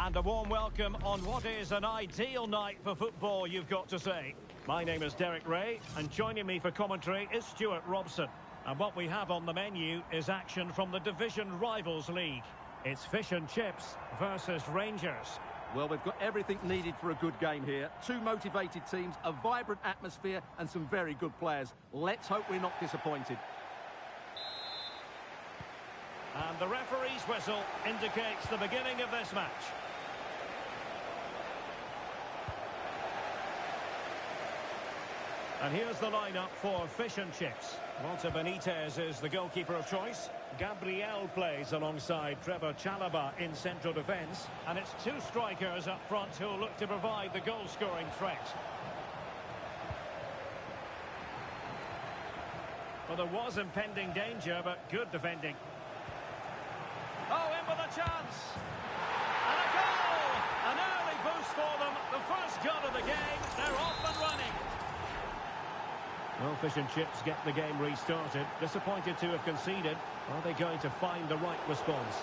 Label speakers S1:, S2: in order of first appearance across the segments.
S1: And a warm welcome on what is an ideal night for football, you've got to say. My name is Derek Ray, and joining me for commentary is Stuart Robson. And what we have on the menu is action from the Division Rivals League. It's fish and chips versus Rangers.
S2: Well, we've got everything needed for a good game here. Two motivated teams, a vibrant atmosphere and some very good players. Let's hope we're not disappointed.
S1: And the referee's whistle indicates the beginning of this match. And here's the lineup for fish and chips. Walter Benitez is the goalkeeper of choice. Gabriel plays alongside Trevor Chalobah in central defence. And it's two strikers up front who'll look to provide the goal-scoring threat. Well, there was impending danger, but good defending. Oh, in with a chance. And a goal! An early boost for them. The first goal of the game. They're off and running. Well, fish and chips get the game restarted. Disappointed to have conceded. Are they going to find the right response?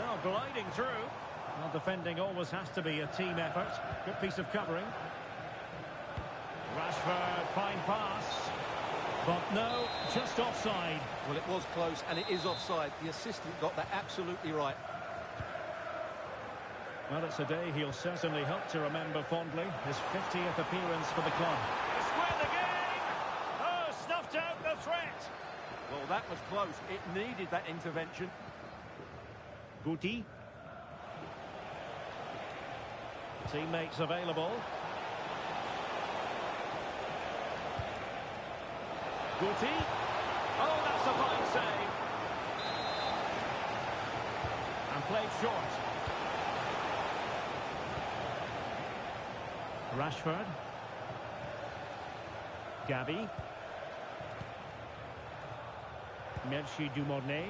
S1: Well, gliding through. Well, defending always has to be a team effort. Good piece of covering. Rashford, fine pass. But no, just offside.
S2: Well, it was close and it is offside. The assistant got that absolutely right.
S1: Well, it's a day he'll certainly hope to remember fondly. His 50th appearance for the club. It's win the game! Oh, snuffed out the threat!
S2: Well, that was close. It needed that intervention.
S1: Guti. Teammates available. Guti. Oh, that's a fine save. And played short. Rashford. Gabi. Merci Dumornay.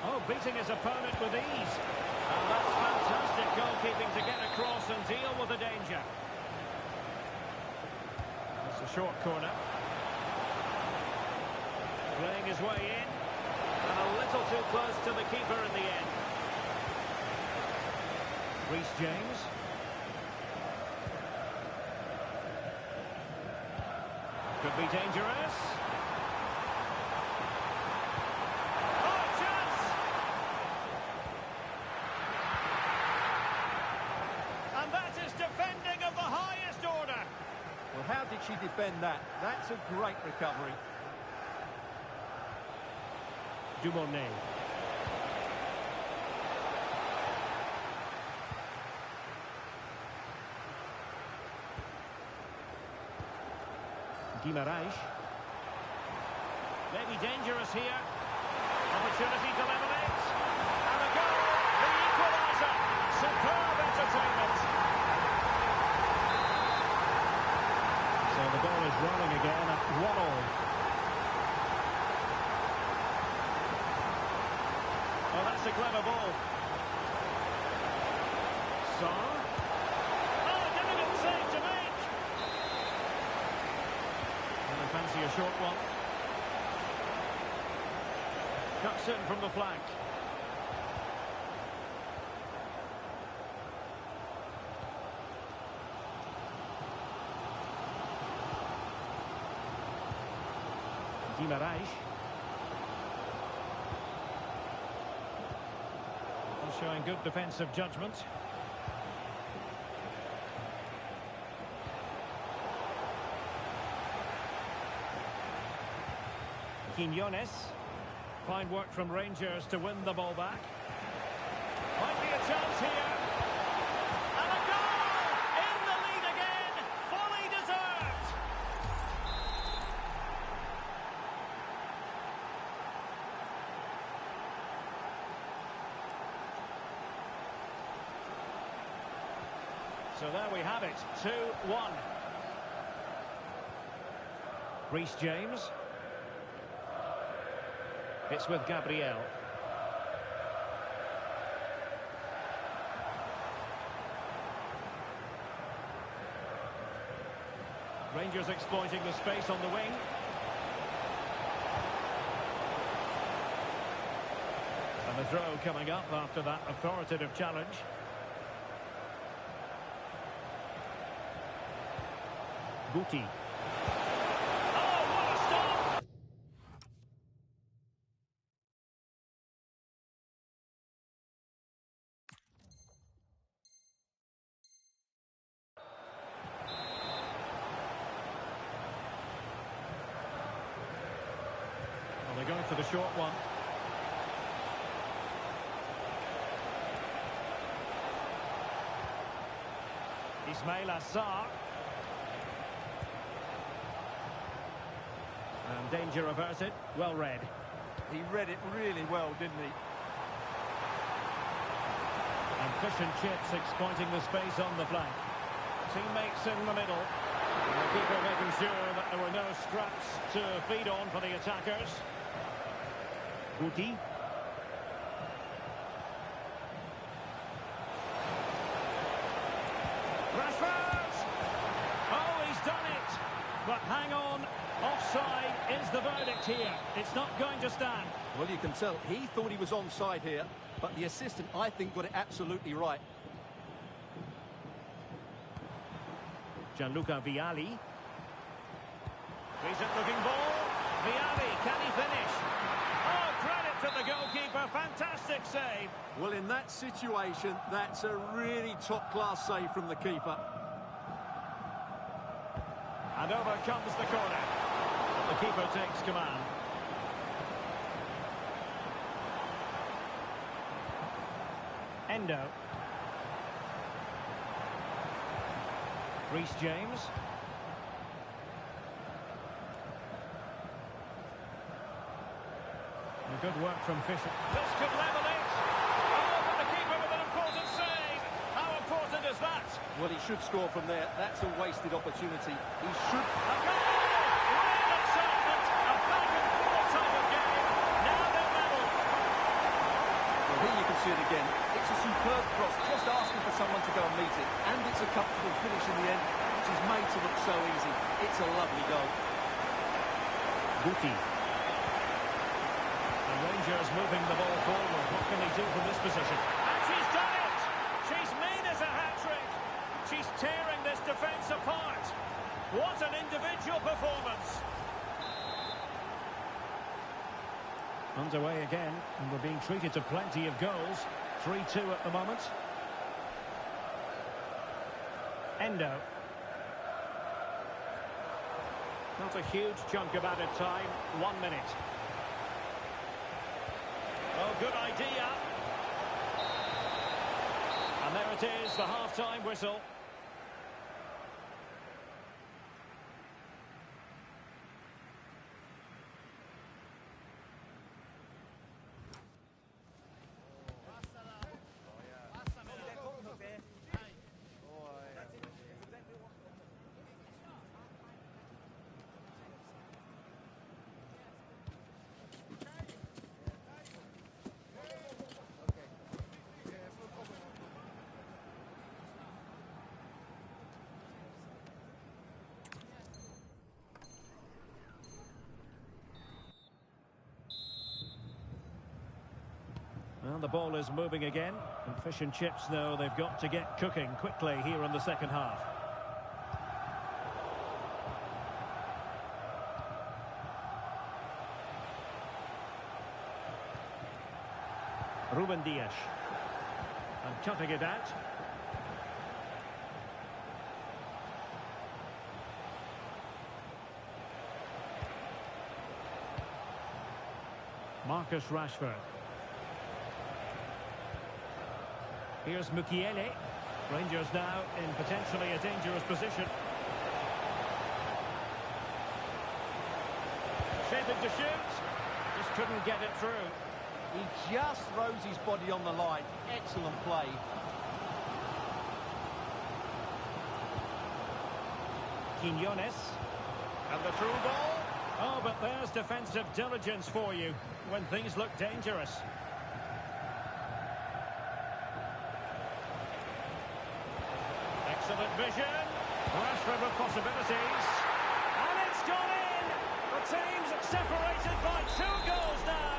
S1: Oh, beating his opponent with ease. And that's fantastic goalkeeping to get across and deal with the danger. That's a short corner. Playing his way in. And a little too close to the keeper in the end. Reece James. Could be dangerous. Oh, chance! And that is defending of the highest order.
S2: Well, how did she defend that? That's a great recovery.
S1: Dumornay. Guimaraes. Maybe dangerous here. Opportunity to level it. And a goal. The equaliser. Superb entertainment. So the ball is rolling again at 1-1. Oh, that's a clever ball. Saar. Oh, difficult save to make. And I fancy a short one. Cuts in from the flank. Guimaraes. Showing good defensive judgment. Quiñones. Fine work from Rangers to win the ball back. Might be a chance here. And a goal! In the lead again! Fully deserved! So there we have it, 2-1. Reece James. It's with Gabriel. Rangers exploiting the space on the wing. And the throw coming up after that authoritative challenge. Guti. Oh, what a stop! Well, they're going for the short one. Ismail Assar. And danger averted. Well read.
S2: He read it really well, didn't he?
S1: And fish and chips exploiting the space on the flank. Teammates in the middle. And the keeper making sure that there were no scraps to feed on for the attackers. Guti. Rashford! Oh, he's done it! But hang on, offside is the verdict here. It's not going to stand.
S2: Well, you can tell he thought he was onside here, but the assistant, I think, got it absolutely right.
S1: Gianluca Vialli. Decent looking ball. Vialli, can he finish? Oh, credit to the goalkeeper. Fantastic save.
S2: Well, in that situation, that's a really top-class save from the keeper.
S1: And over comes the corner. The keeper takes command. Endo. Reece James. And good work from Fisher. This could level it. Oh, but the keeper with an important save. How important is that?
S2: Well, he should score from there. That's a wasted opportunity. He should...
S1: A goal! Real excitement. A back-and-forth type of game. Now they're level.
S2: Well, here you can see it again. It's a superb cross, just asking for someone to go and meet it. And it's a comfortable finish in the end, which is made to look so easy. It's a lovely goal.
S1: Guti. The Rangers moving the ball forward. What can they do from this position? And she's done it! She's made us a hat-trick. She's tearing this defence apart. What an individual performance. Underway again, and we're being treated to plenty of goals. 3-2 at the moment. Endo. Not a huge chunk of added time. 1 minute. Oh, good idea. And there it is, the half-time whistle. Well, the ball is moving again, and Fish and Chips know they've got to get cooking quickly here in the second half. Ruben Dias. And cutting it out. Marcus Rashford. Here's Mukiele. Rangers now in potentially a dangerous position. Shaping to shoot. Just couldn't get it through.
S2: He just throws his body on the line. Excellent play.
S1: Quinones. And the through ball. Oh, but there's defensive diligence for you when things look dangerous. Excellent vision. Rashford with possibilities. Teams separated by 2 goals now.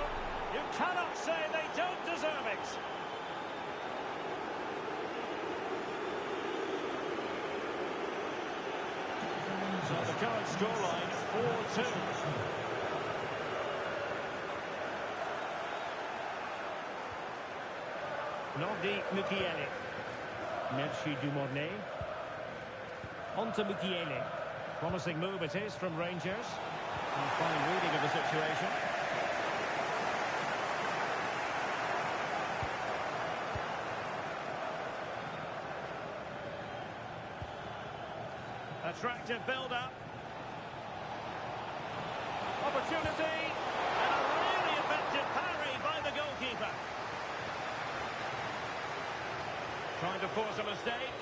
S1: You cannot say they don't deserve it. So the current scoreline, 4-2. Nordi Mukiele. Merci Dumornay. On to Mukiele. Promising move it is from Rangers. And fine reading of the situation. Attractive build-up. Opportunity. And a really effective parry by the goalkeeper. Trying to force a mistake.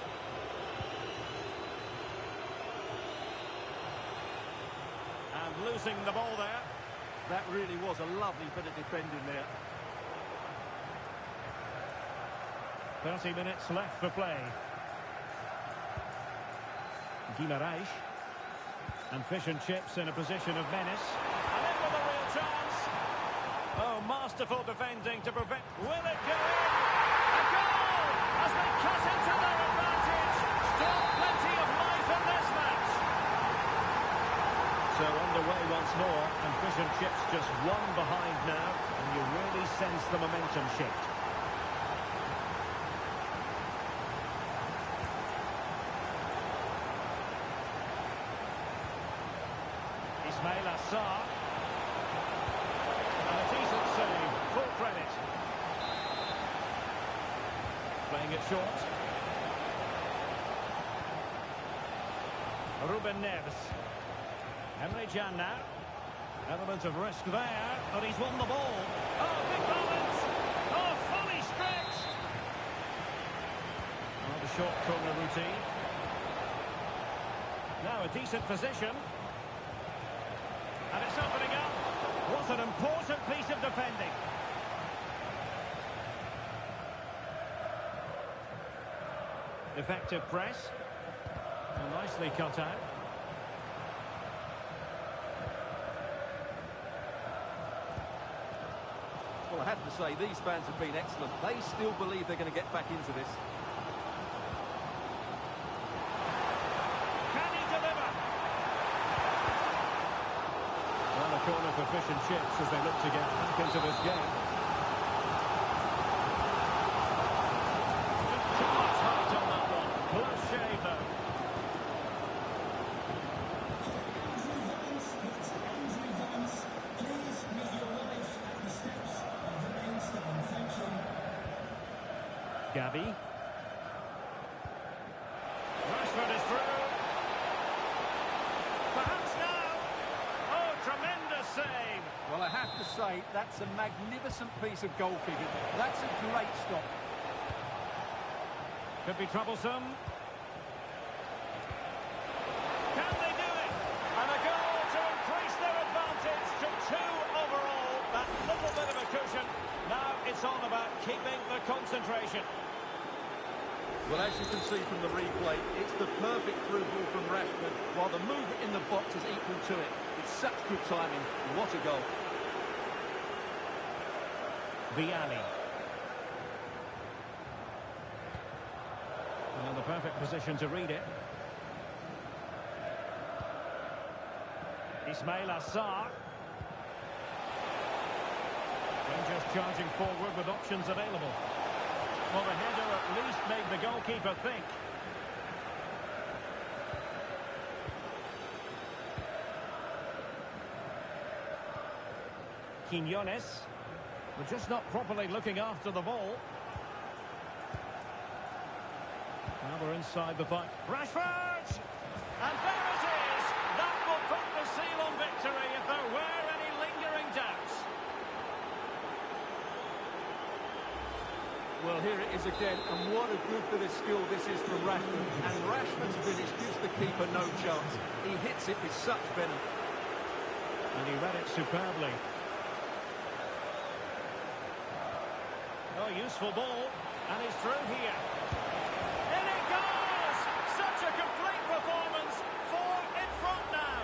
S1: And losing the ball there.
S2: That really was a lovely bit of defending there.
S1: 30 minutes left for play. Guimaraes. And fish and chips in a position of menace. And in with a real chance. Oh, masterful defending to prevent. Will it go in? A goal! As they cut into their advantage. Still plenty of life in this match. So underway once more. And fish and chips just one behind now. And you really sense the momentum shift. Ismail Assar. And a decent save. Full credit. Playing it short. Ruben Neves. Emre Can now. Element of risk there, but he's won the ball. Oh, big moment. Oh, fully stretched. Oh, the short corner routine. Now a decent position. And it's opening up. What an important piece of defending. Effective press. And nicely cut out.
S2: Well, I have to say, these fans have been excellent. They still believe they're going to get back into this.
S1: Can he deliver? Well, a corner for fish and chips as they look to get back into this game. Just too much height on that one. Close shave, though. Gavi. Rashford is through. Perhaps now. Oh, tremendous save.
S2: Well, I have to say, that's a magnificent piece of goalkeeping. That's a great stop.
S1: Could be troublesome. Can they do it? And a goal to increase their advantage to 2 overall. That little bit of a cushion. Now it's all about keeping the concentration.
S2: Well, as you can see from the replay, it's the perfect through ball from Rashford, while the movement in the box is equal to it. It's such good timing. What a goal.
S1: Viali. Well, the perfect position to read it. Ismail Assar. Rangers charging forward with options available. Well, the header at least made the goalkeeper think. Quinones. We're just not properly looking after the ball. Now we're inside the fight. Rashford! And there it is! That will put the seal on victory if there were any lingering doubts.
S2: Well, here it is again, and what a good bit of skill this is from Rashford. And Rashford's finish gives the keeper no chance. He hits it with such venom.
S1: And he read it superbly. Oh, useful ball. And he's through here. In it goes! Such a complete performance. 4 in front now.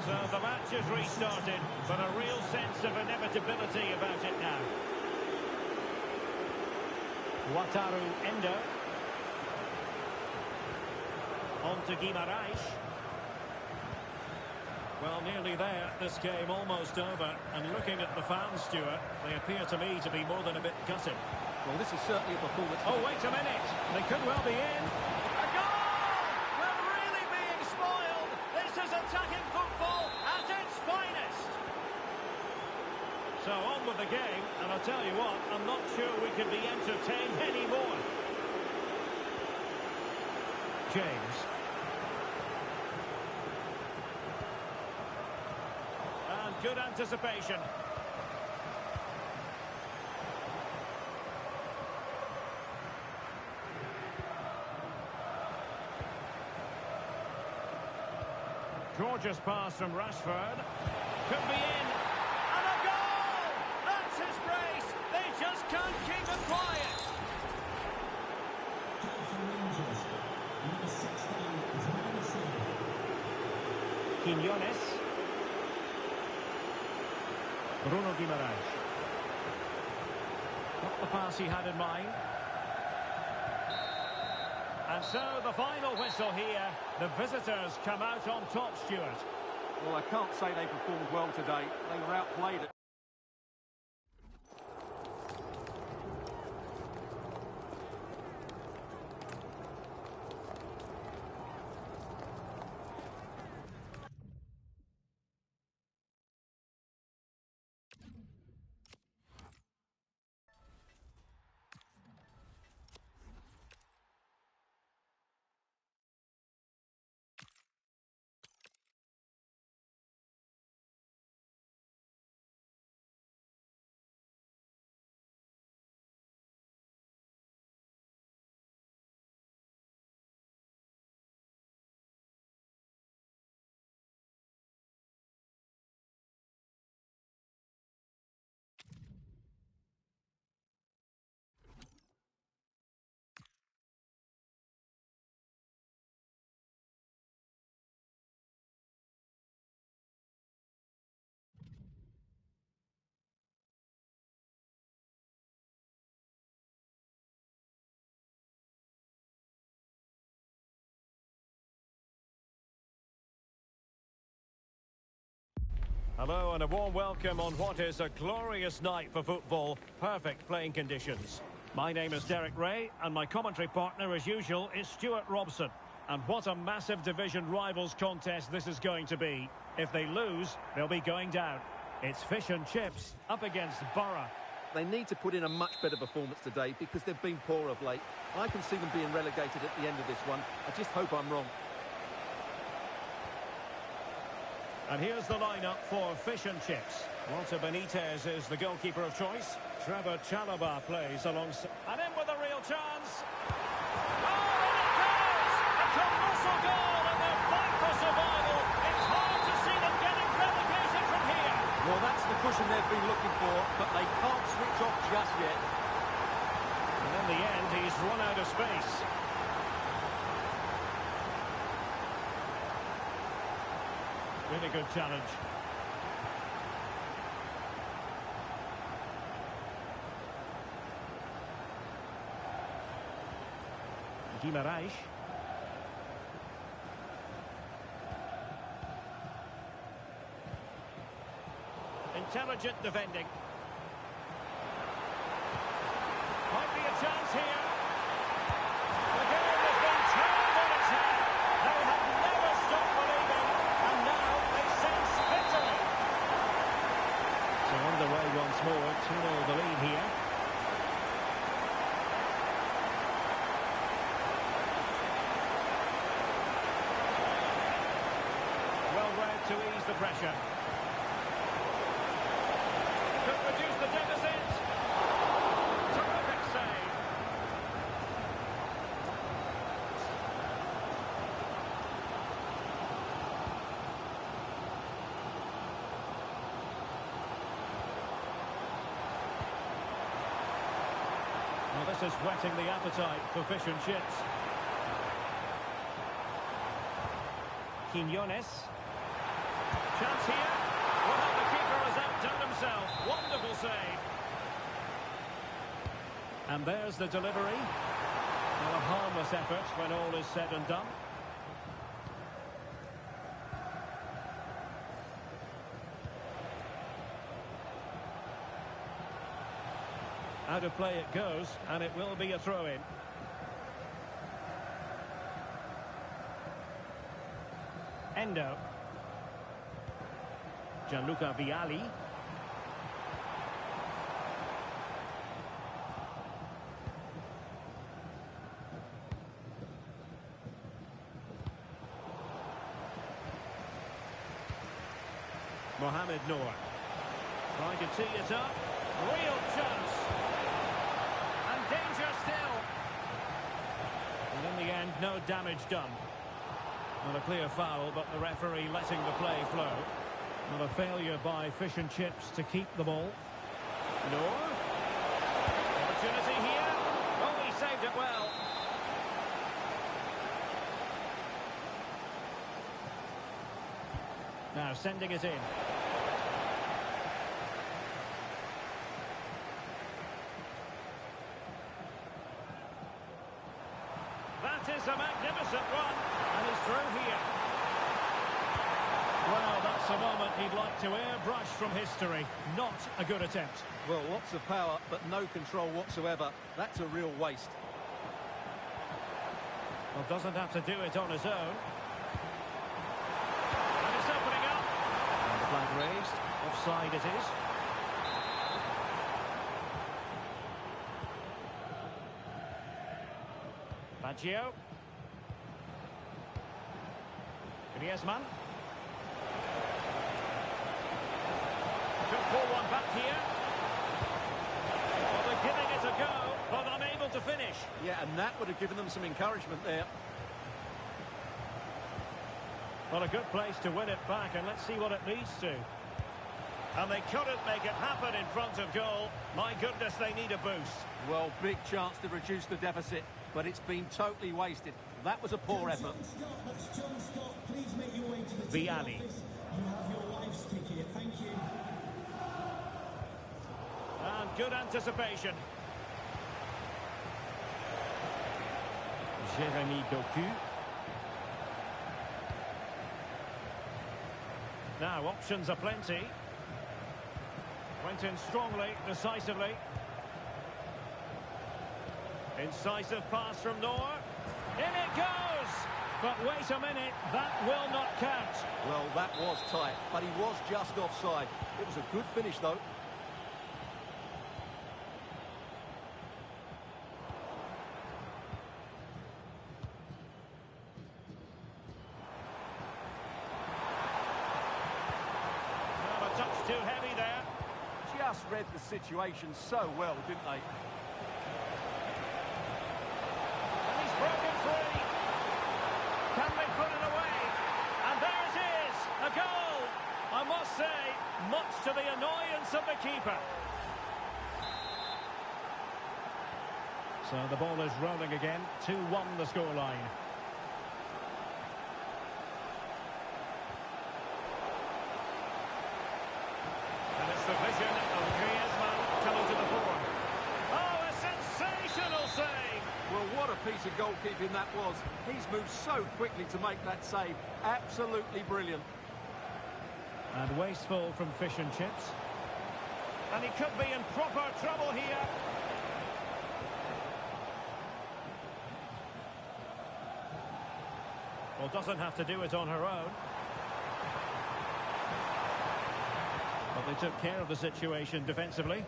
S1: So the match has restarted, but a real sense of inevitability about it now. Wataru Endo. On to Guimaraes. Well, nearly there. This game almost over. And looking at the fans, Stuart, they appear to me to be more than a bit gutted.
S2: Well, this is certainly a performance...
S1: Oh, wait a minute. They could well be in. A goal! We're really being spoiled. This is attacking football at its finest. So on with the game, and I'll tell you what, I'm not sure we can be entertained anymore. James. And good anticipation. Gorgeous pass from Rashford. Could be in. And a goal! That's his brace. They just can't keep him quiet. Quiñones. Bruno Guimaraes. Not the pass he had in mind. And so the final whistle here. The visitors come out on top, Stuart.
S2: Well, I can't say they performed well today. They were outplayed at...
S1: Hello and a warm welcome on what is a glorious night for football. Perfect playing conditions. My name is Derek Ray and my commentary partner as usual is Stuart Robson. And what a massive division rivals contest this is going to be. If they lose, they'll be going down. It's fish and chips up against Borough.
S2: They need to put in a much better performance today because they've been poor of late. I can see them being relegated at the end of this one. I just hope I'm wrong.
S1: And here's the lineup for fish and chips. Walter Benitez is the goalkeeper of choice. Trevor Chalobah plays alongside. And in with a real chance. Oh, and it goes! A colossal goal and their fight for survival. It's hard to see them getting relegated from here.
S2: Well, that's the cushion they've been looking for, but they can't switch off just yet.
S1: And in the end, he's run out of space. Really good challenge. Guimaraes. Intelligent defending. Might be a chance here. The game has been turned on its head. They have never stopped believing, and now they sense victory. So underway once more, 2-0 the lead here. Well read to ease the pressure. Could reduce the deficit. Terrific save. Well, this is whetting the appetite for fish and chips. Chance here. Well, the keeper has outdone himself. Wonderful save. And there's the delivery. Well, a harmless effort when all is said and done. Out of play it goes, and it will be a throw-in. Endo. Gianluca Vialli. Mohamed Noor. Trying to tee it up. Real chance. And danger still. And in the end, no damage done. Not a clear foul, but the referee letting the play flow. Not a failure by Fish and Chips to keep the ball. Noor. Opportunity here. Oh, he saved it well. Now sending it in. That is a magnificent run, and he's through here. Well, that's a moment he'd like to airbrush from history. Not a good attempt.
S2: Well, lots of power, but no control whatsoever. That's a real waste.
S1: Well, doesn't have to do it on his own. And it's opening up. And the flag raised. Offside it is. Baggio. Griezmann. Could pull one back here. Well, they're giving it a go, but unable to finish.
S2: Yeah, and that would have given them some encouragement there.
S1: Well, a good place to win it back, and let's see what it leads to. And they couldn't make it happen in front of goal. My goodness, they need a boost.
S2: Well, big chance to reduce the deficit, but it's been totally wasted. That was a poor effort.
S1: Vialli. And good anticipation. Jérémy Doku. Now, options are plenty. Went in strongly, decisively. Incisive pass from Noor. In it goes! But wait a minute, that will not count.
S2: Well, that was tight, but he was just offside. It was a good finish, though.
S1: Well, a touch too heavy there.
S2: Just read the situation so well, didn't they?
S1: And he's broken free. Can they put it away? And there it is, a goal. I must say, much to the annoyance of the keeper. So the ball is rolling again. 2-1 the scoreline. And it's the vision of Griezmann coming to the fore. Oh, a sensational save!
S2: Well, what a piece of goalkeeping that was. He's moved so quickly to make that save. Absolutely brilliant.
S1: And wasteful from Fish and Chips. And he could be in proper trouble here. Well, doesn't have to do it on her own. But they took care of the situation defensively.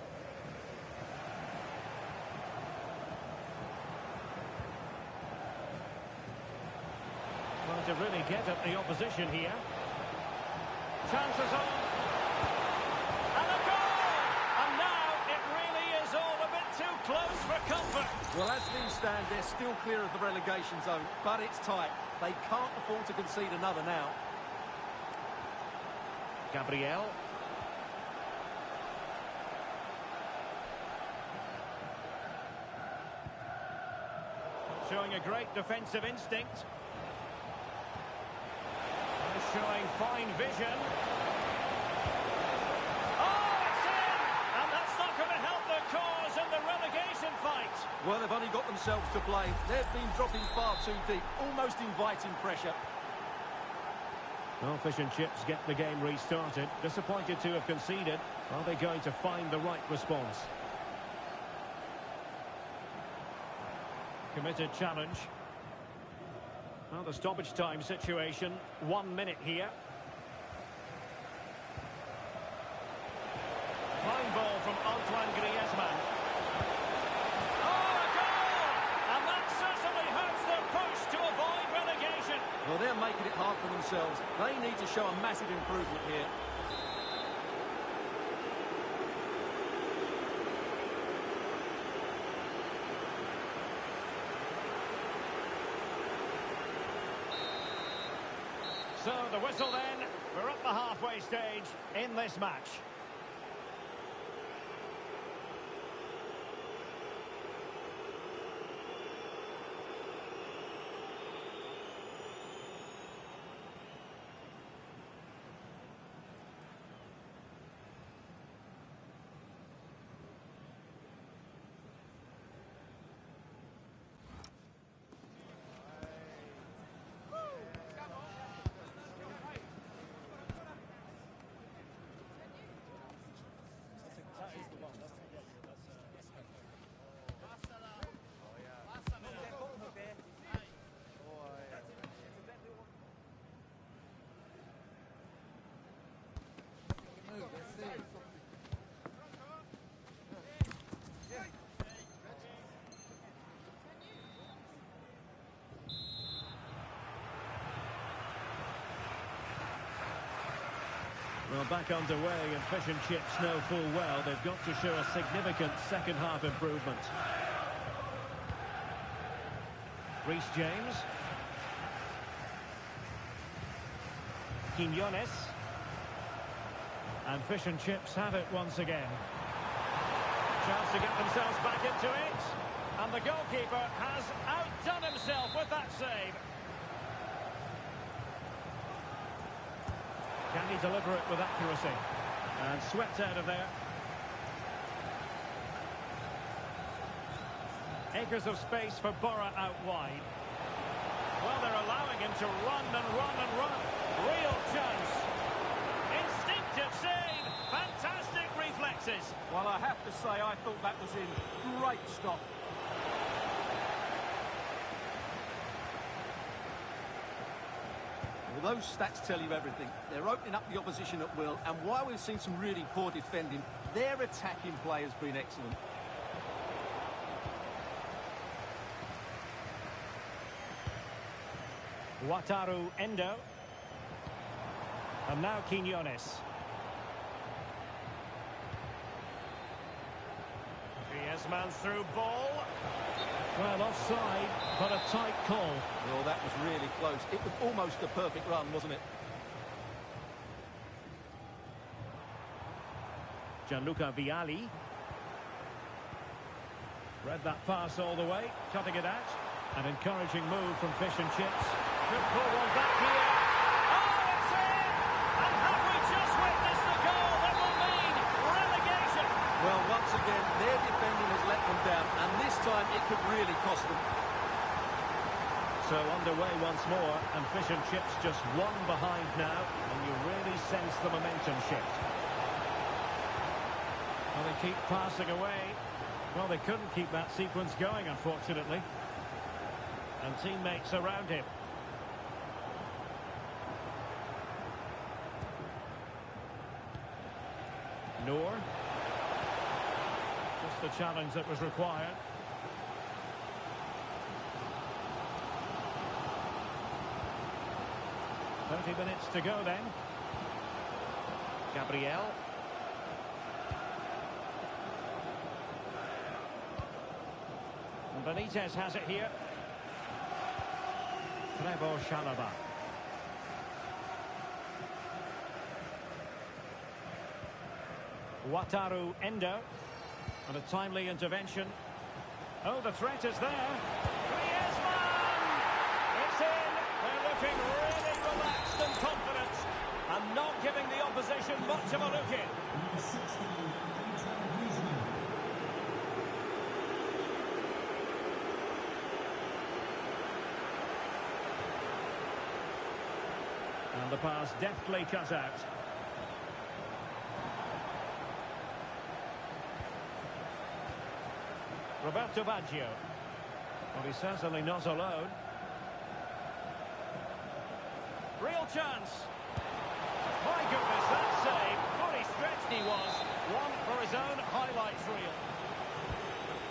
S1: Well, to really get at the opposition here. Chances on. And a goal! And now it really is all a bit too close for comfort.
S2: Well, as things stand, they're still clear of the relegation zone, but it's tight. They can't afford to concede another now.
S1: Gabriel. Showing a great defensive instinct. showing fine vision. Oh, it's in! And that's not going to help their cause in the relegation fight.
S2: Well, they've only got themselves to blame. They've been dropping far too deep, almost inviting pressure.
S1: Well, Fish and Chips get the game restarted. Disappointed to have conceded. Are they going to find the right response? Committed challenge. Well, the stoppage time situation. 1 minute here. Fine ball from Antoine Griezmann. Oh, a goal! And that certainly hurts their push to avoid relegation.
S2: Well, they're making it hard for themselves. They need to show a massive improvement here.
S1: So the whistle then. We're at the halfway stage in this match. Well, back underway, and Fish and Chips know full well they've got to show a significant second-half improvement. Reece James. Quinones. And Fish and Chips have it once again. Chance to get themselves back into it. And the goalkeeper has outdone himself with that save. Can he deliver it with accuracy? And swept out of there. Acres of space for Borough out wide. Well, they're allowing him to run and run and run. Real chance. Instinctive save. Fantastic reflexes.
S2: Well, I have to say, I thought that was in. Great stop. Well, those stats tell you everything. They're opening up the opposition at will, and while we've seen some really poor defending, their attacking play has been excellent.
S1: Wataru Endo. And now Quinones. Griezmann's through ball. Well, offside, but a tight call.
S2: Well, that was really close. It was almost a perfect run, wasn't it?
S1: Gianluca Vialli. Read that pass all the way, cutting it out. An encouraging move from Fish and Chips. Could pull one back here. Oh, it's in! And have we just witnessed the goal that will mean relegation?
S2: Well, once again, their defending has let them down, and this time it could really cost them.
S1: So underway once more, and Fish and Chips just one behind now, and you really sense the momentum shift. Well, they keep passing away. Well, they couldn't keep that sequence going, unfortunately. And teammates around him. Noor. Just the challenge that was required. "20 minutes to go then." Gabriel. And Benitez has it here. Trevor Chalobah. Wataru Endo. And a timely intervention. Oh, the threat is there. Griezmann! It's in. They're looking really relaxed and confident giving the opposition much of a look in. And the pass deftly cut out. Roberto Baggio. Well, he's certainly not alone. Real chance. My goodness, that save. Fully stretched he was. One for his own highlights reel.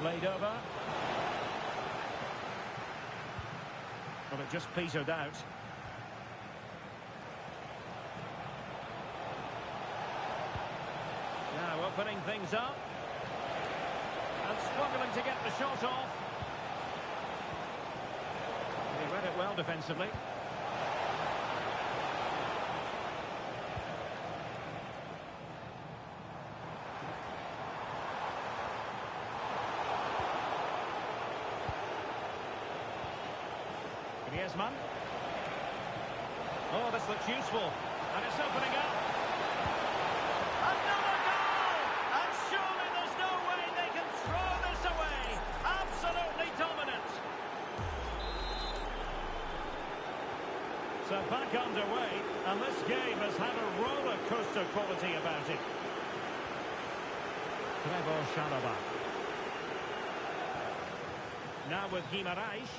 S1: Played over. But it just petered out. Now opening things up. And struggling to get the shot off. He read it well defensively. Griezmann. Oh, this looks useful. And it's opening up. Another goal! And surely there's no way they can throw this away. Absolutely dominant. So back underway, and this game has had a roller coaster quality about it. Trevor Chalobah. Now with Guimaraes.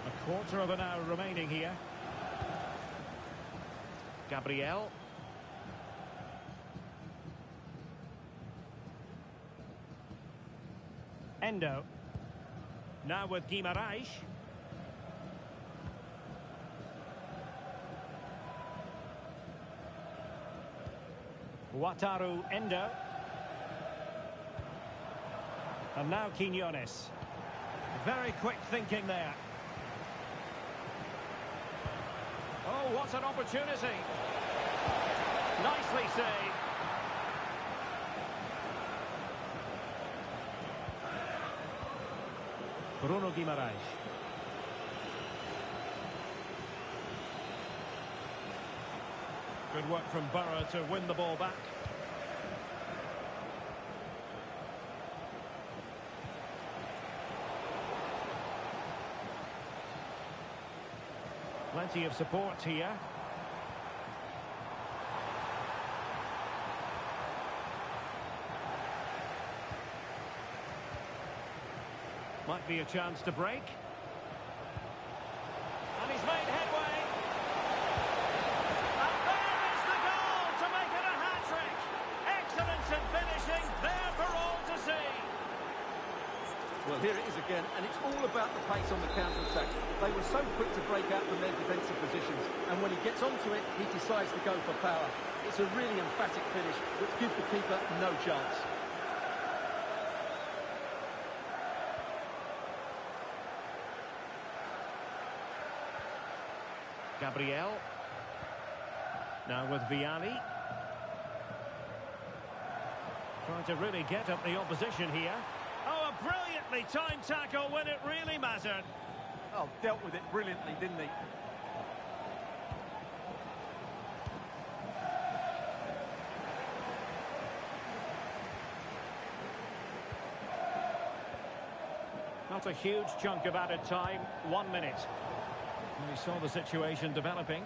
S1: A quarter of an hour remaining here. Gabriel. Endo. Now with Guimaraes. Wataru Endo. And now Quiñones. Very quick thinking there. Oh, what an opportunity. Nicely saved. Bruno Guimaraes. Good work from Burrow to win the ball back. Plenty of support here. Might be a chance to break. And he's made headway. And there is the goal to make it a hat-trick. Excellence in finishing, there for all to see.
S2: Well, here it is again, and it's all about the pace on the counter-attack. They were so quick to break out from their defensive positions, and when he gets onto it, he decides to go for power. It's a really emphatic finish, which gives the keeper no chance.
S1: Gabriel. Now with Vialli. Trying to really get at the opposition here. Oh, a brilliantly timed tackle when it really mattered.
S2: Oh, dealt with it brilliantly, didn't he?
S1: Not a huge chunk of added time, 1 minute. And we saw the situation developing.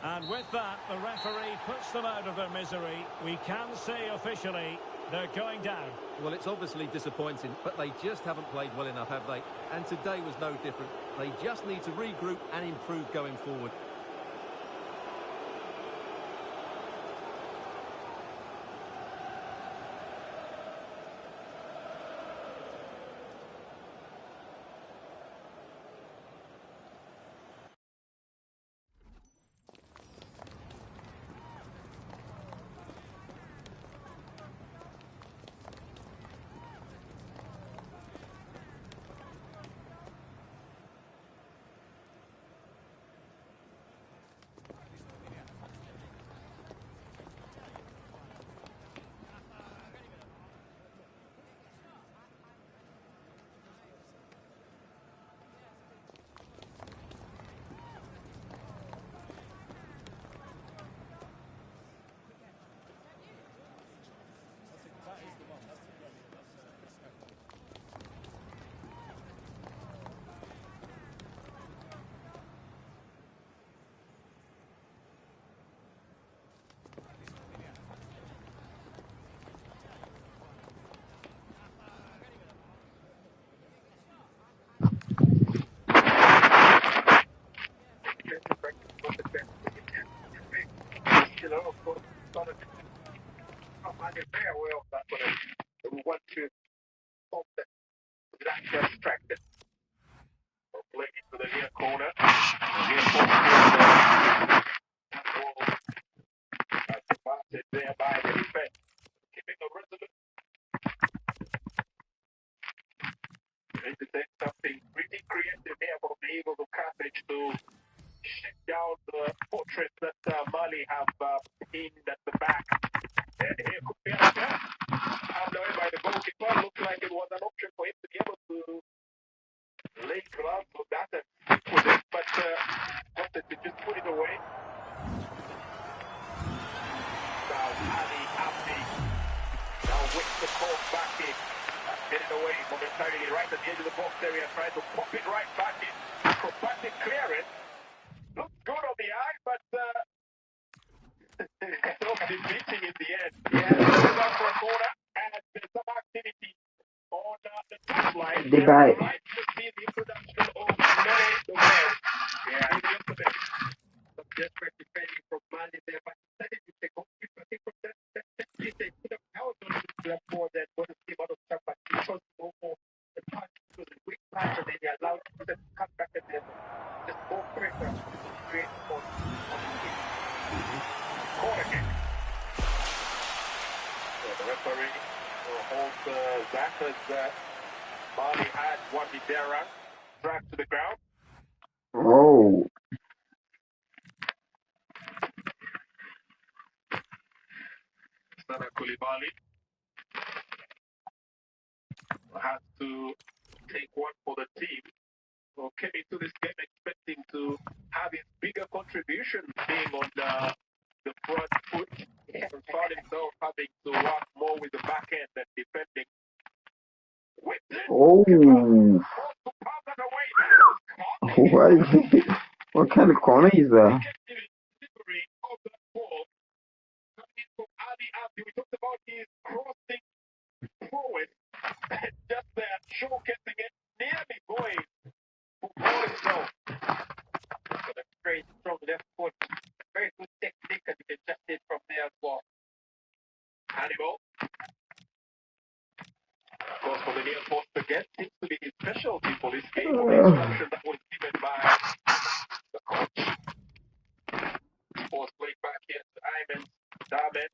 S1: And with that, the referee puts them out of their misery. We can say officially they're going down.
S2: Well, it's obviously disappointing, but they just haven't played well enough, have they? And today was no different. They just need to regroup and improve going forward.
S3: know, of course, not a not managed very well, but we want to stop that. That's distracted. So play into the near corner. Near corner. Advantage there by the defense. Keeping a resolute. Need to take something pretty creative here from the Eagles of Carthage to shut down the fortress that Mali have pinned at the back. And here could be an attack. Handed away by the goalkeeper. Looked like it was an option for him to be able to lay gloves on that and stick with it, but wanted to just put it away. Now Ali Abdi now whips the cross back in. Get it away momentarily right at the edge of the box area, trying to pop it right back in. Acrobatic clearance. Looks good on the eye, but so defeating in the end. Yeah, goes out for a corner, and there's some activity on the top line.
S4: Goodbye.
S3: Right to see the introduction of Mele the World. Yeah, Utimate. Some desperate defending from Mali there, but decided to take off. I think from that piece, they could have held on to that more than what the team out of Chapa. Because more the pass was a quick pass, and then they allowed them to come back and then just more pressure create on the team. Corner kick. So the referee will hold that as Mali had one Videra dragged to the ground.
S4: Oh.
S3: Sana Koulibaly has to take one for the team. Who came into this game expecting to have his bigger contribution being on the front foot. And found himself having to work more with the back end than defending.
S4: Oh. What is it? What kind of corner is that?
S3: We talked about his crossing forward, just there, showcasing it, nearly going for goal itself. Got a very strong left foot, very good technique, and you can just hit from there as well. Hannibal. Of course, for the near post again, seems to be his specialty for this game, for the instruction that was given by the coach. Force played back here to Ayman Damen.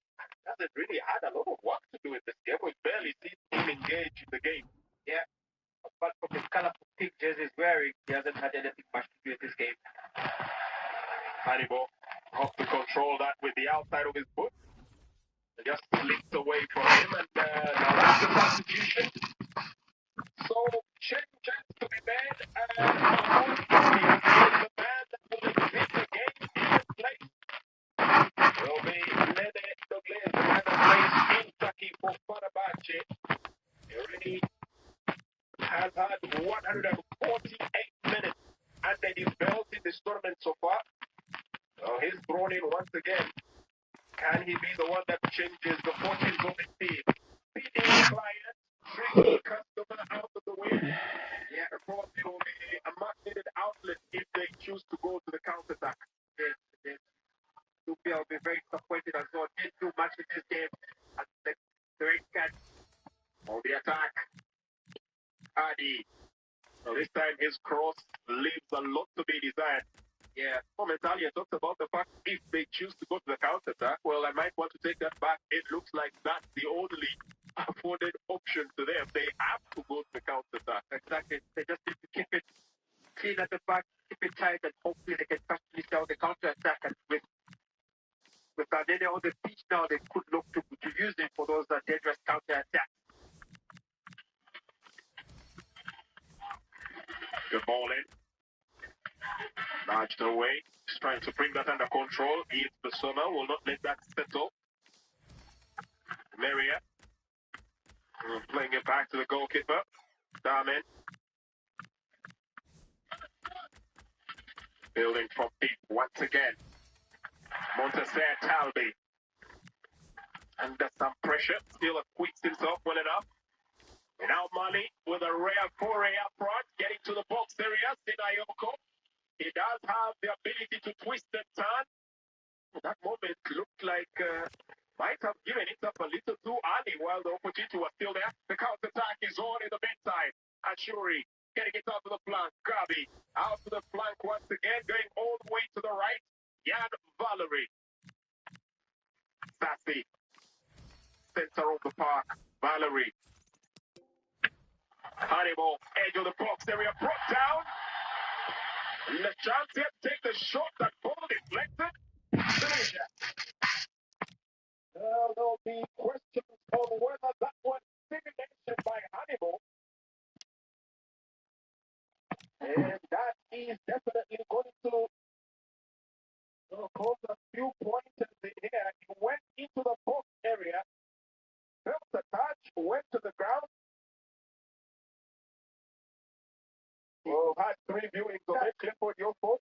S3: Hasn't really had a lot of work to do in this game. We've barely seen him engage in the game. Yeah. Apart from his colorful pink jerseys wearing, he hasn't had anything much to do in this game. Hannibal hopes to control that with the outside of his foot. It just slipped away from him, and now that's the substitution. So, changes to be made, and the man that will exit the game in his place will be Lede Douglas, the man that plays in Turkey for Fenerbahce. He already has had 148 minutes under his belt in this tournament so far. So he's thrown in once again. Can he be the one that changes the fortunes of his team? Beating the client, bringing customer out of the way. Yeah, of course, it will be a much-needed outlet if they choose to go to the counter-attack. Yes. I'll be very disappointed as well. Didn't do much in this game. And the great catch on the attack. Adi. So this time his cross leaves a lot to be desired. Yeah, Momentalia talks about the fact if they choose to go to the counter-attack, well, I might want to take that back. It looks like that's the only afforded option to them. They have to go to the counter-attack. Exactly. They just need to keep it clean at the back, keep it tight, and hopefully they can finish down the counter-attack. And with Daniel on the pitch now, they could look to use it for those dangerous counter-attacks. Good ball in. Nudged away. Just trying to bring that under control. Yves Bissouma will not let that settle. Meria. Playing it back to the goalkeeper. Damen. Building from deep once again. Monteser Talbi. Under some pressure. Still acquits himself well enough. Now Mali with a rare foray up front. Getting to the box area. Sinayoko. He does have the ability to twist and turn. That moment looked like might have given it up a little too early while the opportunity was still there. The counter-attack is on in the meantime. Ashuri getting it out to the flank. Gabi out to the flank once again, going all the way to the right. Jan Valerie. Sassy. Center of the park. Valerie. Hannibal, edge of the box area, brought down. The chance here to take the shot, that ball deflected. Tunisia. There'll be questions on whether that was simulation by Hannibal. And that is definitely going to cause a few pointers in here. He went into the box area, felt the touch, went to the ground. We've had 3 viewings of it. Clifford, your fault?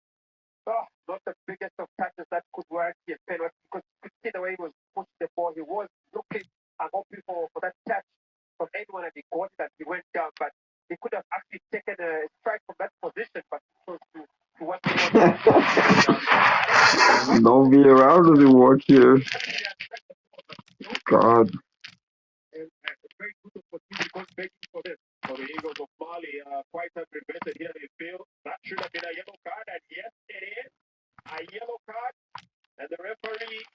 S3: Oh, not the biggest of touches that could work here, penalty, because you could see the way he was pushing the ball. He was looking and hoping for that touch from anyone, and he got it and he went down. But he could have actually taken a strike from that position, but close to what he was.
S4: Don't be around the watch here. God.
S3: And a very good opportunity goes begging for this. So the Eagles of Mali are quite aggravated here. They feel that should have been a yellow card, and yes, it is a yellow card. And the referee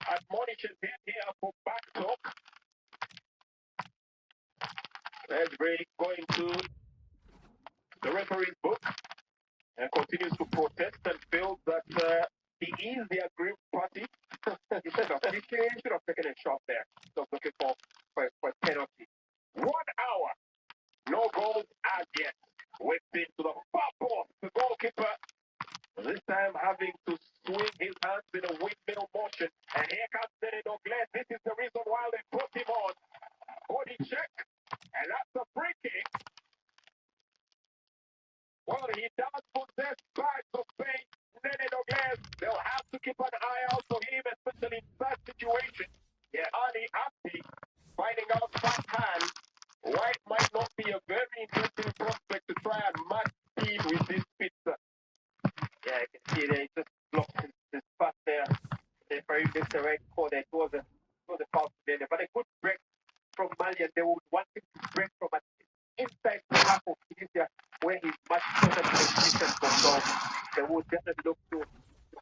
S3: admonishes him here for back talk. As Ray going to the referee's book and continues to protest and feels that he is the aggrieved party. He should have taken a shot there. So looking for penalty. 1 hour. No goals as yet. Whipped into the far post. The goalkeeper this time having to swing his hands in a windmill motion. And here comes Denny Douglas. This is the reason why they put him on. Body check. And that's a free kick. Well, he does possess bags of pace. Denny Douglas, they'll have to keep an eye out for him, especially in that situation. Yeah, Ali Abdi finding out firsthand why it might not be a very interesting prospect to try and match speed with this pizza. Yeah, I can see there. He just blocked his pass there. The referee gives the right call there. It was a foul there. But a good break from Mali, and they would want him to break from an inside the half of Tunisia where he's much closer to the distance control. They would definitely look to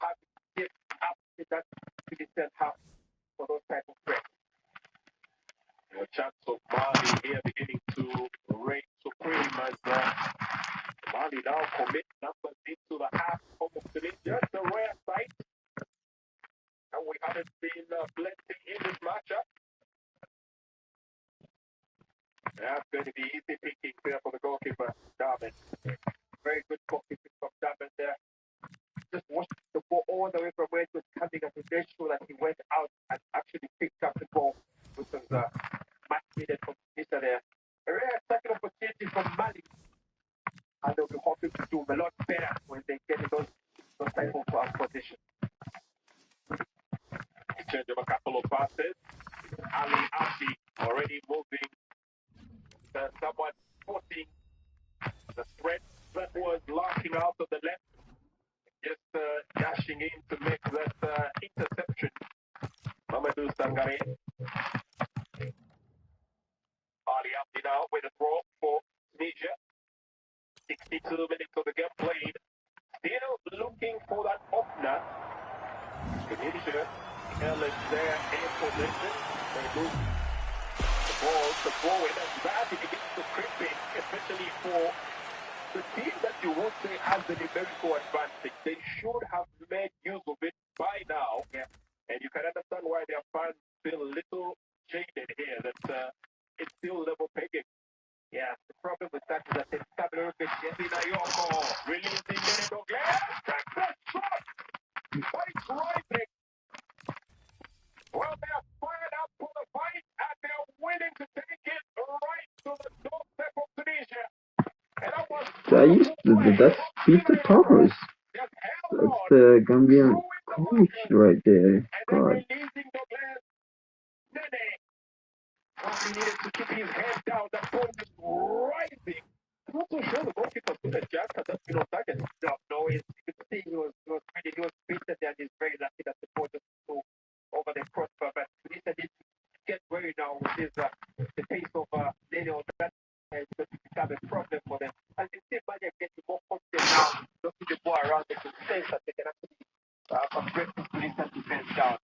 S3: have him get up in that Tunisian half for those type of breaks. A chance of Mali here beginning to reign supreme as Mali now commit numbers into the half of Tunisia. It's a rare sight, and we haven't seen plenty in this matchup. That's going to be easy picking there for the goalkeeper, Darwin. Very good goalkeeping from Darwin there. Just watched the ball all the way from where it was coming, and he made sure that he went out and actually picked up the ball, which was much needed from Tunisia there. A rare second opportunity from Mali, and they'll be hoping to do a lot better when they get in those type of positions. Exchange of a couple of passes. Ali Abdi already moving, somewhat forcing the threat that was locking out of the left, just dashing in to make that interception. Mamadou Sangare. Ali Abdi now with a throw for Tunisia. 62 minutes of the game played. Still looking for that opener. Tunisia, Ellis there in position. They move the ball in, and that begins to creep in, especially for the team that you would say has the numerical advantage. They should have made use of it by now. Yeah. And you can understand why their fans feel a little jaded here, that it's still level pegging. Yeah, the problem with that is that it's Cameroon releasing Denny Douglas. That's the shot! But it's rising. Well, they're fired up for the fight, and they're willing to take it right to the doorstep of Tunisia. And that was
S4: That's Peter Thomas. That's the Gambian coach right there. God.
S3: releasing Douglas. Nene. Well, he needed to keep his head down. That ball is rising. I'm not so sure the goalkeeper stood a chance at that target. No, you could see he was beaten, and he's very lucky that the ball the prosper, but Tunisia did get worried now with this, the pace of Lionel. That is going to become a problem for them. And they see Mali are getting more confident now. Don't see the ball around, they can sense that they can actually break this Tunisian defense down.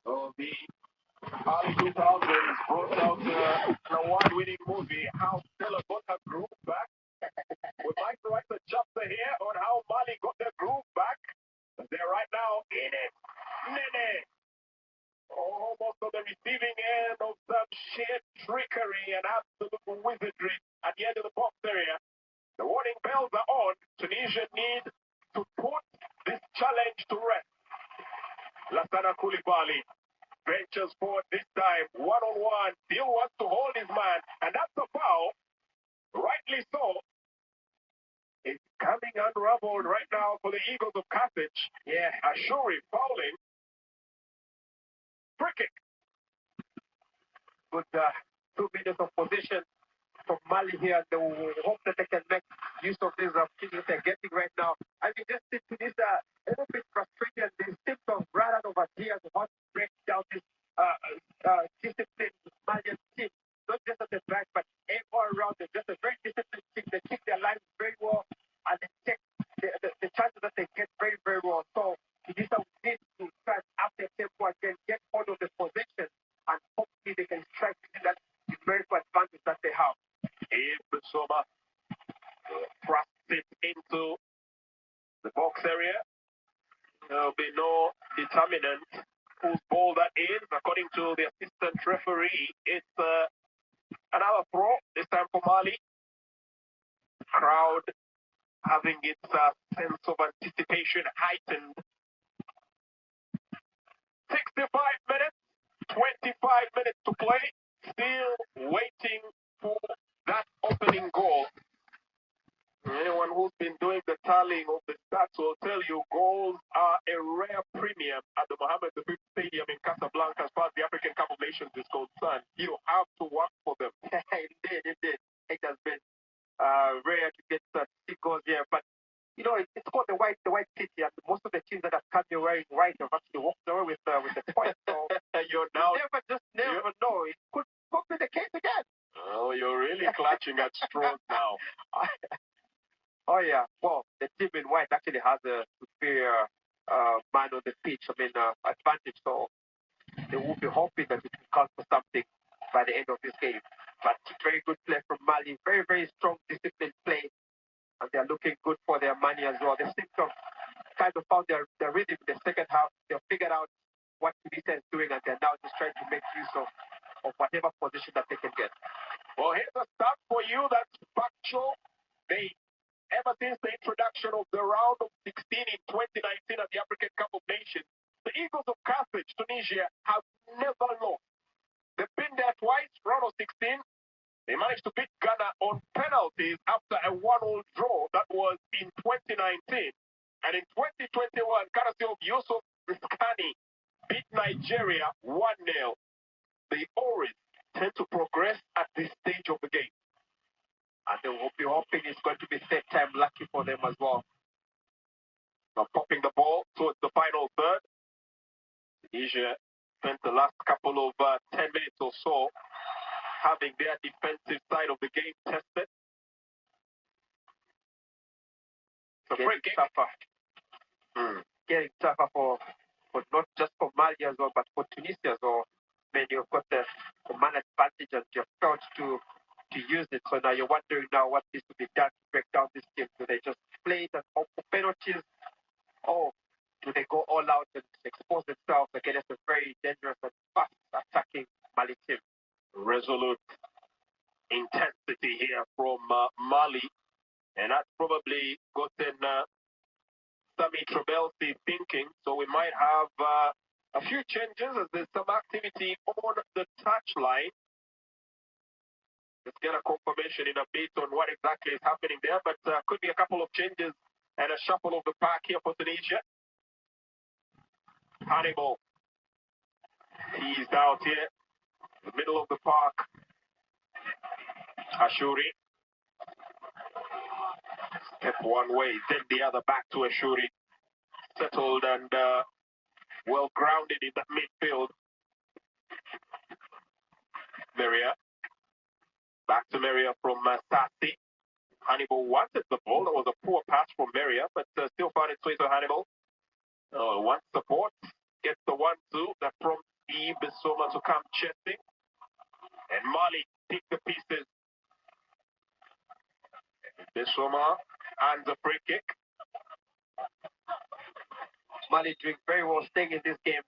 S5: So the early 2000s brought out an award-winning movie, How Stella got her groove back. We'd like to write a chapter here on how Mali got their groove back. They're right now in it. Nene. Almost on the receiving end of some sheer trickery and absolute wizardry at the end of the box area. The warning bells are on. Tunisia need to put this challenge to rest. Lassana Koulibaly ventures forward this time, one-on-one. Still wants to hold his man, and that's a foul. Rightly so. It's coming unraveled right now for the Eagles of Carthage. Yeah, Ashuri fouling. Free kick.
S3: Good 2 minutes of position from Mali here. They will hope that they can make use of this opportunity they're getting right now. I mean, just to this a little bit frustrated. They seem to have run out of ideas of how to break down this disciplined Malian team. Not just at the back, but all around. They're just a very disciplined team. They keep their lines very well, and they take the chances that they get very, very well. So this need to try up their tempo again, get hold of the position, and hopefully they can strike that numerical advantage that they have.
S5: If Soma thrusts it into the box area, there'll be no determinant whose ball that is. According to the assistant referee, it's another throw, this time for Mali. Crowd having its sense of anticipation heightened. 65 minutes, 25 minutes to play. Still waiting for that opening goal. Anyone who's been doing the tallying of the stats will tell you goals are a rare premium at the Mohammed V Stadium in Casablanca as far as the African Cup of Nations is concerned. You have to work for them.
S3: Indeed. It has been rare to get goals here, but you know, it's called the white city, and most of the teams that have come here wearing white have actually walked away with the point. So
S5: you're now
S3: never know. It could be the case again.
S5: Oh, you're really clutching at straws now.
S3: Oh yeah. Well, the team in white actually has a superior man on the pitch. I mean, advantage. So they will be hoping that it will count for something by the end of this game. But very good play from Mali. Very, very strong, disciplined play. And they're looking good for their money as well. They seem to have kind of found their rhythm in the second half. They've figured out what Tunisia is doing, and they're now just trying to make use of whatever position that they can get.
S5: Well, here's a stat for you that's factual. Ever since the introduction of the round of 16 in 2019 at the African Cup of Nations, the Eagles of Carthage, Tunisia, have never lost. They've been there twice, round of 16. They managed to beat Ghana on penalties after a 1-1 draw that was in 2019. And in 2021, courtesy of Yusuf Rizkani, beat Nigeria 1-0. They always tend to progress at this stage of the game.
S3: And they will be hoping it's going to be third time lucky for them as well.
S5: Now popping the ball towards the final third. Tunisia spent the last couple of 10 minutes or so having their defensive side of the game tested.
S3: Getting tougher for not just for Mali as well, but for Tunisia as well. I mean, you've got the man advantage and you've failed to use it. So now you're wondering now what needs to be done to break down this game. Do they just play it and hope for penalties? Or do they go all out and expose themselves against a very dangerous and fast attacking Mali team?
S5: Resolute intensity here from Mali, and that's probably gotten Sami Trabelsi thinking. So we might have a few changes as there's some activity on the touchline. Let's get a confirmation in a bit on what exactly is happening there, but could be a couple of changes and a shuffle of the pack here for Tunisia. Hannibal, he's out here in the middle of the park. Ashuri. Step one way, then the other back to Ashuri. Settled and well grounded in that midfield. Maria. Back to Maria from Sassi. Hannibal wanted the ball. That was a poor pass from Maria, but still found its way to Hannibal. Wants support. Gets the 1-2. That prompts Eve Bissouma to come chesting. And Mali pick the pieces. Bissouma and the free kick.
S3: Mali doing very well staying in this game.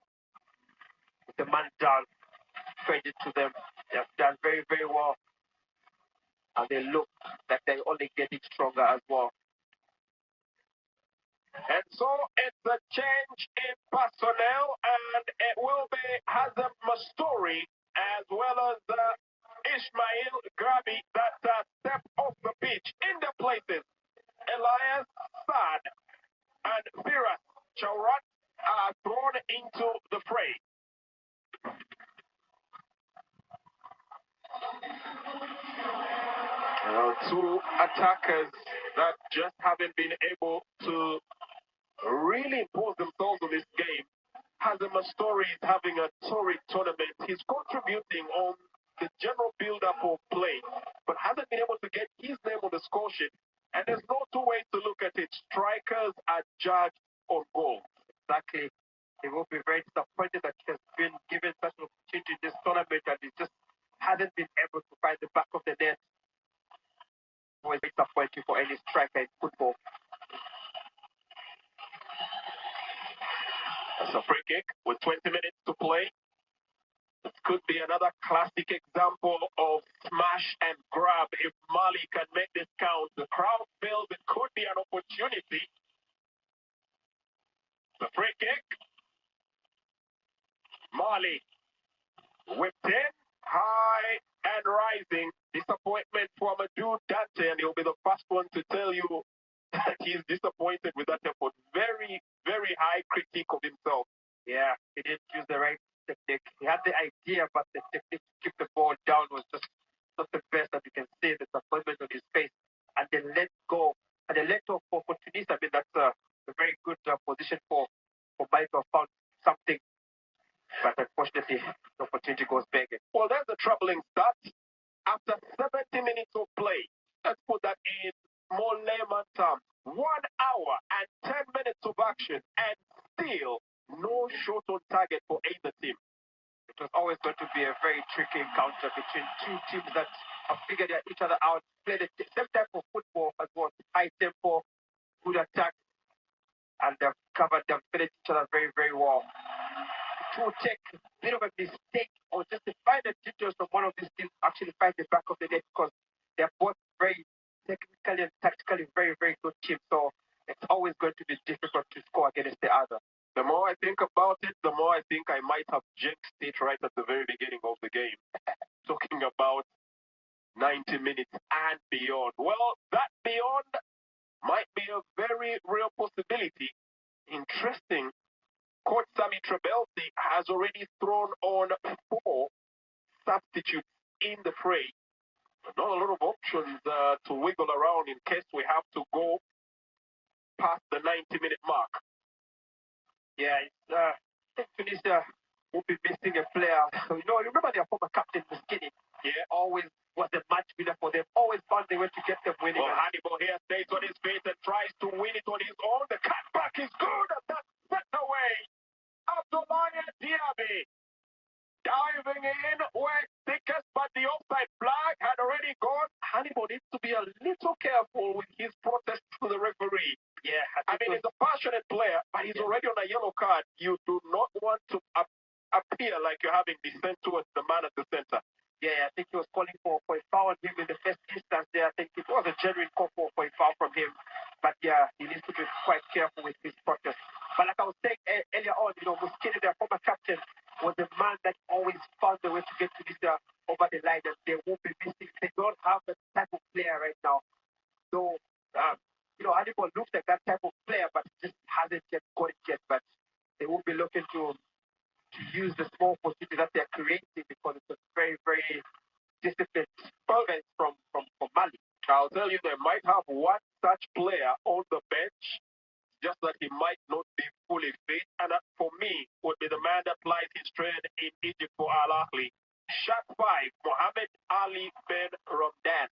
S3: With the man down. Credit to them. They have done very, very well. And they look like they're only getting stronger as well.
S5: And so it's a change in personnel, and it will be Hazem Mastori as well as Ismail Grabi that step off the pitch in the places. Elias Saad and Firas Chaurat are thrown into the fray. Two attackers that just haven't been able to really impose themselves on this game. Hazem Mastori is having a torrid tournament. He's contributing on the general build-up of play, but hasn't been able to get his name on the score sheet. And there's no two ways to look at it. Strikers are judged on goals.
S3: Exactly. He will be very disappointed that he has been given such an opportunity in this tournament and he just hasn't been able to find the back of the net. Always disappointing for any striker in football.
S5: That's a free kick with 20 minutes to play. This could be another classic example of smash and grab. If Mali can make this count, the crowd feels it could be an opportunity. The free kick. Mali whipped in, high and rising. Disappointment for Amadou Dante, and he'll be the first one to tell you that he's disappointed with that effort. Very, very high critique of himself.
S3: Yeah, he didn't use the right technique. He had the idea, but the technique to keep the ball down was just not the best. That you can see the disappointment on his face. And they let go. And they let go for Tunisia. I mean, that's a very good position for Michael. Found something. But unfortunately, the opportunity goes begging.
S5: Well, there's a troubling start. After 70 minutes of play, let's put that in more layman terms. 1 hour and 10 minutes of action, and still no shot on target for either team.
S3: It was always going to be a very tricky encounter between two teams that have figured each other out, play the same type of football as well, high tempo, good attack, and they've covered, they've finished each other very, very well. It will take a bit of a mistake or just to find the details of one of these teams actually find the back of the net, because they're both very technically and tactically very, very good teams. So it's always going to be difficult to score against the other.
S5: The more I think about it, the more I think I might have jinxed it right at the very beginning of the game. Talking about 90 minutes and beyond. Well, that beyond might be a very real possibility. Interesting. Coach Sami Trebelsi has already thrown on 4 substitutes in the fray. Not a lot of options to wiggle around in case we have to go past the 90-minute mark.
S3: Yeah, I think Tunisia will be missing a player. You know, remember their former captain, Muskini? Yeah, always was the match winner for them. Always found the way to get them winning.
S5: Well, Hannibal here stays on his feet and tries to win it on his own. The cutback is good, and that's set away. Abdoulaye Diaby diving in where thickest, but the offside flag had already gone. Hannibal needs to be a little careful with his protest to the referee.
S3: Yeah,
S5: I mean, he's a passionate player, but he's already on a yellow card. You do not want to appear like you're having dissent towards the man at the center.
S3: Yeah, I think he was calling for a foul on him in the first instance there. I think it was a genuine call for a foul from him. But yeah, he needs to be quite careful with his protest. But like I was saying earlier on, you know, Muskini, their former captain, was a man that always found the way to get to this over the line, and they won't be missing. They don't have that type of player right now. So, you know, Hannibal looks like that type of player, but just hasn't yet got it yet. But they will be looking to use the small opportunity that they're creating, because it's a very, very disciplined defense from Mali.
S5: I'll tell you, they might have one such player on the bench just that he might not be fully fit. And for me, would be the man that plies his trade in Egypt for Al Ahly. Shot 5, Mohamed Ali Ben Romdan.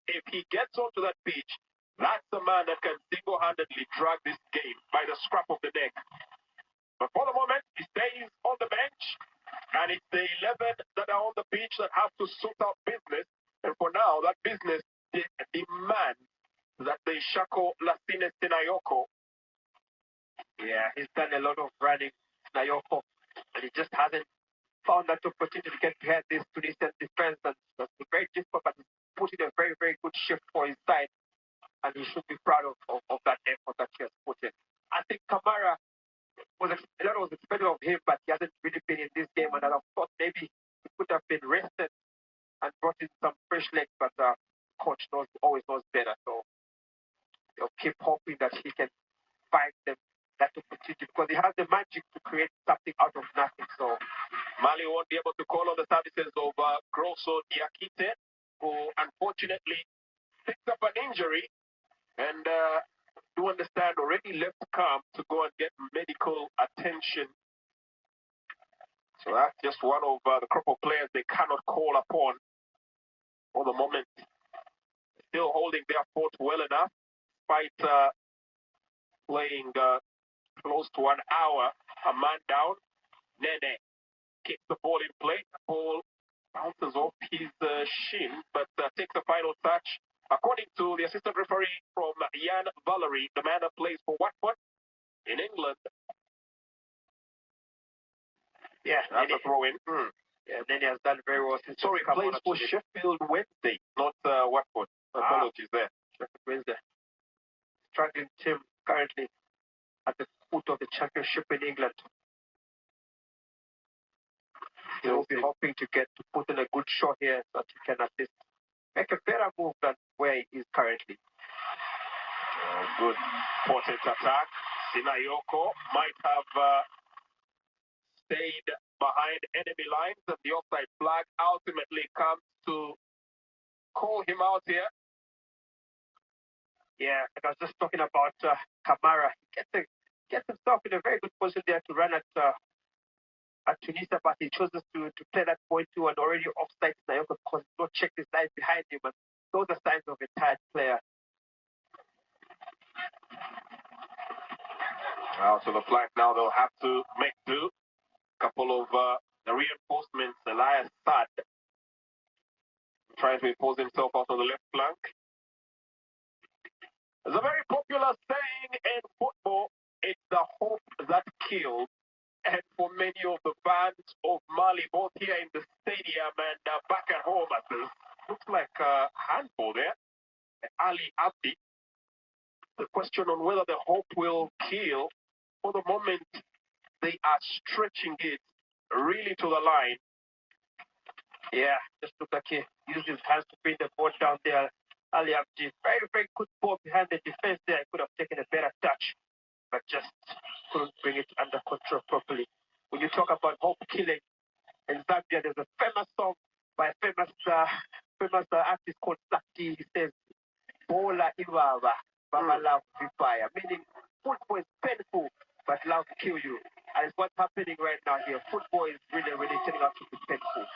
S5: If he gets onto that pitch, that's the man that can single-handedly drag this game by the scruff of the neck. But for the moment, he stays on the bench, and it's the 11 that are on the pitch that have to sort out business. And for now, that business demands that they shackle Lassine Sinayoko.
S3: Yeah, he's done a lot of running, Sinayoko, and he just hasn't found that opportunity to get behind this Tunisian defense. And that's very difficult, but he's put in a very, very good shift for his side, and he should be proud of that effort that he has put in. I think Kamara, a lot was expected of him, but he hasn't really been in this game, and I thought maybe he could have been rested and brought in some fresh legs, but coach always knows better, so they'll keep hoping that he can find them that opportunity, because he has the magic to create something out of nothing. So
S5: Mali won't be able to call on the services of Grosso Diakite, who unfortunately picked up an injury and do understand already left camp to go and get medical attention. So that's just one of the crop of players they cannot call upon for the moment. Still holding their fort well enough, despite playing close to 1 hour. A man down. Nene kicks the ball in play. The ball bounces off his shin, but takes the final touch. According to the assistant referee from Jan Valery, the man that plays for Watford in England.
S3: yeah,
S5: That's a throw in.
S3: Yeah, Nene has done very well since.
S5: Sorry, plays for Sheffield Wednesday, not Watford. Apologies there.
S3: Sheffield Wednesday. Struggling team currently at the foot of the championship in England. He'll be hoping to put in a good shot here so that he can at least make a better move than where he is currently.
S5: Good potent attack. Sinayoko might have stayed behind enemy lines, and the offside flag ultimately comes to call him out here.
S3: Yeah, I was just talking about Kamara. He gets himself in a very good position there to run at Tunisia, but he chooses to play that point too, and already offside Sinayoko because he's not checked his line behind him, and those are signs of a tired player.
S5: So the flank now they'll have to make do. Couple of the reinforcements. Elias Sad trying to impose himself out on the left flank. There's a very popular saying in football, it's the hope that kills. And for many of the fans of Mali, both here in the stadium and back at home, looks like a handball there. Ali Abdi. The question on whether the hope will kill, for the moment, they are stretching it really to the line.
S3: Yeah, just look like he used his hands to bring the ball down there. Ali Abdi, very, very good ball behind the defense there. He could have taken a better touch, but just couldn't bring it under control properly. When you talk about hope killing in Zambia, there's a famous song by a famous artist called Saki. He says, Bola Iwawa, Baba love Vipaya, meaning football is painful, but love kill you. And it's what's happening right now here. Football is really, really turning out to be painful.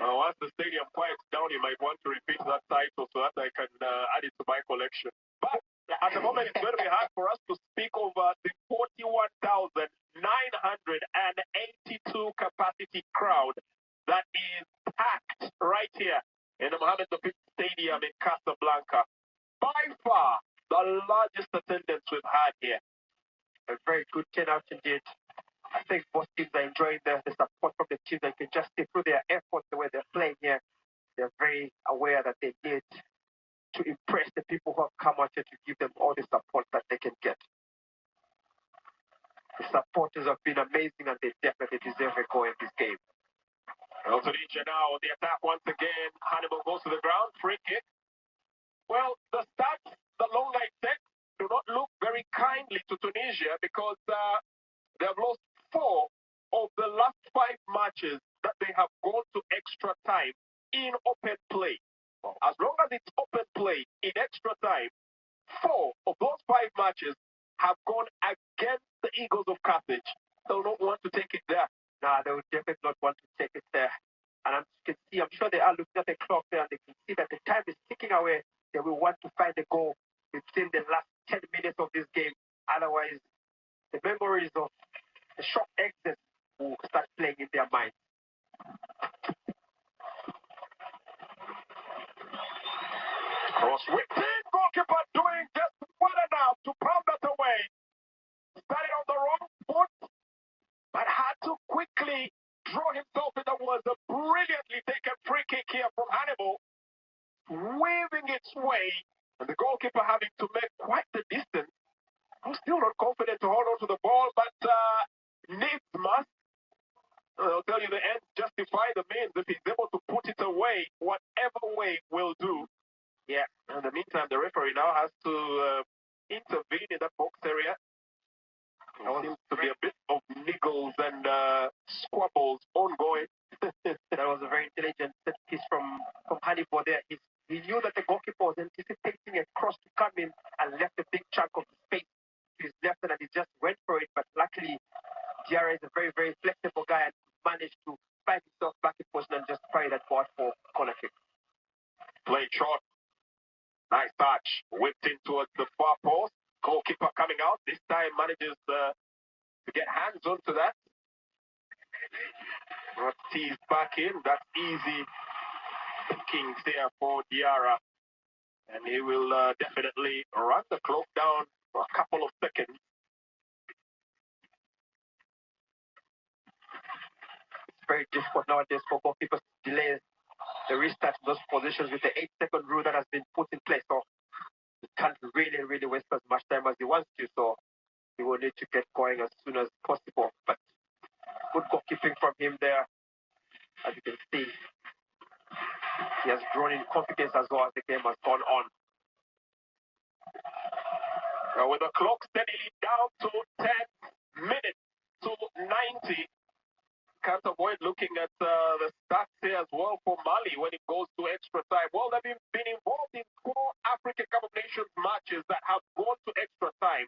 S5: Once the stadium quiets down, you might want to repeat that title so that I can add it to my collection. But at the moment, it's going to be hard for us to speak over the 41,982 capacity crowd that is packed right here in the Mohammed V Stadium in Casablanca. By far, the largest attendance we've had here.
S3: A very good turnout indeed. I think both teams are enjoying the support from the teams. They can just see through their efforts, the way they're playing here. They're very aware that they need to impress the people who have come out here to give them all the support that they can get. The supporters have been amazing, and they definitely deserve a goal in this game.
S5: Well, Tunisia now on the attack once again. Hannibal goes to the ground, free kick. Well, the stats, the long night text, do not look very kindly to Tunisia because they have lost 4 of the last 5 matches that they have gone to extra time in open play. As long as it's open play in extra time, 4 of those 5 matches have gone against the Eagles of Carthage. They will not want to take it there.
S3: Nah, they would definitely not want to take it there. And I'm sure they are looking at the clock there and they can see that the time is ticking away. They will want to find a goal within the last 10 minutes of this game. Otherwise, the memories of the shock exit will start playing in their minds.
S5: Cross whipped in, goalkeeper doing just well enough to pound that away. Started on the wrong foot, but had to quickly draw himself in. That was a brilliantly taken free kick here from Hannibal, weaving its way, and the goalkeeper having to make quite the distance. I'm still not confident to hold on to the ball, but needs must. I'll tell you, the ends justify the means. If he's able to put it away, whatever way will do. Yeah, in the meantime, the referee now has to intervene in that box area. There seems to be a bit of niggles and squabbles ongoing.
S3: That was a very intelligent set piece from Hannibal there. He knew that the goalkeeper was anticipating a cross to come in and left a big chunk of space to his left, and he just went for it. But luckily, Diarra is a very, very flexible guy and managed to find himself back in position and just fire that ball for corner kick.
S5: Played short. Nice touch. Whipped in towards the far post. Goalkeeper coming out. This time manages to get hands onto that. Not teased back in. That's easy pickings there for Diarra. And he will definitely run the clock down for a couple of seconds.
S3: It's very difficult nowadays for goalkeepers to delay the restart in those positions with the 8-second rule that has been put in place. So he can't really, really waste as much time as he wants to. So he will need to get going as soon as possible. But good goalkeeping from him there. As you can see, he has grown in confidence as well as the game has gone on.
S5: With the clock steadily down to 10 minutes to 90. Can't avoid looking at the stats here as well for Mali when it goes to extra time. Well, they've been involved in 4 African Cup of Nations matches that have gone to extra time.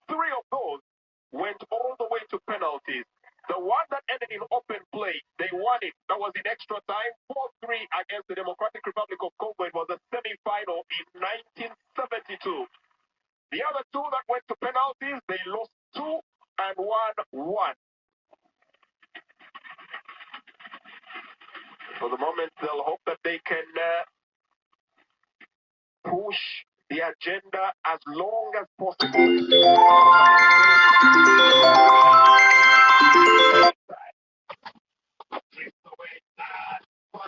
S5: 3 of those went all the way to penalties. The one that ended in open play, they won it. That was in extra time, 4-3 against the Democratic Republic of Congo. It was a semi-final in 1972. The other 2 that went to penalties, they lost 2 and won 1. For the moment, they'll hope that they can push the agenda as long as possible.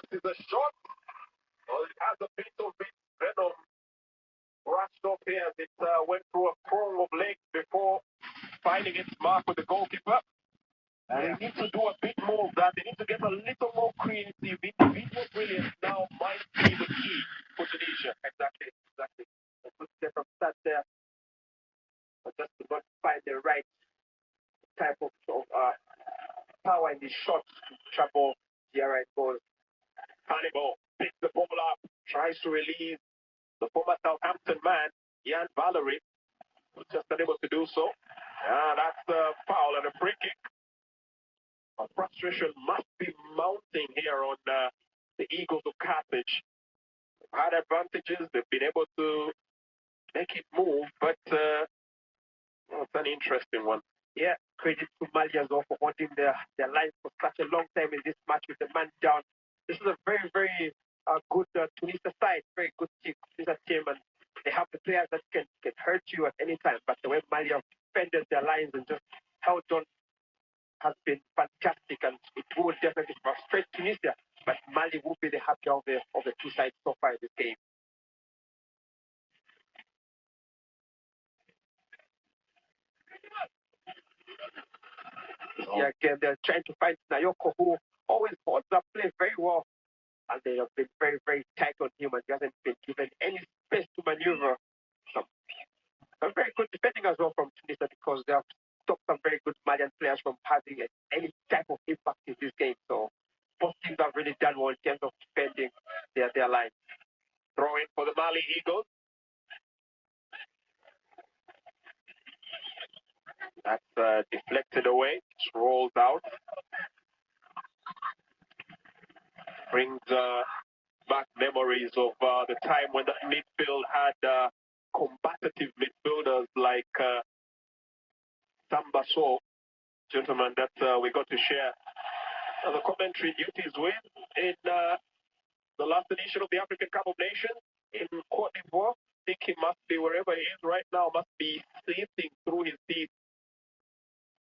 S5: Is a shot. Well, it has a bit of its venom rushed off here as it went through a prong of legs before finding its mark with the goalkeeper. And they need to do a bit more of that. They need to get a little more creative. Individual brilliance now might be the key for Tunisia.
S3: Exactly. A good set of stats there. But just to not find the right type of power in the shot to trouble Diarra goals.
S5: Hannibal picks the ball up, tries to release the former Southampton man, Ian Valery, was just unable to do so. That's the foul and a free kick. Frustration must be mounting here on the Eagles of Carthage. They've had advantages, they've been able to make it move, but it's an interesting one.
S3: Yeah, credit to Mali as well for holding their line for such a long time in this match with the man down. This is a very, very good Tunisia side, very good Tunisia team, and they have the players that can hurt you at any time. But the way Mali have defended their lines and just held on has been fantastic, and it will definitely frustrate Tunisia. But Mali will be the happier of the 2 sides so far in this game. Yeah, again, they're trying to find Nayoko, who always holds up play very well. And they have been very, very tight on him, and he hasn't been given any space to maneuver. Some very good defending as well from Tunisia, because they have stopped some very good Malian players from having any type of impact in this game. So both teams have really done well in terms of defending their line.
S5: Throw in for the Mali Eagles. bounce. Brings back memories of the time when the midfield had combative midfielders like Samba So. Gentlemen, that we got to share the commentary duties with in the last edition of the African Cup of Nations in Cote d'Ivoire. I think he must be wherever he is right now, must be sifting through his teeth.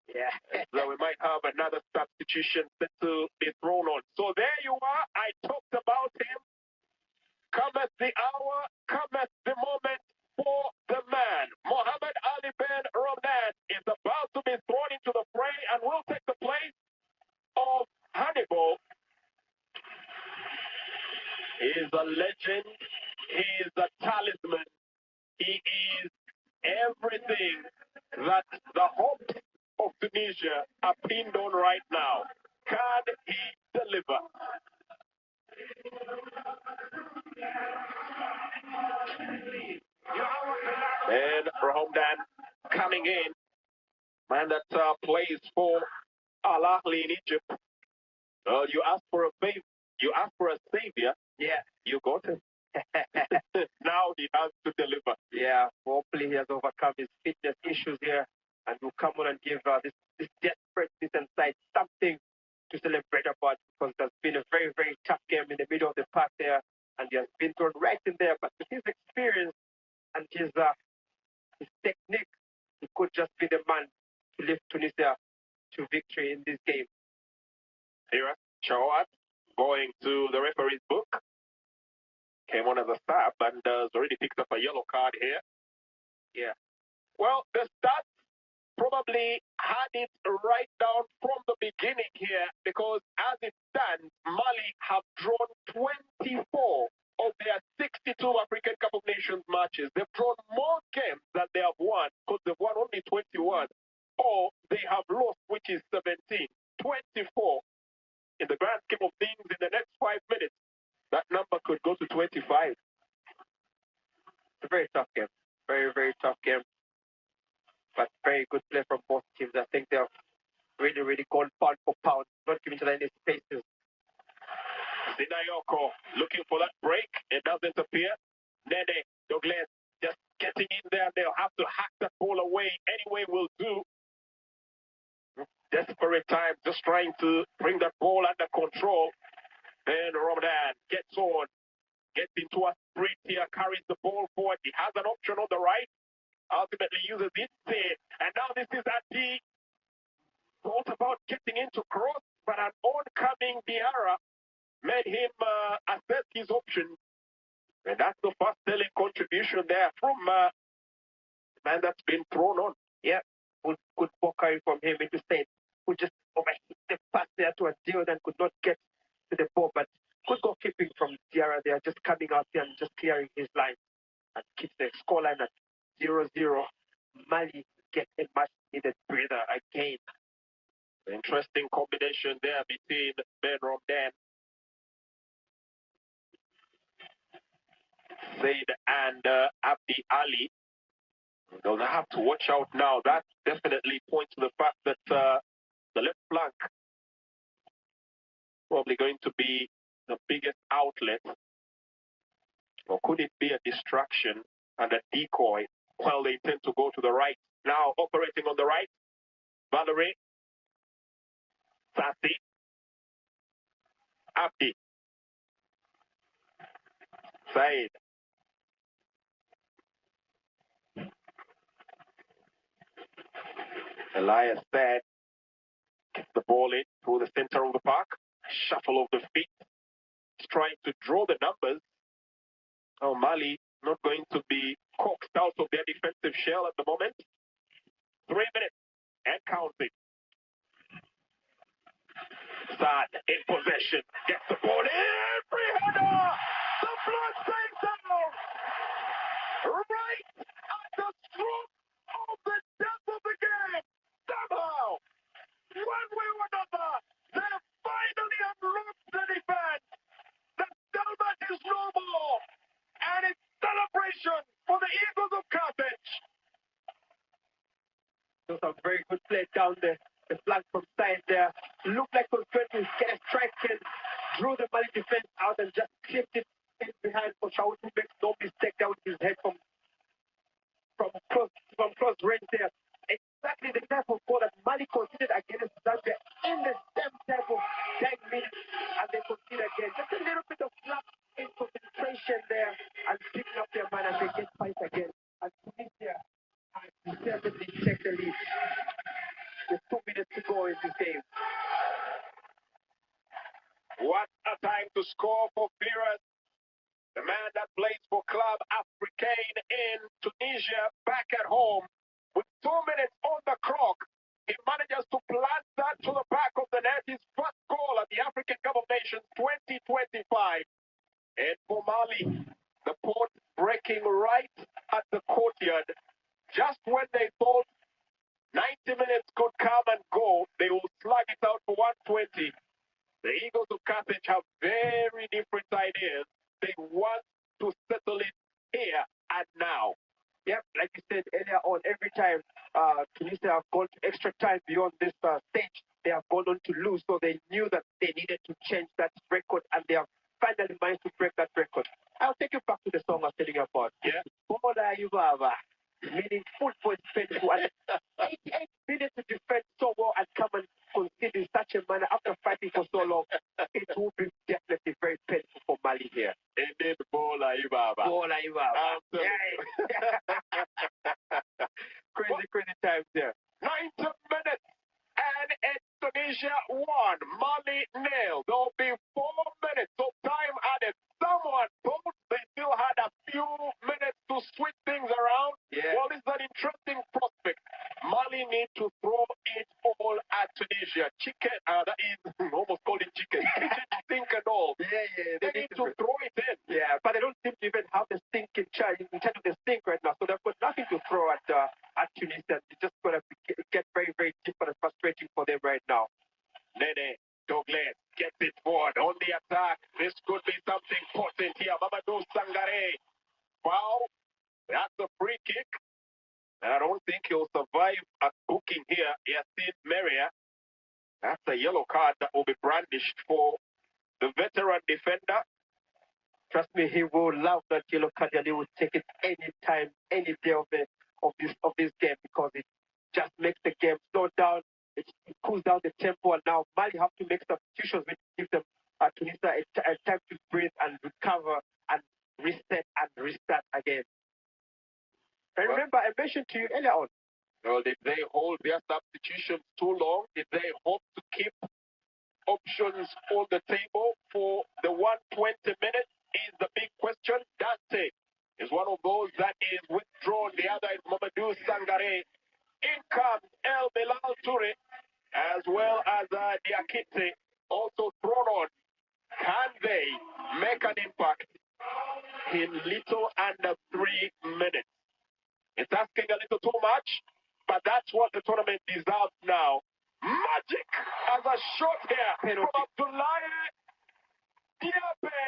S5: Yeah. So we might have another substitution set to be thrown on. So there you are. I talked about him. Cometh the hour, cometh the moment for the man. Mohammed Ali Ben Romdan is about to be thrown into the fray and will take the place of Hannibal. He is a legend. He is a talisman. He is everything that the hopes of Tunisia are pinned on right now. Can he deliver? And Romdan coming in. Man that plays for Al Ahly in Egypt. You ask for a favor. You ask for a savior. Yeah, you got him. Now he has to deliver. Yeah, hopefully he has overcome his fitness issues here and will come on and give this desperateness and side something to celebrate about, because it has been a very, very tough game in the middle of the park there, and he has been thrown right in there. But with his experience and his technique, he could just be the man to lift Tunisia to victory in this game. Here, Chawat going to the referee's book. Came on as a sub and has already picked up a yellow card here. Yeah. Well, the stats probably had it right down from the beginning here, because as it stands, Mali have drawn 24 of their 62 African Cup of Nations matches. They've drawn more games than they have won, because they've won only 21, or they have lost, which is 17. 24. In the grand scheme of things, in the next 5 minutes, that number could go to 25. It's a very tough game. Very, very tough game. But very good play from both teams. I think they have really, really gone pound for pound, not giving each other any spaces. Sinayoko looking for that break. It doesn't appear. Nene, Douglas just getting in there. They'll have to hack that ball away. Anyway will do. Desperate time, just trying to bring that ball under control. And Romdan gets on, gets into a sprint here, carries the ball forward. He has an option on the right, ultimately uses it there. And now this is Adi. Thought about getting into cross, but an oncoming Diarra made him assess his options. And that's the first telling contribution there from the man that's been thrown on. Yeah, good ball carry from him into state. Who just overhit the pass there to a deal and could not get to the ball, but good goalkeeping from Diarra there, just coming out there and just clearing his line and keeps the scoreline at 0-0. Mali get a much needed breather again. Interesting combination there between Ben Romdan, Zaid, and Abdi Ali. They'll have to watch out now. That definitely points to the fact that the left flank probably going to be the biggest outlet. Or could it be a distraction and a decoy while they tend to go to the right? Now operating on the right, Valerie, Sassi, Abdi, Said. Elias said, gets the ball in through the center of the park. Shuffle of the feet. He's trying to draw the numbers. Oh, Mali not going to be coaxed out of their defensive shell at the moment. 3 minutes and counting. Saad in possession. Gets the ball in. Free header. The blood stays down. Right at the stroke of the death of the game. Somehow, one way or another, they finally unlocked the defense. The Delmat is no more. And it's celebration for the Eagles of Carthage. Those are very good play down the flank from side there.
S3: looked like he was trying to get a strike and drew the Mali defense out and just clipped it in behind for Shaul, who makes no mistake down his head from close range there. Exactly the type of goal that Mali conceded against Zambia in the same type of 10 minutes, and they conceded again. Just a little bit of flap in concentration there and picking up their man as they get fight again. And Tunisia has deservedly checked the lead. There's 2 minutes to go in this game.
S5: What a time to score for Firas, the man that plays for Club Africain in Tunisia, back at home. With 2 minutes on the clock, he manages to plant that to the back of the net. His first goal at the African Cup of Nations 2025. And for Mali, the port breaking right at the courtyard. Just when they thought 90 minutes could come and go, they will slug it out for 120. The Eagles of Carthage have very different ideas. They want to settle it here and now.
S3: Yep, like you said earlier on, every time Tunisia have gone to extra time beyond this stage, they have gone on to lose. So they knew that they needed to change that record, and they have finally managed to break that record. I'll take you back to the song I was telling you about.
S5: Yeah.
S3: Bola Yubaba, meaning football is painful. And 88 minutes to defend so well and come and concede in such a manner after fighting for so long, it will be definitely very painful for Mali here.
S5: Indeed, Bola Yubaba.
S3: Bola Yubaba. Crazy times there.
S5: 90 minutes and Indonesia won. Mali nil. There'll be 4 minutes of time added. Someone thought they still had a few minutes to switch things around.
S3: Yeah.
S5: Well, this is an interesting prospect. Mali need to throw it all at Tunisia. Chicken, that is almost called it chicken. Think and all.
S3: Yeah.
S5: They need to throw it in.
S3: Yeah, but they don't seem to even have the stink in charge of the stink right now. So they've got nothing to throw at Tunisia. It's just going to get very, very deep and frustrating for them right now.
S5: Nene Douglas gets it forward on the attack. This could be something potent here. Mamadou Sangare. Foul. That's a free kick. And I don't think he'll survive a booking here. Yassine Meria. That's a yellow card that will be brandished for the veteran defender.
S3: Trust me, he will love that yellow card, and he will take it any time, any day of this game, because it just makes the game slow down. It cools down the tempo, and now Mali have to make substitutions which give them Tunisia a time to breathe and recover and reset and restart again. And remember, I mentioned to you earlier on.
S5: Well, if they hold their substitutions too long, if they hope to keep options on the table for the 120 minutes, is the big question. Dante is one of those that is withdrawn. The other is Mamadou Sangare. In comes El Bilal Toure, as well as Diakite, also thrown on. Can they make an impact in little under 3 minutes? It's asking a little too much, but that's what the tournament deserves now. Magic as a shot here from Abdoulaye Diaby.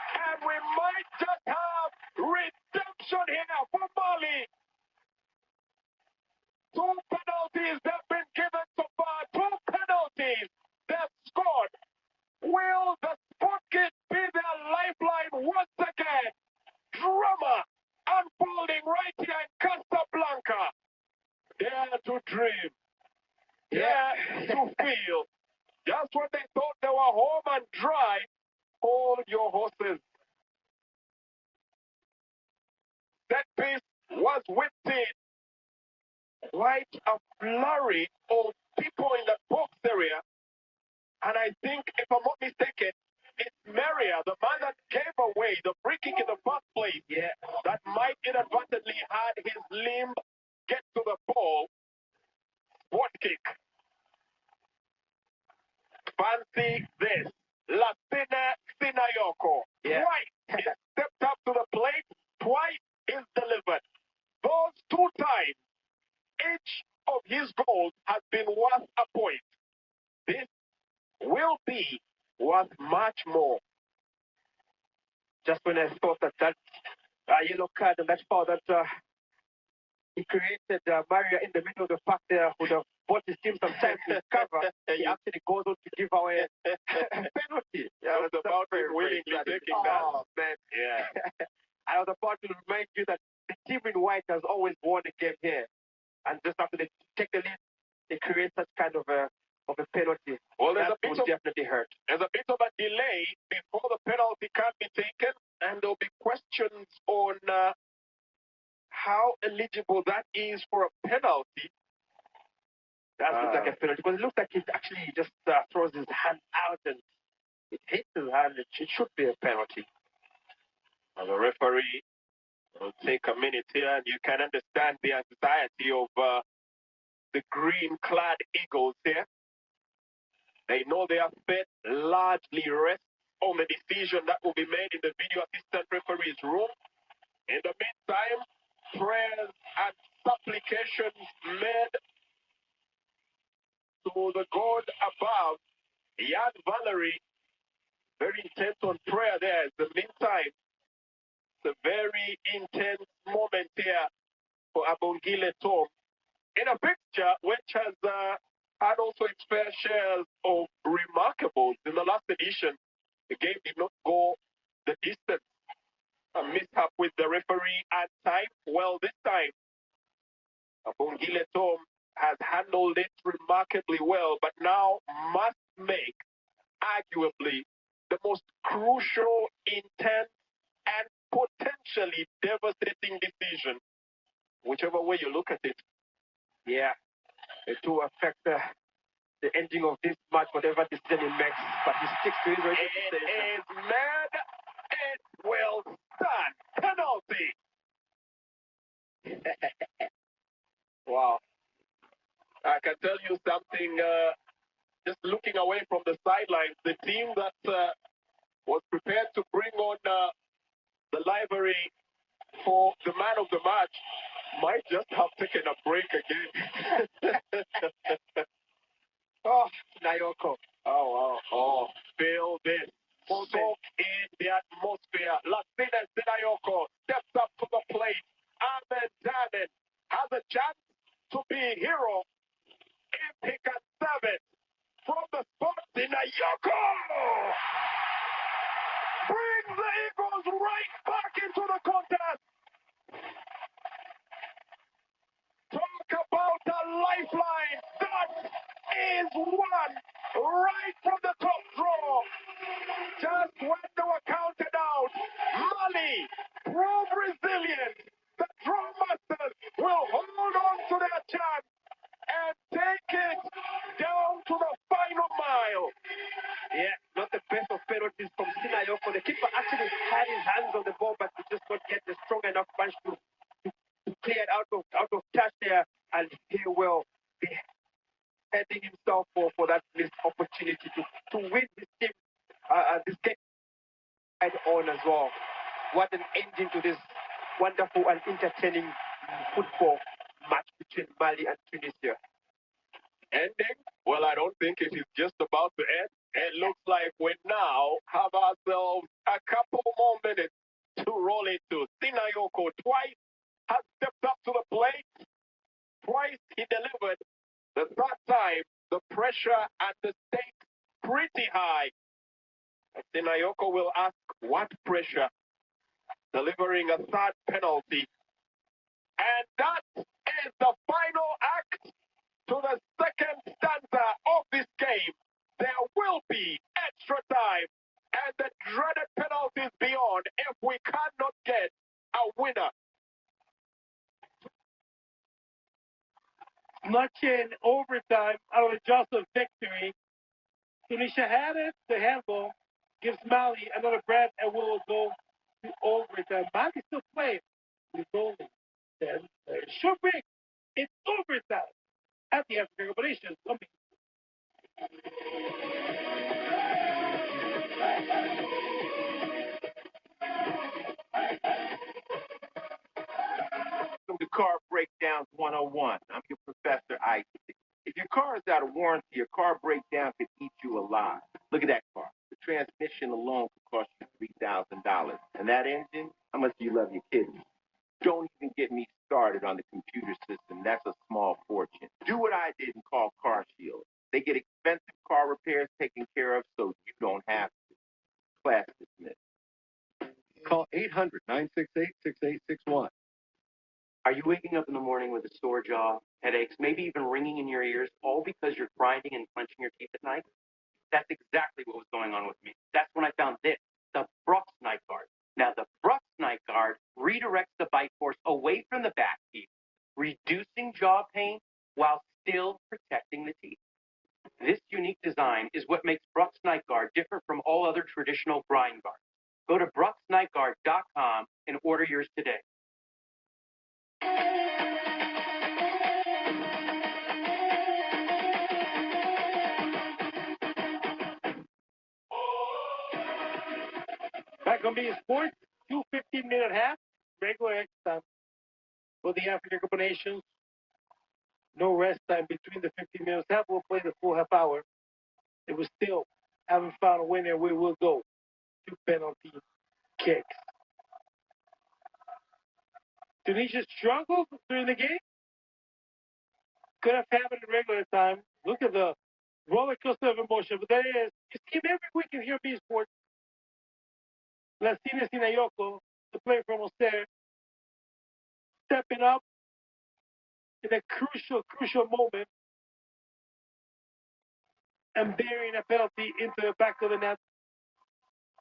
S5: And we might just have redemption here for Mali. 2 penalties that have been given so far. 2 penalties they've scored. Will the Sport Kids be their lifeline once again? Drama unfolding right here in Casablanca. Dare to dream. Dare to feel. Just when they thought they were home and dry, hold your horses. That piece was whipped in. Quite a flurry of people in the box area. And I think, if I'm not mistaken, it's Meria, the man that gave away the free kick in the first place, that might inadvertently had his limb get to the ball. What kick? Fancy this. Latina Sinayoko. Twice he stepped up to the plate, twice is delivered. Those 2 times, each of his goals has been worth a point. This will be worth much more. Just when I thought that yellow card and that foul that he created Maria in the middle of the park there would have
S3: bought his team some time to recover. He actually goes on to give away a penalty.
S5: I was about to willingly taking that.
S3: Oh, man.
S5: Yeah.
S3: I was about to remind you that the team in white has always won a game here. And just after they take the lead, they create such kind of a penalty.
S5: Well,
S3: that would definitely hurt.
S5: There's a bit of a delay before the penalty can be taken, and there'll be questions on how eligible that is for a penalty.
S3: That looks like a penalty, because it looks like he actually just throws his hand out and it hits his hand. It should be a penalty.
S5: Well, the referee will take a minute here, and you can understand the anxiety of the green-clad Eagles here. They know their fate largely rests on the decision that will be made in the video assistant referee's room. In the meantime, prayers and supplications made to the God above. Yad Valerie, very intense on prayer there. In the meantime, it's a very intense moment here for Abongile Tom in a picture which has had also its fair shares of remarkables. In the last edition, the game did not go the distance. A mishap with the referee at time. Well, this time, Abongile Tom has handled it remarkably well, but now must make arguably the most crucial, intense, and potentially devastating decision, whichever way you look at it.
S3: Yeah, it will affect the ending of this match, whatever decision he makes, but he sticks to his original decision.
S5: It is mad, it will stand. Penalty. Wow. I can tell you something, just looking away from the sidelines, the team that was prepared to bring on the livery for the man of the match might just have taken a break again.
S3: Oh, Nayoko.
S5: Oh, wow. Oh, feel this. Soak in the atmosphere. Latina Sinayoko steps up to the plate. Ahmed David has a chance to be a hero if he can serve it from the spot. Sinayoko brings the Eagles right back into the contest. Talk about a lifeline. That is one right from the top draw. Just when they were counted out, Mali prove resilient. The draw masters will hold on to their chance and take it down to the final mile.
S3: Yeah, not the best of penalties from Sinayoko. The keeper actually had his hands on the ball, but he just couldn't get the strong enough punch to clear it out of touch there, and he will be heading himself for that missed opportunity to win this game, this game head on as well. What an ending to this wonderful and entertaining football match between Mali and Tunisia.
S5: Ending? Well, I don't think it is just about to end. It looks like we now have ourselves a couple more minutes to roll into. Sinayoko twice has stepped up to the plate. Twice he delivered. The third time, the pressure and the stakes pretty high. And Sinayoko will ask, what pressure? Delivering a third penalty. And that is the final act to the second stanza of this game. There will be extra time and the dreaded penalties beyond if we cannot get a winner.
S6: Much in overtime out of a jostle victory. Tunisia had it, the handball gives Mali another breath, and we will go to overtime. Mali still playing with only 10 players. Short break. It's overtime at the African Competitions.
S7: Welcome to Car Breakdowns 101. I'm your Professor Isaac. If your car is out of warranty, your car breakdown could eat you alive. Look at that car. The transmission alone could cost you $3,000. And that engine, how much do you love your kids? Don't even get me started on the computer system. That's a small fortune. Do what I did and call Car Shield. They get expensive car repairs taken care of so you don't have to. Class dismissed.
S6: Call 800-968-6861.
S8: Are you waking up in the morning with a sore jaw, headaches, maybe even ringing in your ears, all because you're grinding and clenching your teeth at night? That's exactly what was going on with me. That's when I found this, the Brooks Night Guard. Now, the Brooks Night Guard redirects the bite force away from the back teeth, reducing jaw pain while still protecting the teeth. This unique design is what makes Brooks Night Guard different from all other traditional grind guards. Go to BrooksNightGuard.com and order yours today.
S6: Back on being sports, 2 15-minute half, regular extra time for the African Cup of Nations. No rest time between the 15 minutes. Half will play the full half hour. It was still haven't found a winner. We will go to penalty kicks. Tunisia struggled during the game. Could have happened in regular time. Look at the roller coaster of emotion. But that is, you see him every week in here at B Sports. Lacina Sinayoko, the player from Auxerre, stepping up in a crucial moment and burying a penalty into the back of the net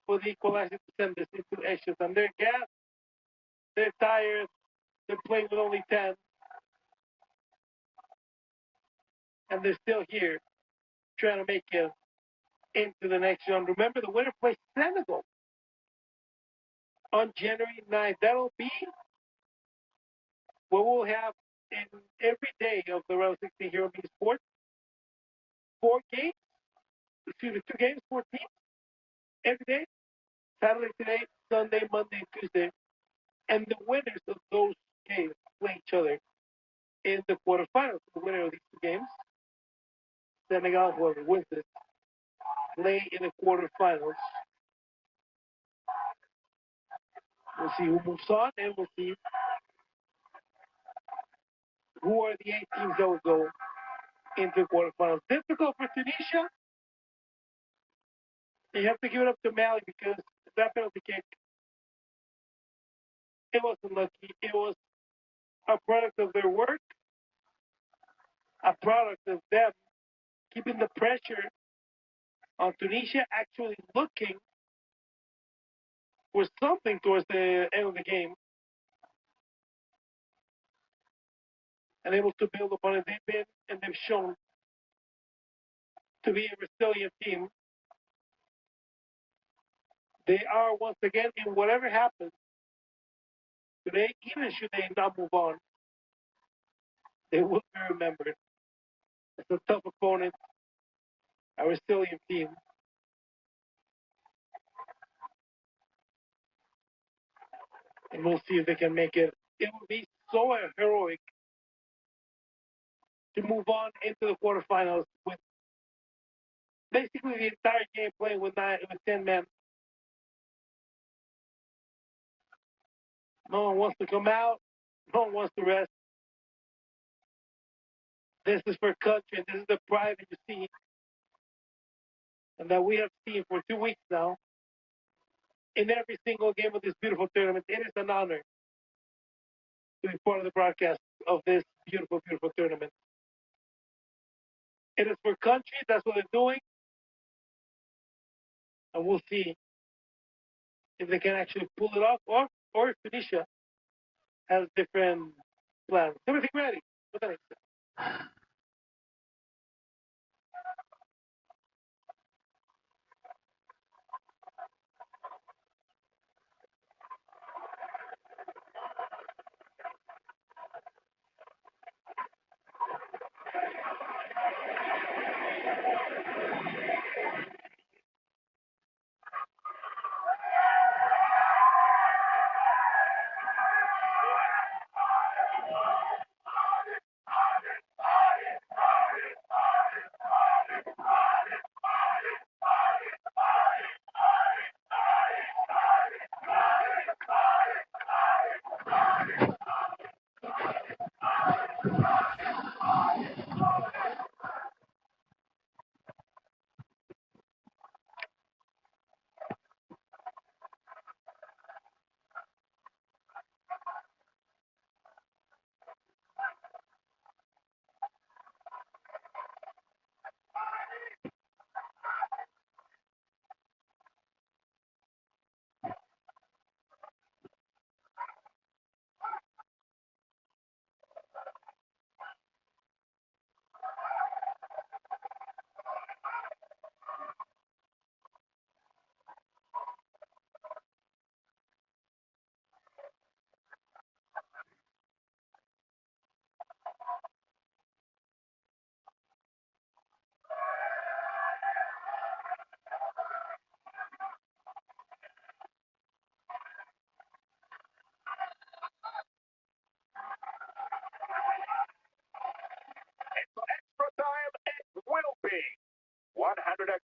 S6: for the equalizer to send this into extra time. They're gassed, they're tired, they're playing with only 10, and they're still here trying to make it into the next round. Remember, the winner plays Senegal on January 9th. That'll be what we'll have in every day of the round 16 here on B Sports. 2 games, 4 teams, every day. Saturday, today, Sunday, Monday, Tuesday. And the winners of those games play each other in the quarterfinals. The winner of these 2 games, Senegal, whoever wins this, play in the quarterfinals. We'll see who moves on, and we'll see who are the 8 teams that will go into the quarterfinals. Difficult for Tunisia. You have to give it up to Mali because that penalty kick, it wasn't lucky. It was a product of their work, a product of them keeping the pressure on Tunisia, actually looking for something towards the end of the game, and able to build upon it. They've been and they've shown to be a resilient team. They are, once again, in whatever happens today, even should they not move on, they will be remembered as a tough opponent, a resilient team. And we'll see if they can make it. It would be so heroic to move on into the quarterfinals with basically the entire game playing with 10 men. No one wants to come out. No one wants to rest. This is for country, and this is the pride that you see, and that we have seen for 2 weeks now in every single game of this beautiful tournament. It is an honor to be part of the broadcast of this beautiful, beautiful tournament. It is for country. That's what they're doing. And we'll see if they can actually pull it off, or if Tunisia has different plans. Everything ready? What the next?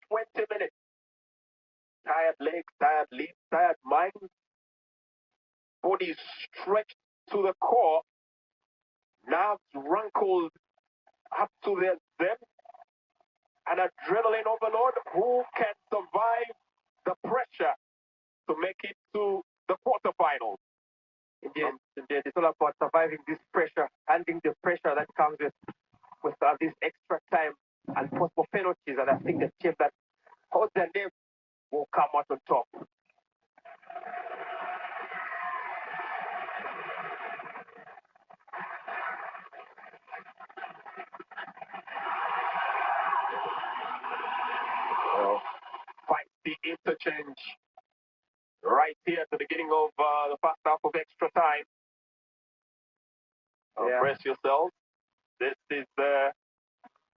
S5: 20 minutes. Tired legs, tired limbs, tired minds. Body stretched to the core. Nerves rankled up to their depth. And adrenaline overload. Who can survive the pressure to make it to the quarterfinals?
S9: Indeed, it's all about surviving this pressure, handling the pressure that comes with this extra time and possible penalties. And I think the team that holds their name will come out on top.
S5: Well, fight the interchange right here at the beginning of the first half of extra time. Brace yourselves. This is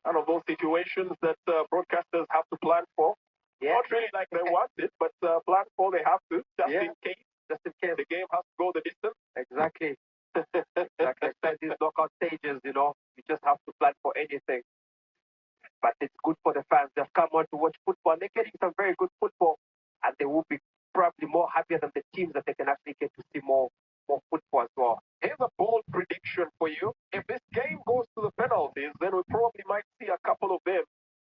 S5: one of those situations that broadcasters have to plan for. Not really like they want it, but plan for they have to, just in case the game has to go the distance.
S9: Exactly. Like I said, these knockout stages, you just have to plan for anything. But it's good for the fans. They've come on to watch football. They're getting some very good football, and they will be probably more happier than the teams that they can actually get to see more football as well.
S5: Here's a bold prediction for you. If this game goes to the penalties, then we probably might see a couple of them.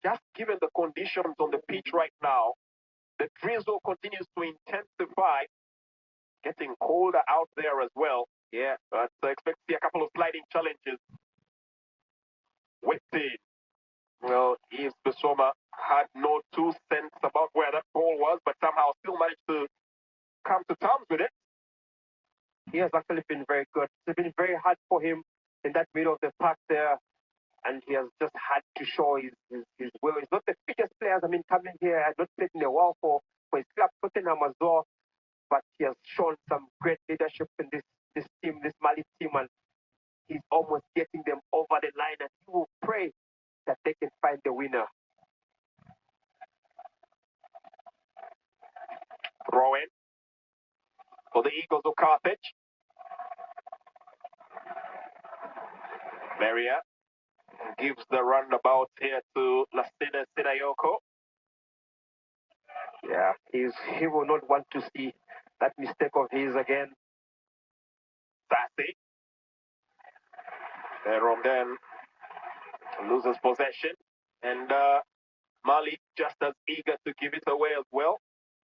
S5: Just given the conditions on the pitch right now, the drizzle continues to intensify, getting colder out there as well. Yeah, but I expect to see a couple of sliding challenges. Waiting. Well, Yves Bissouma had no 2 cents about where that ball was, but somehow still managed to come to terms with it.
S9: He has actually been very good. It's been very hard for him in that middle of the park there, and he has just had to show his will. He's not the fittest player. Coming here, has not played in a while for his club, Tottenham as well, but he has shown some great leadership in this team, this Mali team, and he's almost getting them over the line, and he will pray that they can find the winner.
S5: Throw in for the Eagles of Carthage. Maria gives the runabout here to Lasina Sinayoko.
S9: Yeah, he will not want to see that mistake of his again.
S5: Sassy. Jerome then loses possession, and Mali just as eager to give it away as well.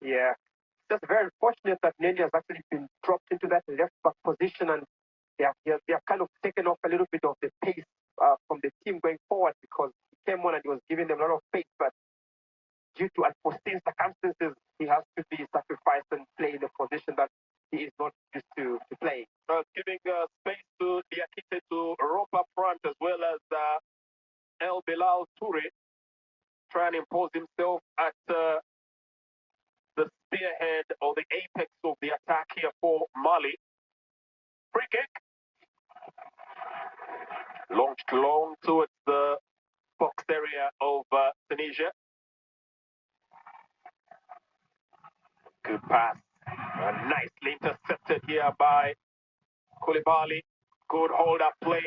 S9: Yeah, it's just very unfortunate that Nelly has actually been dropped into that left back position, and they have kind of taken off a little bit of the pace from the team going forward, because he came on and he was giving them a lot of pace, but due to unforeseen circumstances, he has to be sacrificed and play in a position that he is not used to playing.
S5: Giving space to Diakite to rope up front, as well as El Bilal Toure trying to impose himself at the spearhead or the apex of the attack here for Mali. Free kick. Launched long towards the box area of Tunisia. Good pass. Nicely intercepted here by Koulibaly. Good hold-up play.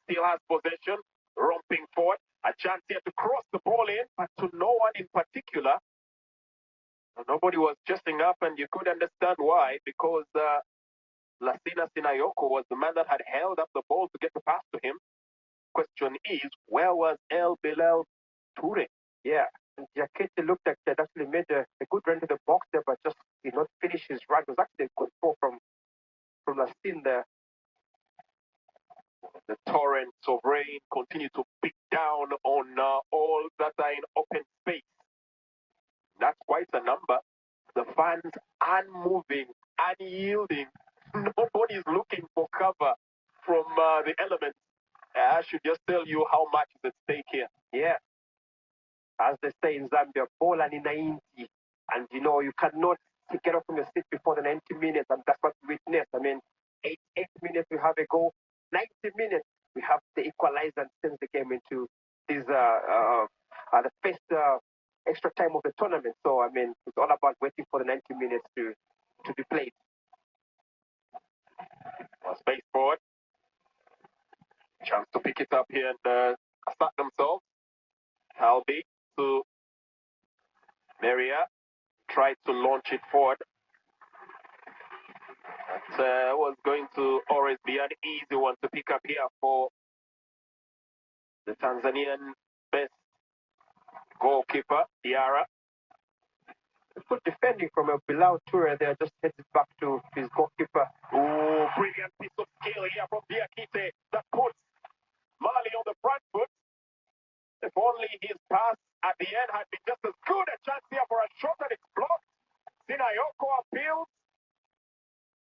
S5: Still has possession. Romping forward. A chance here to cross the ball in, but to no one in particular. Nobody was justing up, and you could understand why, because Lasina Sinayoko was the man that had held up the ball to get the pass to him. Question is, where was El Bilal Toure?
S9: Yeah, and Diakite looked like they actually made a good run to the box there, but just did not finish his run. It was actually a good ball from Lasina there.
S5: The torrents of rain continue to beat down on all that are in open space. That's quite a number. The fans unmoving, unyielding. Nobody's looking for cover from the elements. I should just tell you how much is at stake here.
S9: Yeah. As they say in Zambia, bola ni 90. And you cannot get off from your seat before the 90 minutes, and that's what we witnessed. 8 minutes we have a goal. 90 minutes we have the equalizer and sends the game into this the first extra time of the tournament. So it's all about waiting for the 90 minutes to be played.
S5: Space forward. Chance to pick it up here and assert themselves. Halby to Meria tried to launch it forward. That was going to always be an easy one to pick up here for the Tanzanian best goalkeeper, Diarra.
S9: Good defending from a Bilal Toure there, just heads it back to his goalkeeper.
S5: Oh, brilliant piece of skill here from Diakite that puts Mali on the front foot. If only his pass at the end had been just as good a chance here for a shot and it's blocked. Sinayoko appeals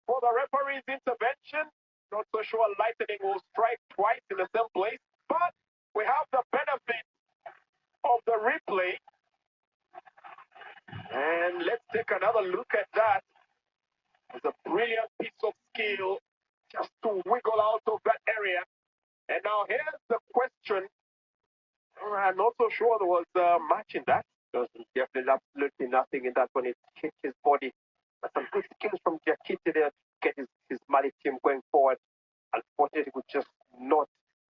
S5: for the referee's intervention. Not so sure Lightning will strike twice in the same place, but we have the benefit of the replay. And let's take another look at that. It's a brilliant piece of skill just to wiggle out of that area. And now here's the question. I'm not so sure there was a match in that.
S9: There was definitely absolutely nothing in that one. It hit his body. But some good skills from Diakite there to get his Mali team going forward. Unfortunately, we just not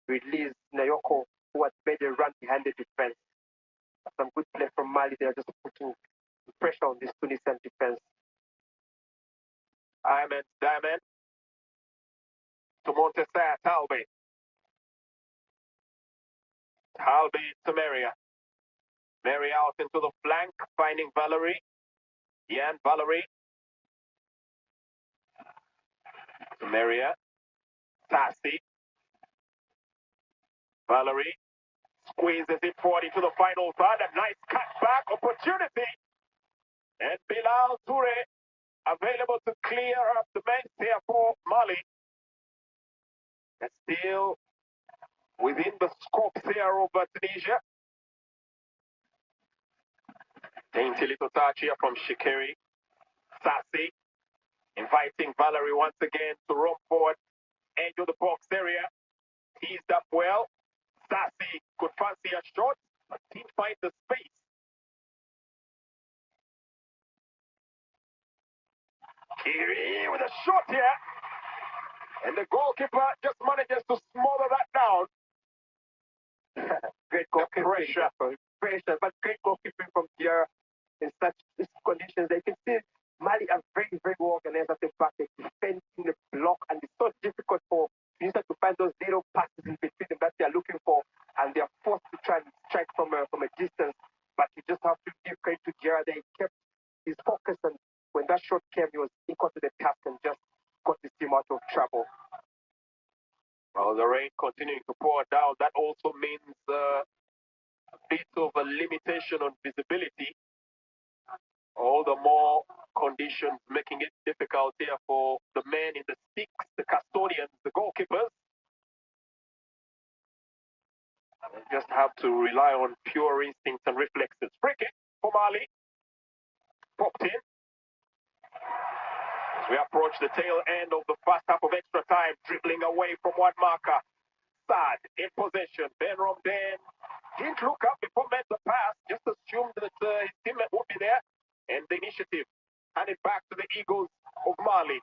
S9: release Nayoko, who had made a run behind the defense. But some good play from Mali there, just putting pressure on this Tunisian defense.
S5: Diamond. To Montesar, Talbi. Talbi to Meria. Meria out into the flank, finding Valerie. Valerie. To Meria. Sassy. Valerie. Squeezes it forward into the final third. A nice cutback opportunity. And Bilal Toure available to clear up the bench here for Mali. And still within the scope here of Tunisia. Dainty little touch here from Shikiri. Sassy inviting Valerie once again to roam forward. Edge of the box area. Teased up well. Sassy could fancy a shot, but didn't find the space. Kiri with a shot here. And the goalkeeper just manages to smother that down.
S9: Great goalkeeping. Pressure, but great goalkeeping from Diarra in such conditions. They can see Mali are very, very well organized at the back. They defend in the block, and it's so difficult for Tunisia to find those little passes in between them that they are looking for, and they are forced to try and strike from a distance. But you just have to give credit to Diarra. They kept his focus, and when that shot came, he was equal to the task and just got his team out of trouble.
S5: Well, the rain continuing to pour down, that also means a bit of a limitation on visibility. All the more conditions making it difficult here for the men in the sticks, the custodians, the goalkeepers. They just have to rely on pure instincts and reflexes. Free kick for Mali. Popped in. As we approach the tail end of the first half of extra time, dribbling away from one marker. Sad in possession. Ben Romden didn't look up before made the pass, just assumed that his teammate would be there. And the initiative handed back to the Eagles of Mali.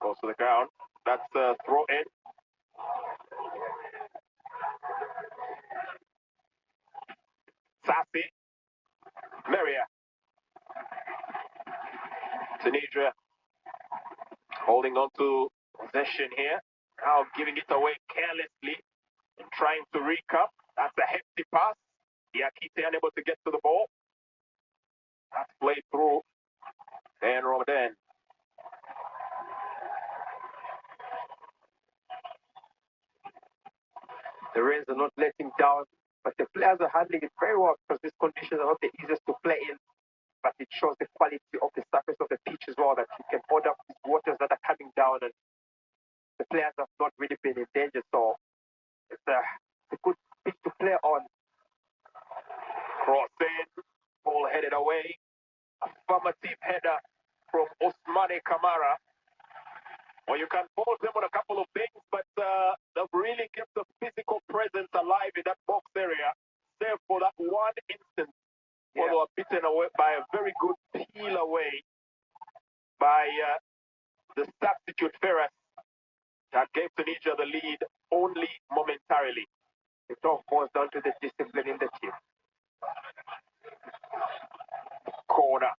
S5: Goes to the ground. That's a throw in. Sassy. Meria. Tunisia holding on to possession here. Now giving it away carelessly and trying to recap. That's a hefty pass. Diakite unable to get to the ball. That's played through. And Ramadan.
S9: The rains are not letting down, but the players are handling it very well because these conditions are not the easiest to play in. But it shows the quality of the surface of the pitch as well, that you can hold up these waters that are coming down, and the players have not really been in danger. So it's a good pitch to play on.
S5: Cross in, ball headed away. Affirmative header from Ousmane Kamara. Well, you can fault them on a couple of things, but they've really kept the physical presence alive in that box area, save for that one instance. Well, they were beaten away by a very good peel away by the substitute Ferris that gave Tunisia the lead only momentarily.
S9: It all boils down to the discipline in the team.
S5: corner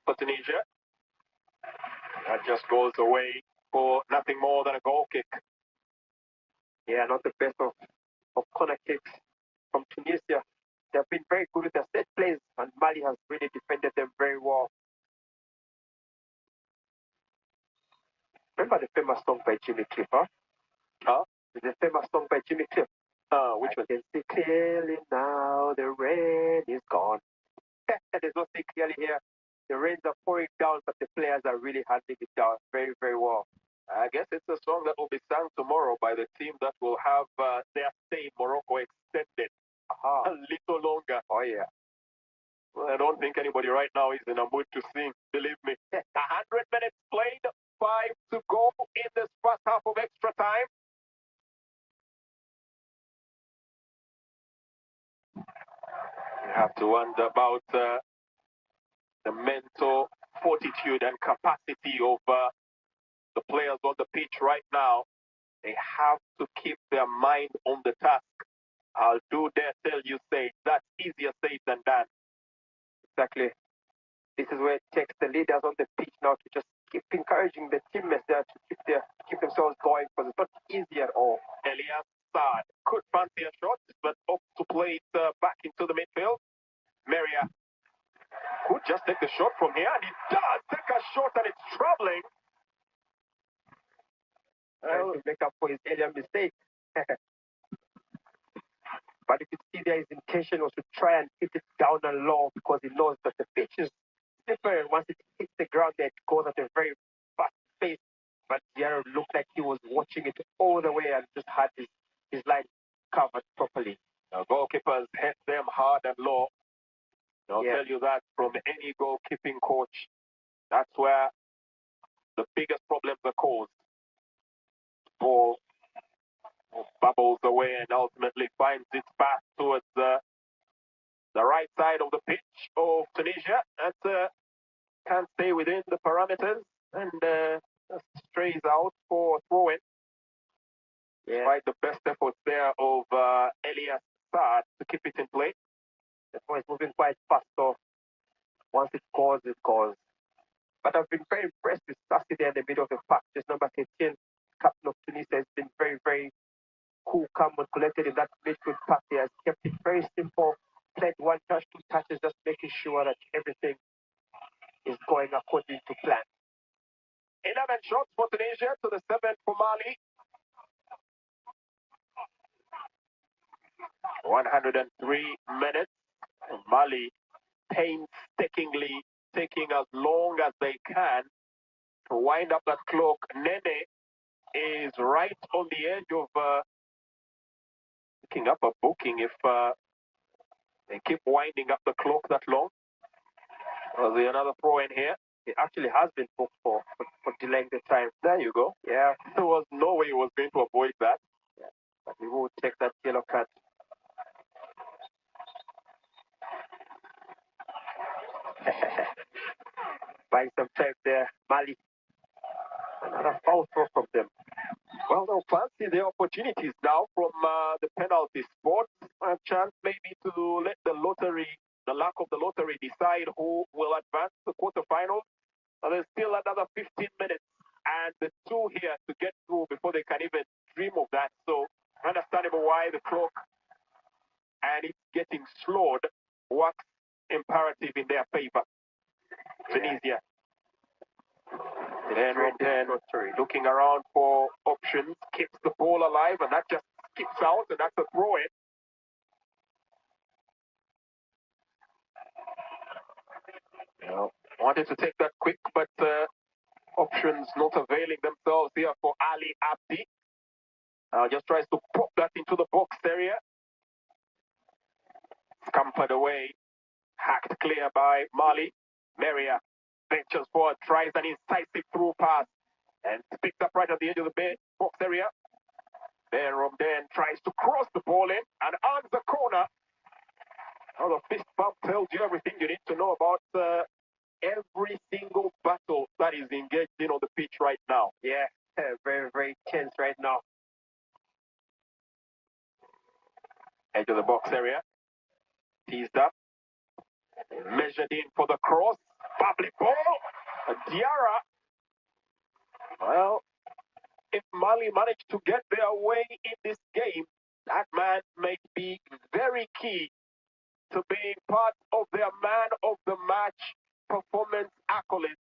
S5: for Tunisia. That just goes away for nothing more than a goal kick.
S9: Yeah, not the best of corner kicks from Tunisia. They've been very good with their set plays, and Mali has really defended them very well. Remember the famous song by Jimmy Cliff, huh?
S5: Huh?
S9: The famous song by Jimmy Cliff.
S5: Which one?
S9: I can see clearly now the rain is gone. There's no see clearly here. The rains are pouring down, but the players are really handling it down very, very well.
S5: I guess it's a song that will be sung tomorrow by the team that will have their stay in Morocco extended a little longer.
S9: Oh, yeah.
S5: Well, I don't think anybody right now is in a mood to sing, believe me. 100 minutes played, 5 to go in this first half of extra time. You have to wonder about the mental fortitude and capacity of the players on the pitch right now. They have to keep their mind on the task. I'll do dare tell you, say that's easier said than done.
S9: Exactly. This is where it takes the leaders on the pitch now to just keep encouraging the teammates there to keep themselves going, because it's not easy at all.
S5: Elias Saad could fancy a shot, but opts to play it back into the midfield. Meria could just take the shot from here, and he does take a shot, and it's traveling.
S9: To make up for his earlier mistake. But if you see there, his intention was to try and hit it down and low, because he knows that the pitch is different. Once it hits the ground, it goes at a very fast pace. But Diarra looked like he was watching it all the way and just had his line covered properly.
S5: The goalkeepers hit them hard and low. I'll tell you that from any goalkeeping coach. That's where the biggest problems are caused. Ball bubbles away and ultimately finds its path towards the right side of the pitch of Tunisia. That can't stay within the parameters and strays out for throw-in. Despite the best efforts there of Elias Saad to keep it in play.
S9: The ball is moving quite fast, so once it goes, it goes. But I've been very impressed with Sassi there in the middle of the pack. Just number 13, captain of Tunisia, has been very, very cool, calm, and collected in that midfield pack. He has kept it very simple. Played one touch, 2 touches, just making sure that everything is going according to plan.
S5: 11 shots for Tunisia to the 7 for Mali. 103 minutes. Mali painstakingly taking as long as they can to wind up that clock. Nene is right on the edge of picking up a booking if they keep winding up the clock that long. Was there another throw in here?
S9: It actually has been booked for delaying the time.
S5: There you go.
S9: Yeah.
S5: There was no way he was going to avoid that.
S9: Yeah. But we will take that yellow card. Buying some time there, Mali. Another foul throw from them.
S5: Well, they'll fancy the opportunities now from the penalty spot. A chance maybe to let the lack of the lottery decide who will advance to the quarterfinals. There's still another 15 minutes and the 2 here to get through before they can even dream of that. So, understandable why the clock and it's getting slowed works imperative in their favor. Tunisia. Then looking around for options, keeps the ball alive, and that just skips out, and that's a throw-in. Wanted to take that quick, but options not availing themselves here for Ali Abdi. Just tries to pop that into the box area. Scampered away, hacked clear by Mali. Meria ventures forward, tries an incisive through pass, and picks up right at the edge of the box area. Then Romden tries to cross the ball in and earns the corner. Now the fist bump tells you everything you need to know about every single battle that is engaged in on the pitch right now.
S9: Yeah, very, very tense right now.
S5: Edge of the box area. Teased up. Measured in for the cross. Lovely ball. Diarra. Well, if Mali managed to get their way in this game, that man may be very key to being part of their man of the match performance accolades.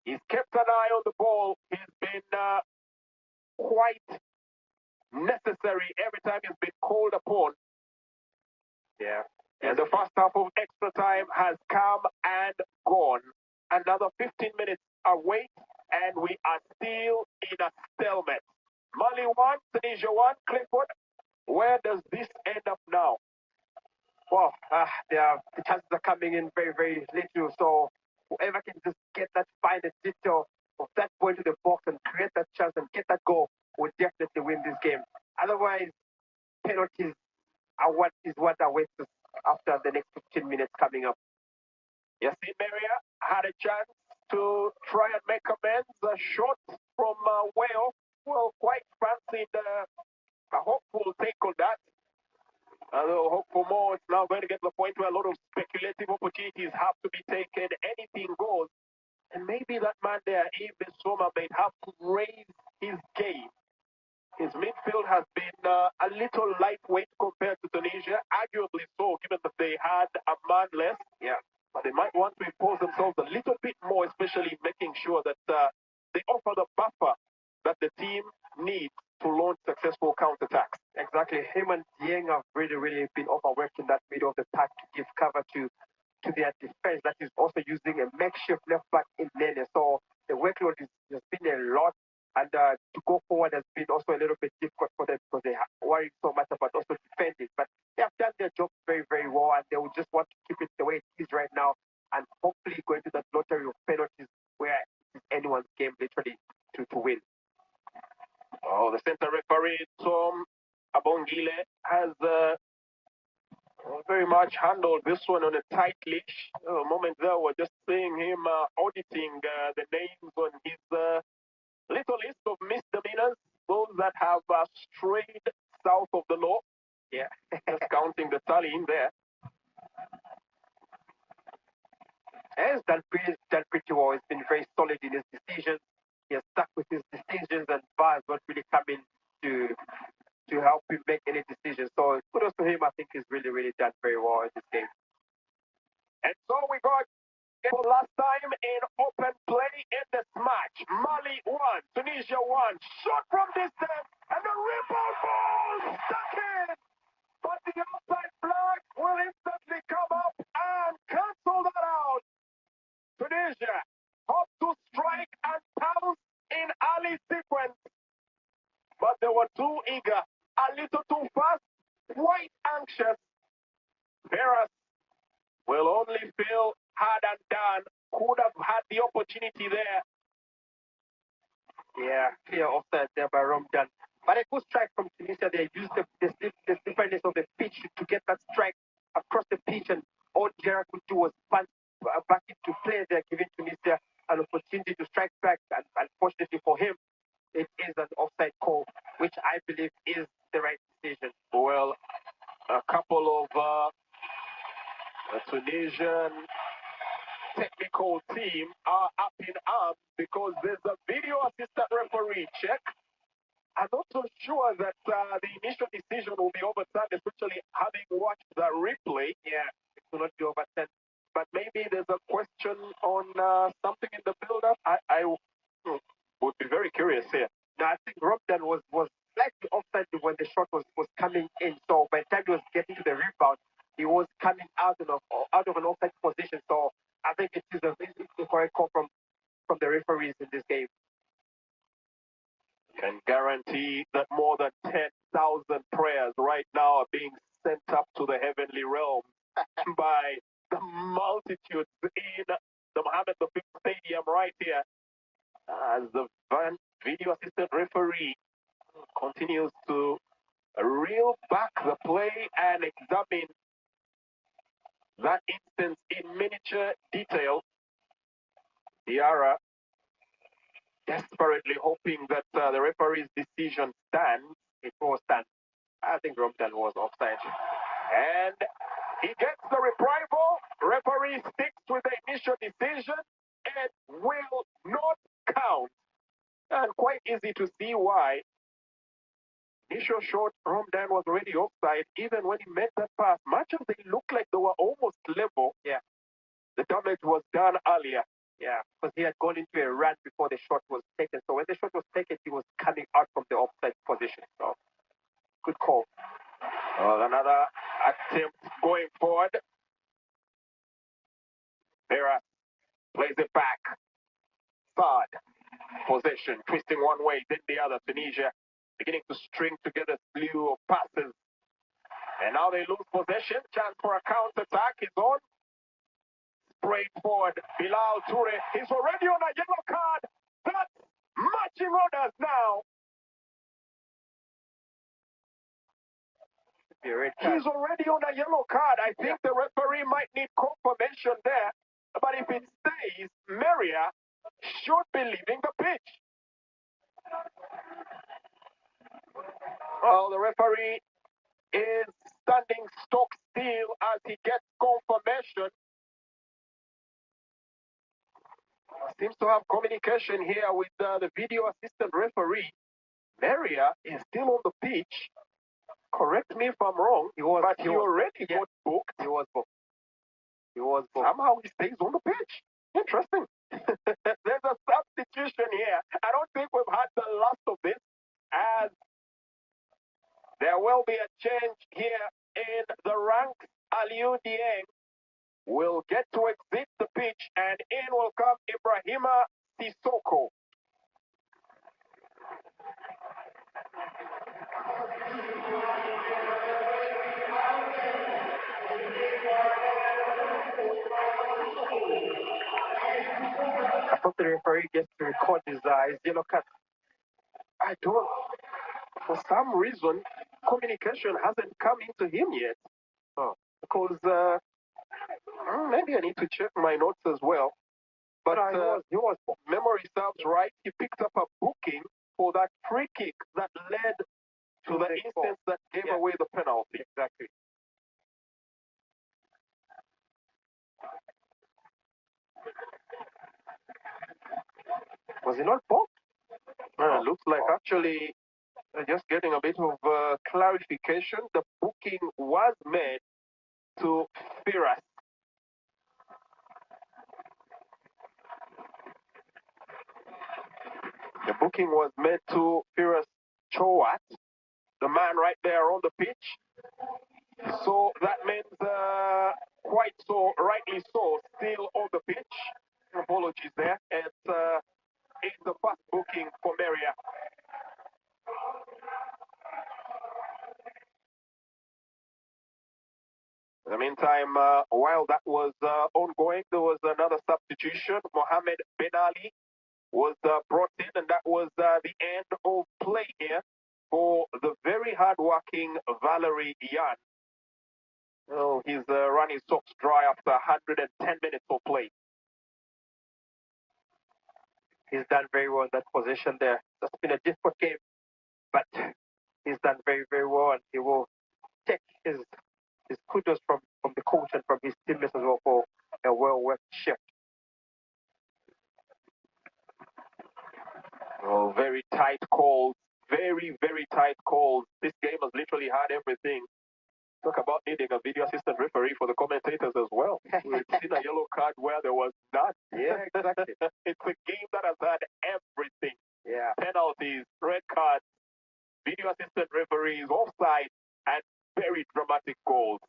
S5: He's kept an eye on the ball. He's been quite necessary every time he's been called upon. Yeah. And the first half of extra time has come and gone. Another 15 minutes await, and we are still in a stalemate. Mali 1, Tunisia 1, Clifford. Where does this end up now?
S9: Well, the chances are coming in very, very little. So whoever can just get that final detail of that ball to the box and create that chance and get that goal will definitely win this game. Otherwise, penalties are what awaits us after the next 15 minutes coming up.
S5: Yassine Meria had a chance to try and make amends. A shot from way off. Well, quite fancied a hopeful take on that. Although hope for more, it's now going to get to the point where a lot of speculative opportunities have to be taken. Anything goes. And maybe that man there, Yves Bissouma, may have to raise his game. His midfield has been a little lightweight compared to Tunisia, arguably so, given that they had a man less. Yeah. But they might want to impose themselves a little bit more, especially making sure that they offer the buffer that the team needs to launch successful counterattacks.
S9: Exactly. Him and Dieng have really been overworked in that middle of the pack to give cover to their defense that is also using a makeshift left back in Nene. So the workload has been a lot, and to go forward has been also a little bit difficult for them because they are worried so much about also defending. But they have done their job very, very well, and they will just want to keep it the way it is right now and hopefully go into that lottery of penalties where it's anyone's game literally to win.
S5: Oh, the center referee, Tom Abongile, has very much handled this one on a tight leash. A moment there, we're just seeing him auditing the names on his little list of misdemeanors, those that have strayed south of the law. Yeah, just counting the tally in there.
S9: He's done pretty well. He's been very solid in his decisions. He has stuck with his decisions, and VAR has not really come in to help him make any decisions. So kudos to him. I think he's really done very well in this game.
S5: And so we got for last time in open play in this match. Mali 1, Tunisia 1. Shot from distance, and the rebound ball stuck in. But the outside flag will instantly come up and cancel that out. Tunisia hoped to strike and pounce in early sequence, but they were too eager, a little too fast, quite anxious. Veras will only feel hard and done. Could have had the opportunity there.
S9: Yeah, clear offside there by Romdan. But a good strike from Tunisia. They used the stiffness of the pitch to get that strike across the pitch, and all Gerard could do was punch back into play there, giving Tunisia an opportunity to strike back. And unfortunately for him, it is an offside call, which I believe is the right decision.
S5: Well, a couple of Tunisian technical team are up in arms because there's a video assistant referee check. I'm not so sure that the initial decision will be overturned, especially having watched the replay.
S9: Yeah, it will not be overturned.
S5: But maybe there's a question on something in the build-up. I would be very curious here.
S9: Now, I think Robden was slightly offside when the shot was coming in. So by the time he was getting to the rebound, he was coming out of an offside position. So I think it is the correct call from the referees in this game.
S5: Can guarantee that more than 10,000 prayers right now are being sent up to the heavenly realm by the multitudes in the Mohammed V Stadium right here as the video assistant referee continues to reel back the play and examine that instance in miniature detail. Diarra desperately hoping that the referee's decision stands. It will stand. I think Romdan was offside. And he gets the reprisal. Referee sticks with the initial decision and will not count. And quite easy to see why. Initial shot from Dan was already offside. Even when he made that pass, much of they looked like they were almost level.
S9: Yeah.
S5: The damage was done earlier.
S9: Yeah, because he had gone into a run before the shot was taken. So when the shot was taken, he was coming out from the offside position. So, good call.
S5: Another attempt going forward. Vera plays it back. Third possession, twisting one way, then the other. Tunisia beginning to string together a slew of passes. And now they lose possession. Chance for a counter-attack is on. Sprayed forward. Bilal Toure. He's already on a yellow card. That's matching orders now. He's already on a yellow card. I think the referee might need confirmation there. But if it stays, Meria should be leaving the pitch. Well, the referee is standing stock still as he gets confirmation. Seems to have communication here with the video assistant referee. Meria is still on the pitch. Correct me if I'm wrong, he already got booked.
S9: He was booked.
S5: Somehow he stays on the pitch. Interesting. There's a substitution here. I don't think we've had the last of this, as there will be a change here in the ranks. Aliou Dieng will get to exit the pitch, and in will come Ibrahima Sissoko.
S9: I thought the referee gets to record his yellow card.
S5: I don't. For some reason, communication hasn't come into him yet. Because maybe I need to check my notes as well. But memory serves right. He picked up a booking for that free kick that led to the instance that gave away the penalty.
S9: Exactly.
S5: Was he not booked? Looks like actually just getting a bit of clarification. The booking was made to Firas. The booking was made to Firas Chowat, the man right there on the pitch. So that means quite so, rightly so, still on the pitch. Apologies there. It's the first booking for Meria. In the meantime, while that was ongoing, there was another substitution. Mohamed Ben Ali was brought in, and that was the end of play here for the very hard-working Valerie Yan. Oh, he's run his socks dry after 110 minutes of play.
S9: He's done very well in that position there. It's been a difficult game, but he's done very, very well, and he will take his kudos from the coach and from his teammates as well for a well-worked shift.
S5: Oh, very tight calls. Very, very tight calls. This game has literally had everything. Talk about needing a video assistant referee for the commentators as well. We've seen a yellow card where there was none.
S9: Yeah, exactly.
S5: It's a game that has had everything.
S9: Yeah.
S5: Penalties, red cards, video assistant referees, offside, and very dramatic goals.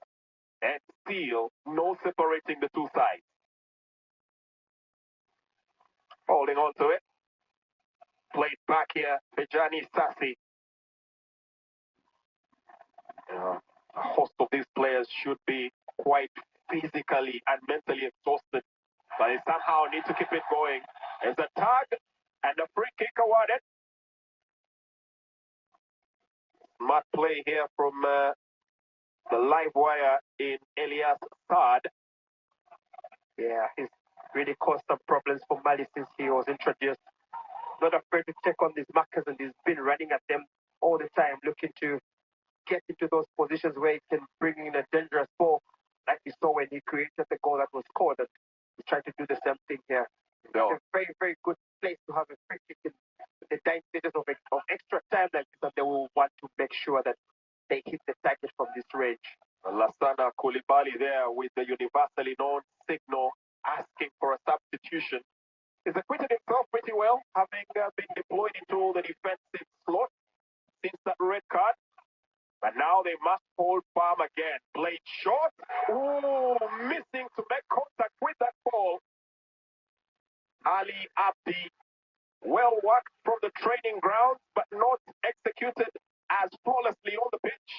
S5: And still, no separating the two sides. Holding on to it. Played back here, Bejani Sassi. A host of these players should be quite physically and mentally exhausted, but they somehow need to keep it going. There's a tag and a free kick awarded. Smart play here from the live wire in Elias Saad.
S9: Yeah, he's really caused some problems for Mali since he was introduced. Not afraid to take on these markers, and he's been running at them all the time, looking to get into those positions where he can bring in a dangerous ball. like we saw when he created the goal that was scored, and he's trying to do the same thing here.
S5: No.
S9: It's a very, very good place to have a free kick in the dying stages of extra time like this, and they will want to make sure that they hit the target from this range.
S5: Lassana Koulibaly there with the universally known signal asking for a substitution. He's acquitted himself pretty well, having been deployed into the defensive slot since that red card. But now they must hold firm again. Played short. Ooh, missing to make contact with that ball. Ali Abdi, well worked from the training ground, but not executed as flawlessly on the pitch.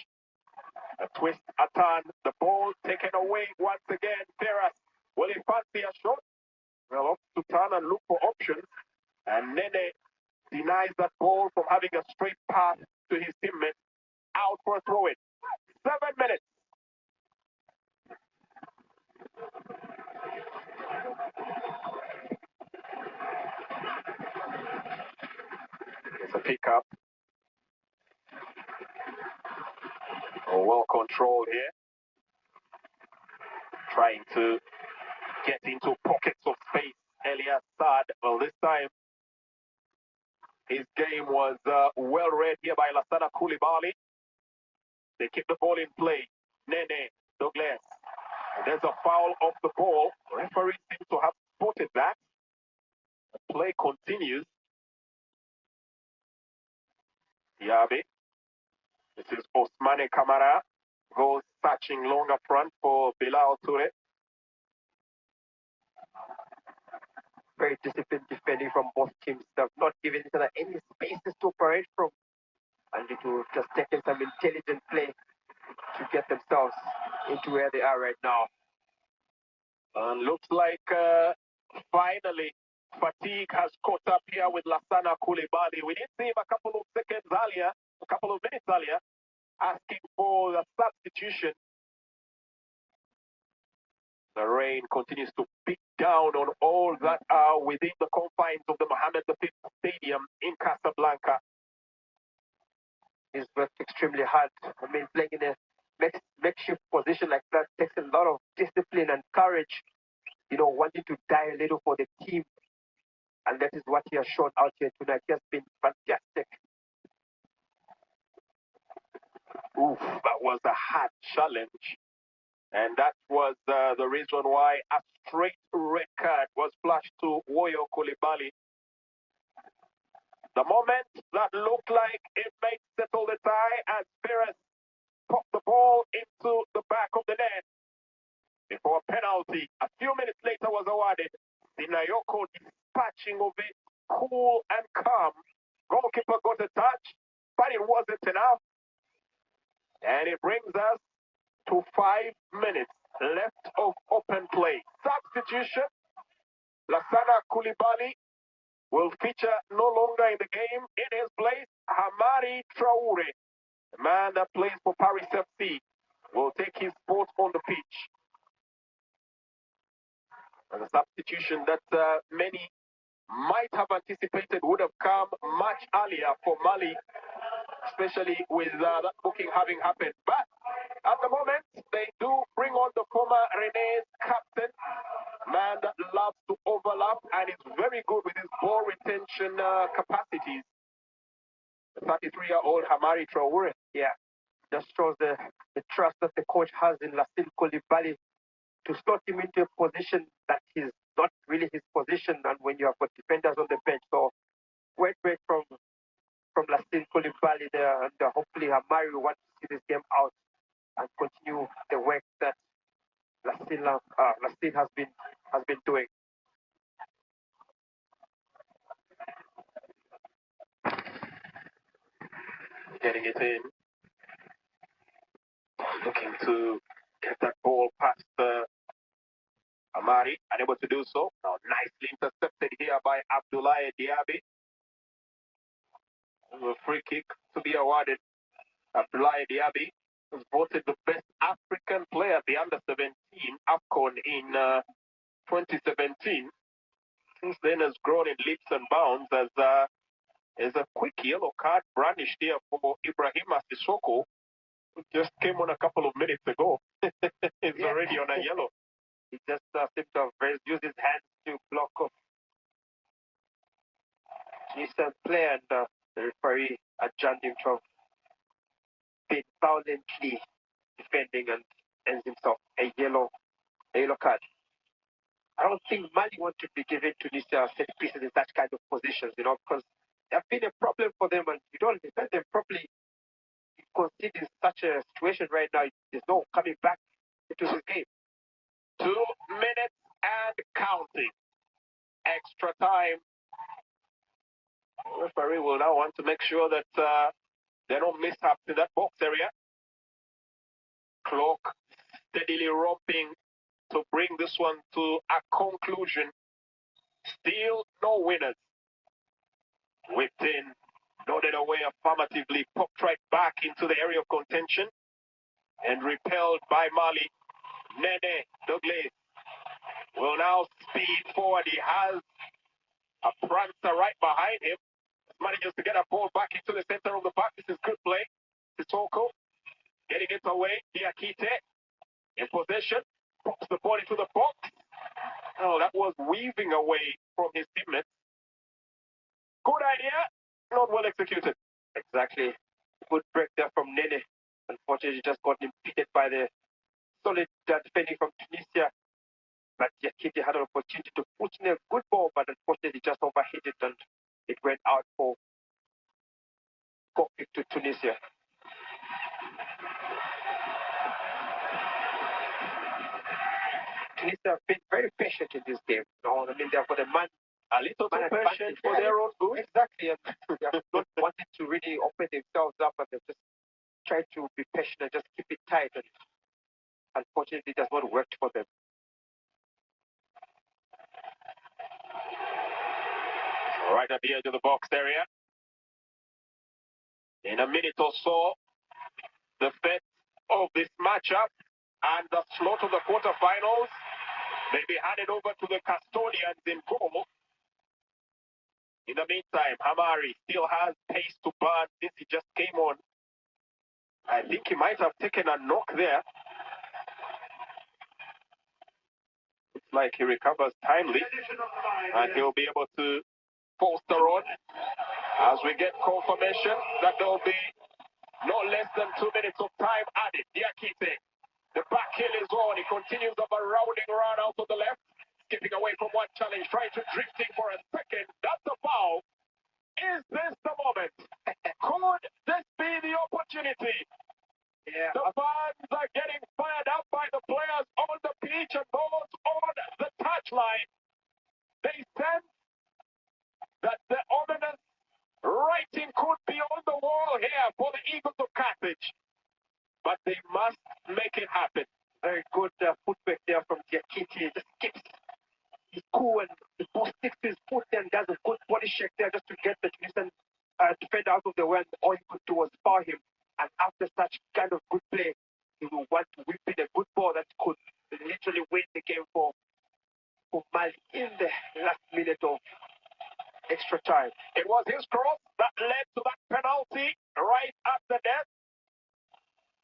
S5: A twist, a turn, the ball taken away once again. Ferras, will he fancy a shot? Well, opts to turn and look for options. And Nene denies that ball from having a straight path to his teammate. Out for a throw-in. 7 minutes. It's a pickup. Oh, well controlled here. Trying to get into pockets of space. Elias Saad. Well, this time his game was well read here by Lassana Koulibaly. They keep the ball in play. Nene, Douglas. There's a foul off the ball. Referee seems to have spotted that. The play continues. Yabe. This is Osmane Kamara. Goes searching long up front for Bilal Toure.
S9: Very disciplined defending from both teams. They've not given each other any spaces to operate from. And it will just take some intelligent play to get themselves into where they are right now.
S5: And looks like finally fatigue has caught up here with Lassana Koulibaly. We did see him a couple of minutes earlier, asking for the substitution. The rain continues to beat down on all that are within the confines of the Mohammed V Stadium in Casablanca.
S9: He's worked extremely hard. I mean, playing in a makeshift position like that takes a lot of discipline and courage. You know, wanting to die a little for the team. And that is what he has shown out here tonight. He has been fantastic.
S5: Oof, that was a hard challenge. And that was the reason why a straight red card was flashed to Woyo Koulibaly. The moment that looked like it might settle the tie as Perez popped the ball into the back of the net before a penalty a few minutes later was awarded. Sinayoko dispatching of it, cool and calm. Goalkeeper got a touch, but it wasn't enough. And it brings us to 5 minutes left of open play. Substitution. Lassana Koulibaly will feature no longer in the game. In his place, Hamari Traore, the man that plays for Paris FC, will take his spot on the pitch. And a substitution that many might have anticipated would have come much earlier for Mali, especially with that booking having happened. But at the moment, they do bring on the former René's captain, man that loves to overlap and is very good with his ball retention capacities. The 33-year-old Hamari Traore.
S9: Yeah, just shows the trust that the coach has in Lassana Koulibaly to slot him into a position that is not really his position, and when you have got defenders on the bench. So great break from Lassana Koulibaly there, and hopefully Hamari will want to see this game out and continue the work that Lassana has been doing.
S5: Getting it in. Looking to get that ball past Amari, unable to do so. Now nicely intercepted here by Abdoulaye Diaby. A free kick to be awarded. Abdoulaye Diaby was voted the best African player at the under-17 AFCON in 2017. Since then has grown in leaps and bounds as a quick yellow card brandished here for Ibrahima Sissoko. Just came on a couple of minutes ago. It's already on a yellow.
S9: He just seemed to have used his hands to block off Tunisian player, and the referee adjourned him to have been violently defending and ends himself a yellow card. I don't think Mali want to be given Tunisia set pieces in such kind of positions, because they have been a problem for them, and you don't defend them properly. You concede in such a situation right now, there's no coming back into this game.
S5: 2 minutes and counting. Extra time. The referee will now want to make sure that there are no mishaps in that box area. Clock steadily romping to bring this one to a conclusion. Still no winners. Whipped in, nodded away affirmatively, popped right back into the area of contention and repelled by Mali. Nene Douglas will now speed forward. He has a prancer right behind him. Manages to get a ball back into the center of the park. This is good play. Sissoko getting it away. Diakite in possession. Pops the ball into the box. Oh, that was weaving away from his teammates. Good idea, not well executed.
S9: Exactly. Good break there from Nene. Unfortunately, just got impeded by the solid defending from Tunisia. But Diakite had an opportunity to put in a good ball, but unfortunately just overhit it and it went out for kick to Tunisia. Tunisia have been very patient in this game. I mean, they've got a man.
S5: A little too patient for their own good.
S9: Exactly. And they have not wanted to really open themselves up, and they've just tried to be patient and just keep it tight. And unfortunately, it has not worked for them.
S5: Right at the edge of the box area. In a minute or so, the fate of this matchup and the slot of the quarterfinals may be handed over to the custodians in goal. In the meantime, Hamari still has pace to burn since he just came on. I think he might have taken a knock there. Looks like he recovers timely, and he'll be able to bolster on as we get confirmation that there will be no less than 2 minutes of time added. Diakite, the back heel is on. He continues up a rounding run out to the left, skipping away from one challenge, trying to drift in for a second. That's a foul. Is this the moment? Could this be the opportunity?
S9: Yeah.
S5: The fans are getting fired up by the players on the pitch and those on the touchline. They sense that the ominous writing could be on the wall here for the Eagles of Carthage. But they must make it happen.
S9: Very good footwork there from Diakite. Just skips. He's cool and the ball sticks to his foot and does a good body shake there just to get the Tunisian defender out of the way. And all he could do was foul him. And after such kind of good play, he will want to whip in a good ball that could literally win the game for Mali in the last minute of extra time.
S5: It was his cross that led to that penalty right at the net.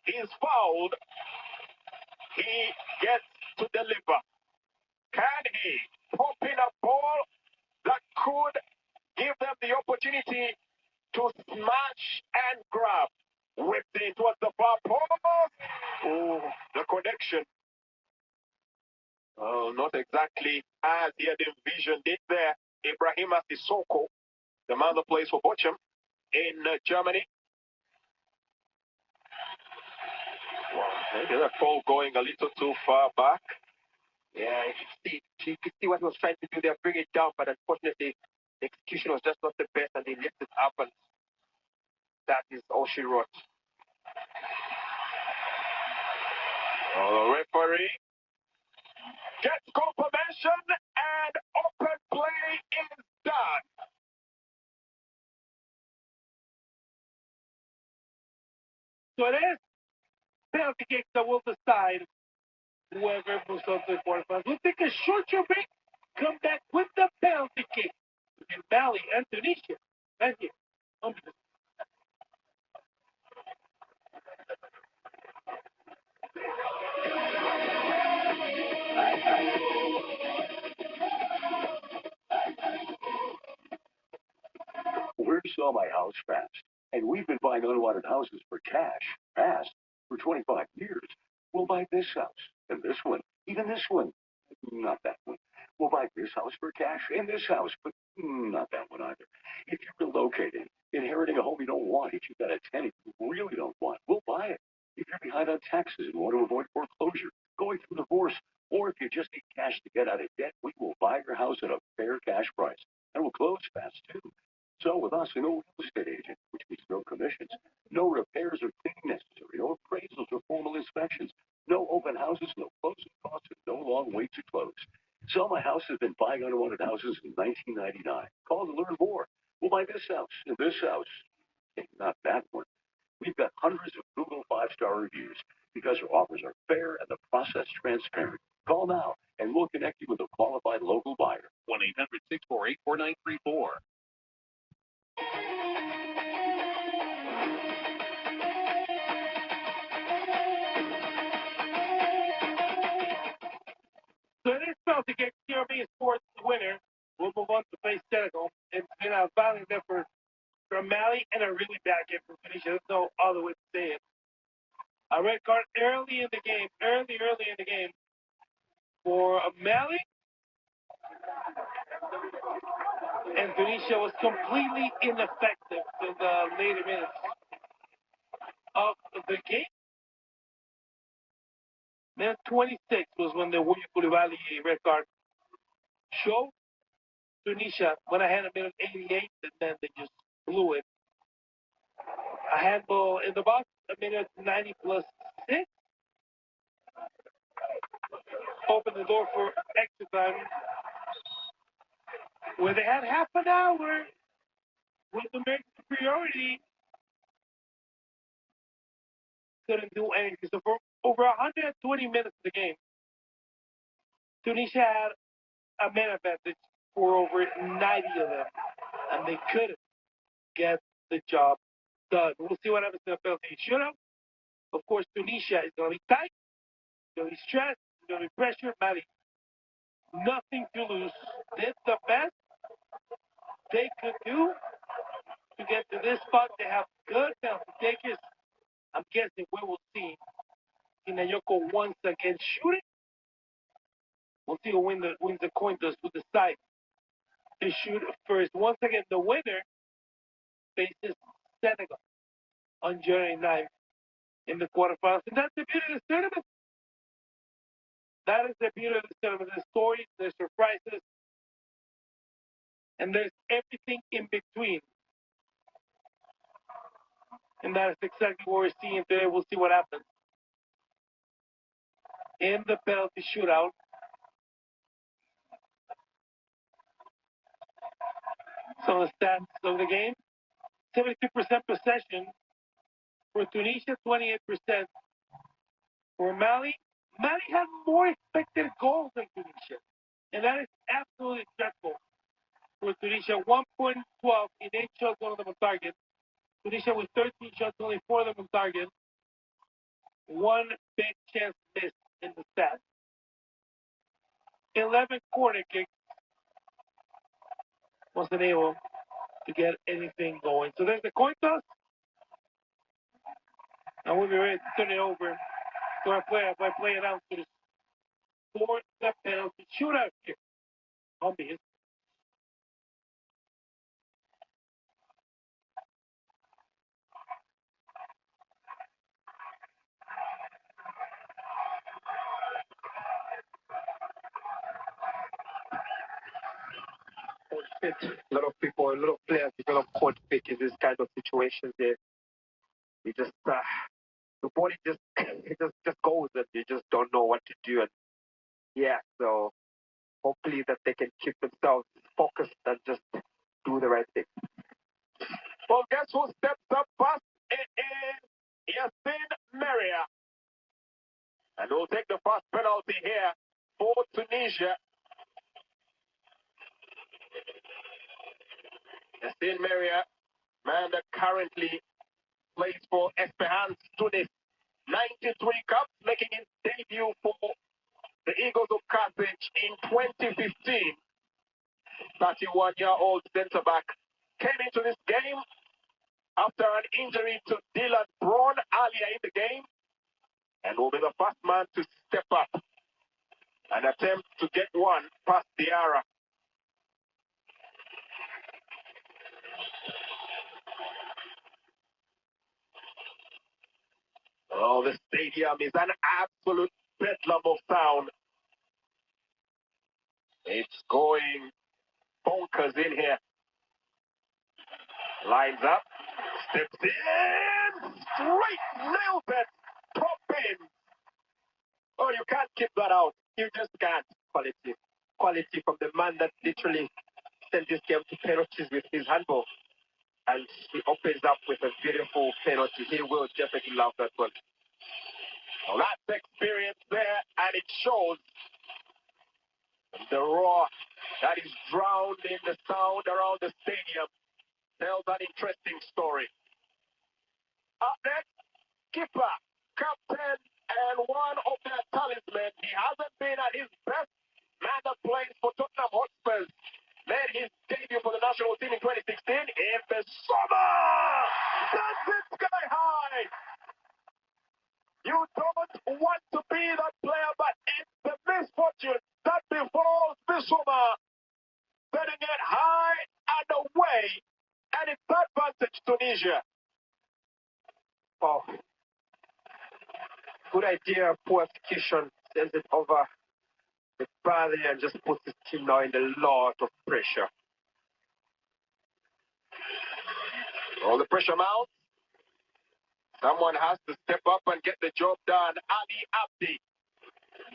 S5: He's fouled. He gets to deliver. Can he pop in a ball that could give them the opportunity to smash and grab? Whipped in towards the far post. Oh, the connection. Oh, not exactly as he had envisioned it there. Ibrahima Sissoko, the man that plays for Bochum in Germany. Well, maybe that ball going a little too far back.
S9: Yeah, you could see what he was trying to do there, bring it down, but unfortunately, the execution was just not the best, and he lifted up, and that is all she wrote.
S5: Oh, the referee gets confirmation, and open play is done.
S6: So it is penalty kicks that will decide whoever moves on to the quarterfinals. We'll take a short break, come back with the penalty kick between Mali and Tunisia. Right here.
S5: sell my house fast. And we've been buying unwanted houses for cash, fast, for 25 years. We'll buy this house, and this one, even this one. Not that one. We'll buy this house for cash, and this house, but not that one either. If you're relocating, inheriting a home you don't want, if you've got a tenant you really don't want, we'll buy it. If you're behind on taxes and want to avoid foreclosure, going through divorce, or if you just need cash to get out of debt, we will buy your house at a fair cash price. And we'll close fast, too. So with us, no real estate agent, which means no commissions, no repairs or cleaning necessary, no appraisals or formal inspections, no open houses, no closing costs, and no long wait to close. Sell My House has been buying unwanted houses since 1999. Call to learn more. We'll buy this house and this house, and not that one. We've got hundreds of Google 5-star reviews because our offers are fair and the process transparent. Call now, and we'll connect you with a qualified local buyer. 1-800-648-4934.
S6: So it is felt to get QRB Sports winner. We'll move on to face Senegal. It's been a valiant effort from Mali and a really bad game from Tunisia. There's no other way to say it. A red card early in the game for Mali. And Tunisia was completely ineffective in the later minutes of the game. Minute 26 was when the William Koulibaly red card showed. Tunisia went ahead a minute 88, and then they just blew it. A handball in the box, a minute 90 plus 6. Opened the door for extra time, where they had half an hour with American superiority. Couldn't do anything. So for over 120 minutes of the game, Tunisia had a man advantage for over 90 of them, and they couldn't get the job done. We'll see what happens in the penalty shootout. Of course, Tunisia is going to be tight, going to be stressed, going to be pressured. Mali, nothing to lose. Did the best they could do to get to this spot. They have good penalty takers. I'm guessing we will see Inayoko once again shooting. We'll see who wins the coin toss, who decides to shoot first. Once again, the winner faces Senegal on January 9th in the quarterfinals. And that's the beauty of the tournament. That is the beauty of the tournament. There's stories, there's surprises, and there's everything in between. And that is exactly what we're seeing today. We'll see what happens in the penalty shootout. So the stats of the game: 72% possession for Tunisia, 28% for Mali. Mali had more expected goals than Tunisia, and that is absolutely dreadful for Tunisia. 1.12 in 8 shots, one of them on target. Tunisia with 13 shots, only 4 of them on target. 1 big chance missed in the stats. 11 corner kicks. Wasn't able to get anything going. So there's the coin toss. And we'll be ready to turn it over to our play announcers for the penalty shootout kick. Obvious.
S9: A lot of people, a lot of players develop cold feet in this kind of situations. They just the body just it just goes and you just don't know what to do. And yeah, so hopefully that they can keep themselves focused and just do the right thing.
S5: Well, guess who steps up first? It is Yassine Meria. And we'll take the first penalty here for Tunisia. Yassine Meria, man that currently plays for Esperance Tunis. 93 caps, making his debut for the Eagles of Carthage in 2015. 31-year-old centre-back came into this game after an injury to Dylan Braun earlier in the game, and will be the first man to step up and attempt to get one past Diarra. Oh, the stadium is an absolute bedlam of sound. It's going bonkers in here. Lines up, steps in, straight, nails it, top in. Oh, you can't keep that out. You just can't. Quality. Quality from the man that literally sent this game to penalties with his handball. And he opens up with a beautiful penalty. He will definitely love that one. Well, that's experience there, and it shows. The roar that is drowned in the sound around the stadium tells an interesting story. Up next, keeper, captain, and one of their talisman. He hasn't been at his best. Man that plays for Tottenham Hotspurs made his debut for the national team in 2016 in the summer. Sends it sky high. You don't want to be that player, but it's the misfortune that befalls Bissouma. Setting it high and away, and it's advantage Tunisia.
S9: Oh, good idea, poor execution. Sends it over the bar there and just puts his team now in a lot of pressure.
S5: All the pressure mounts. Someone has to step up and get the job done. Ali Abdi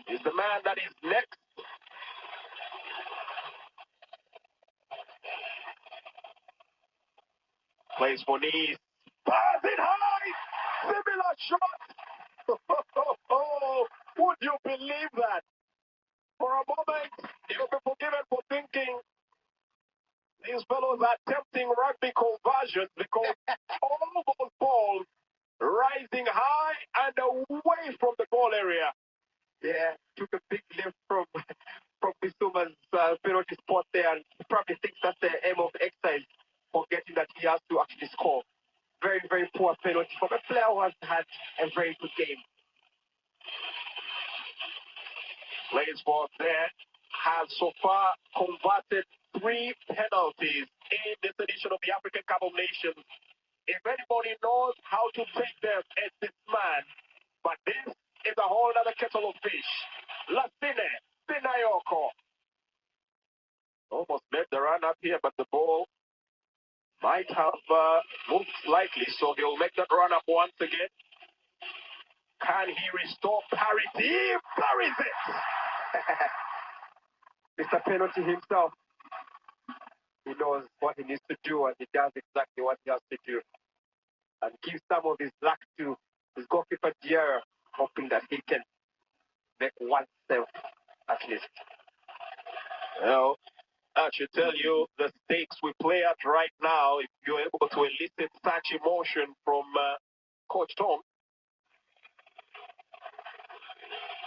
S5: is the man that is next. Plays for Nice. Pass it high! Similar shot! Oh, would you believe that? For a moment, you'll be forgiven for thinking these fellows are tempting rugby conversions because all those balls rising high and away from the goal area.
S9: Yeah, took a big lift from Bissouma's penalty spot there, and he probably thinks that's the aim of exercise, forgetting that he has to actually score. Very, very poor penalty from a player who has had a very good game.
S5: Plays for there, has so far converted 3 penalties in this edition of the African Cup of Nations. If anybody knows how to take them, it's this man. But this is a whole other kettle of fish. Lasine Sinayoko. Almost made the run up here, but the ball might have moved slightly, so he'll make that run up once again. Can he restore parity? He buries it!
S9: Mr. Penalty himself, he knows what he needs to do, and he does exactly what he has to do. And gives some of his luck to his goalkeeper Diarra, hoping that he can make one save at least.
S5: Well, I should tell you the stakes we play at right now, if you're able to elicit such emotion from Coach Tom.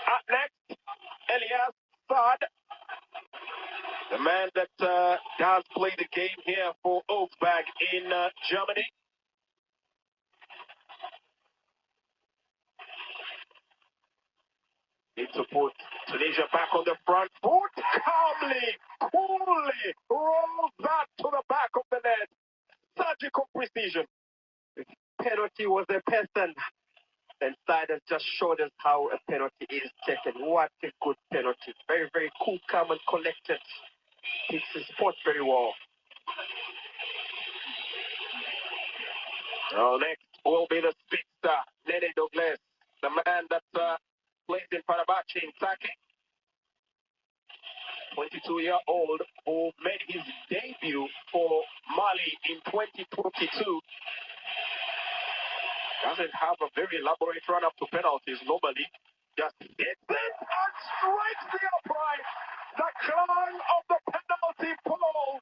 S5: Up next, Elias Saad, the man that does play the game here for Augsburg in Germany. Need to put Tunisia back on the front foot. Calmly, coolly rolls that to the back of the net. Surgical precision.
S9: If penalty was a person, then Saad has just showed us how a penalty is taken. What a good penalty. Very, very cool, calm, and collected. Picks his spot very well.
S5: Well, next will be the speedster, Nene Douglas, the man that plays in Fenerbahce in Turkey. 22-year-old who made his debut for Mali in 2022. Doesn't have a very elaborate run-up to penalties normally. Just hits it and strikes the upright. The clang of the penalty pole.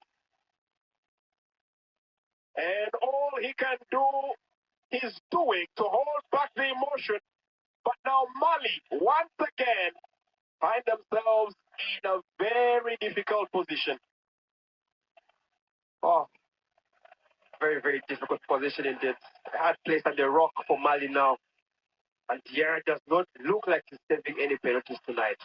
S5: And all he can do is doing to hold back the emotion. But now Mali, once again, find themselves in a very difficult position.
S9: Oh, very, very difficult position indeed. A hard place at the rock for Mali now. And Diarra does not look like he's saving any penalties tonight.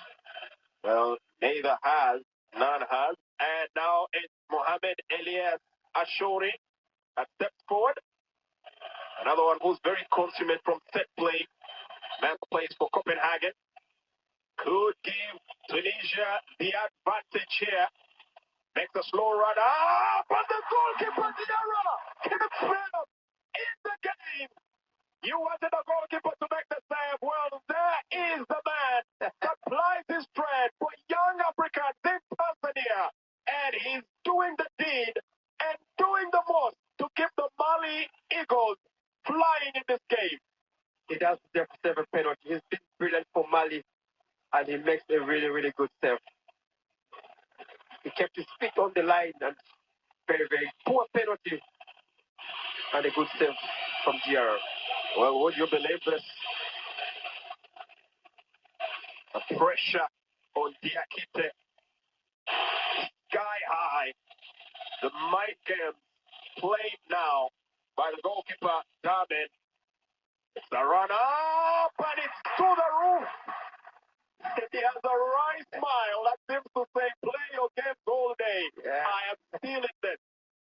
S5: Well, neither has, none has. And now it's Mohamed Elias Ashori that steps forward. Another one who's very consummate from set play. Man plays for Copenhagen. Could give Tunisia the advantage here. Makes a slow run up, and the goalkeeper Diarra keeps him in the game. You wanted a goalkeeper to make the save. Well, there is the man that applies his strength for young Africans in Tanzania. And he's doing the deed and doing the most to keep the Mali Eagles flying in this game.
S9: He does deserve a penalty. He's been brilliant for Mali, and he makes a really, really good save. He kept his feet on the line, and very, very poor penalty, and a good save from Diarra.
S5: Well, would you believe this? The pressure on Diakite, sky high. The mind game played now by the goalkeeper, David. It's a run up, and it's to the roof. He has a right smile that seems to say, play your game all day.
S9: Yeah.
S5: I am feeling this.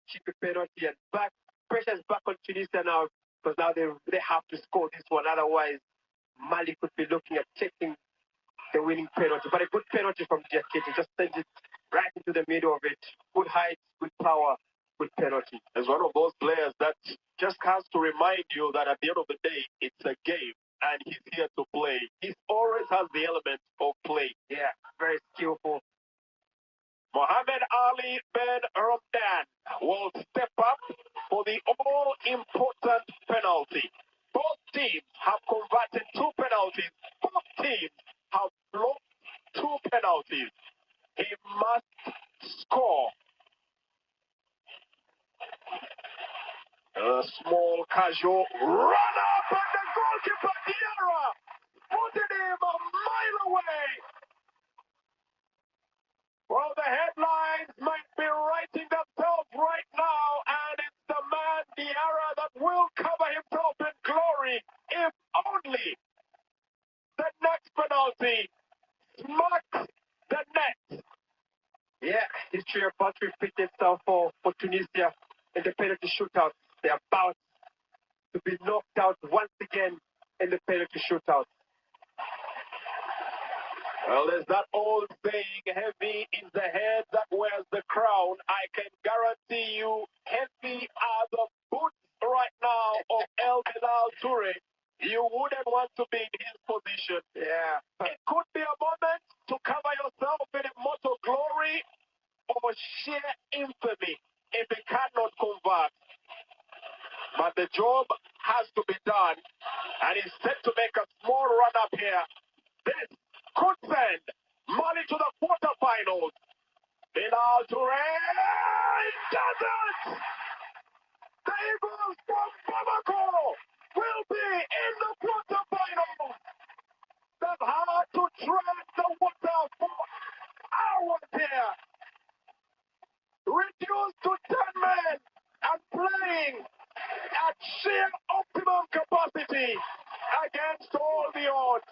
S9: Cheap penalty, and back pressure is back on Tunisia now, because now they have to score this one. Otherwise, Mali could be looking at taking the winning penalty. But a good penalty from Diakite, just sends it right into the middle of it. Good height, good power, good penalty.
S5: As one of those players that just has to remind you that at the end of the day, it's a game, and he's here to play. He always has the element of play.
S9: Yeah, very skillful.
S5: Mohamed Ali Ben Ramdan will step up for the all-important penalty. Both teams have converted 2 penalties. Both teams have blocked 2 penalties. He must score. A small casual run up, and the goalkeeper Diarra putting him a mile away. Well, the headlines might be writing themselves right now, and it's the man Diarra that will cover himself in glory if only the next penalty smacks the net.
S9: Yeah, history about to repeat itself for Tunisia in the penalty shootout. They're about to be knocked out once again in the penalty shootout.
S5: Well, there's that old saying, heavy is the head that wears the crown. I can guarantee you, heavy are the boots right now of El Bilal Toure. You wouldn't want to be in his position.
S9: Yeah.
S5: It could be a moment to cover yourself in immortal glory or sheer infamy if he cannot convert. But the job has to be done, and he's set to make a small run up here. This could send Mali to the quarterfinals. Bilal Toure does it! The Eagles from Bamako will be in the quarterfinals. They've had to tread the water for hours here. Reduced to 10 men and playing at sheer optimum capacity against all the odds,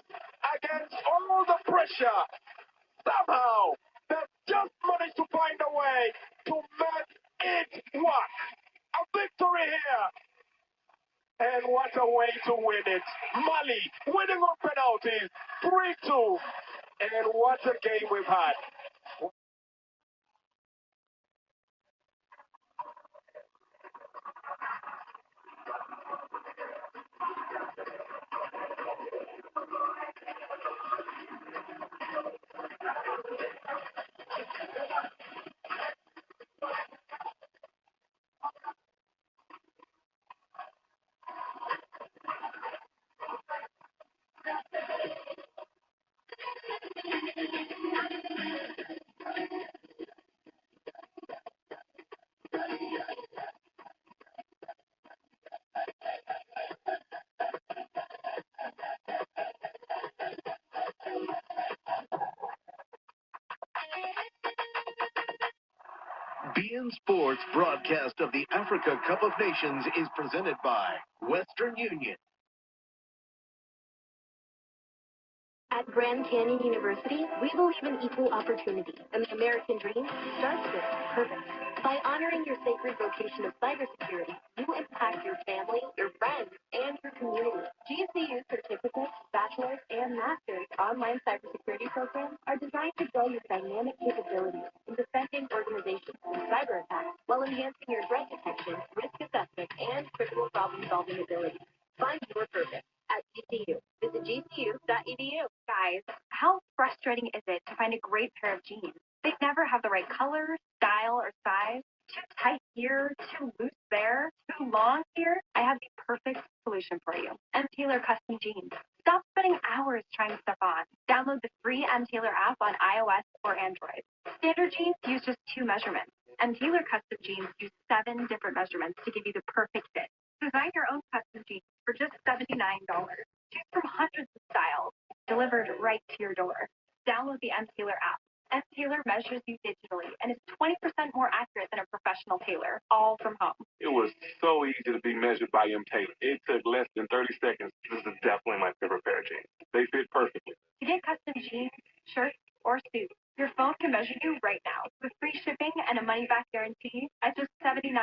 S5: against all the pressure. Somehow, they've just managed to find a way to make it work. A victory here. And what a way to win it. Mali winning on penalties, 3-2. And what a game we've had.
S10: beIN Sports broadcast of the Africa Cup of Nations is presented by Western Union.
S11: At Grand Canyon University, we believe in equal opportunity, and the American dream starts with purpose. By honoring your sacred vocation of cybersecurity, you impact your family, your friends, and your community. GCU certificates, bachelor's, and master's online cybersecurity programs are designed to grow your dynamic capabilities in defending organizations from cyber attacks while enhancing your threat detection, risk assessment, and critical problem-solving abilities. Find your purpose at GCU. Visit gcu.edu.
S12: Guys, how frustrating is it to find a great pair of jeans? They never have the right color, style, or size. Too tight here, too loose there, too long here. I have the perfect solution for you. M. Taylor Custom Jeans. Stop spending hours trying stuff on. Download the free M. Taylor app on iOS or Android. Standard jeans use just 2 measurements. M. Taylor Custom Jeans use 7 different measurements to give you the perfect fit. Design your own custom jeans for just $79. Choose from hundreds of styles, delivered right to your door. Download the M. Taylor app. M. Taylor measures you digitally and is 20% more accurate than a professional tailor, all from home.
S5: It was so easy to be measured by M. Taylor. It took less than 30 seconds. This is definitely my favorite pair of jeans. They fit perfectly.
S12: To get custom jeans, shirts, or suits, your phone can measure you right now with free shipping and a money-back guarantee at just $79.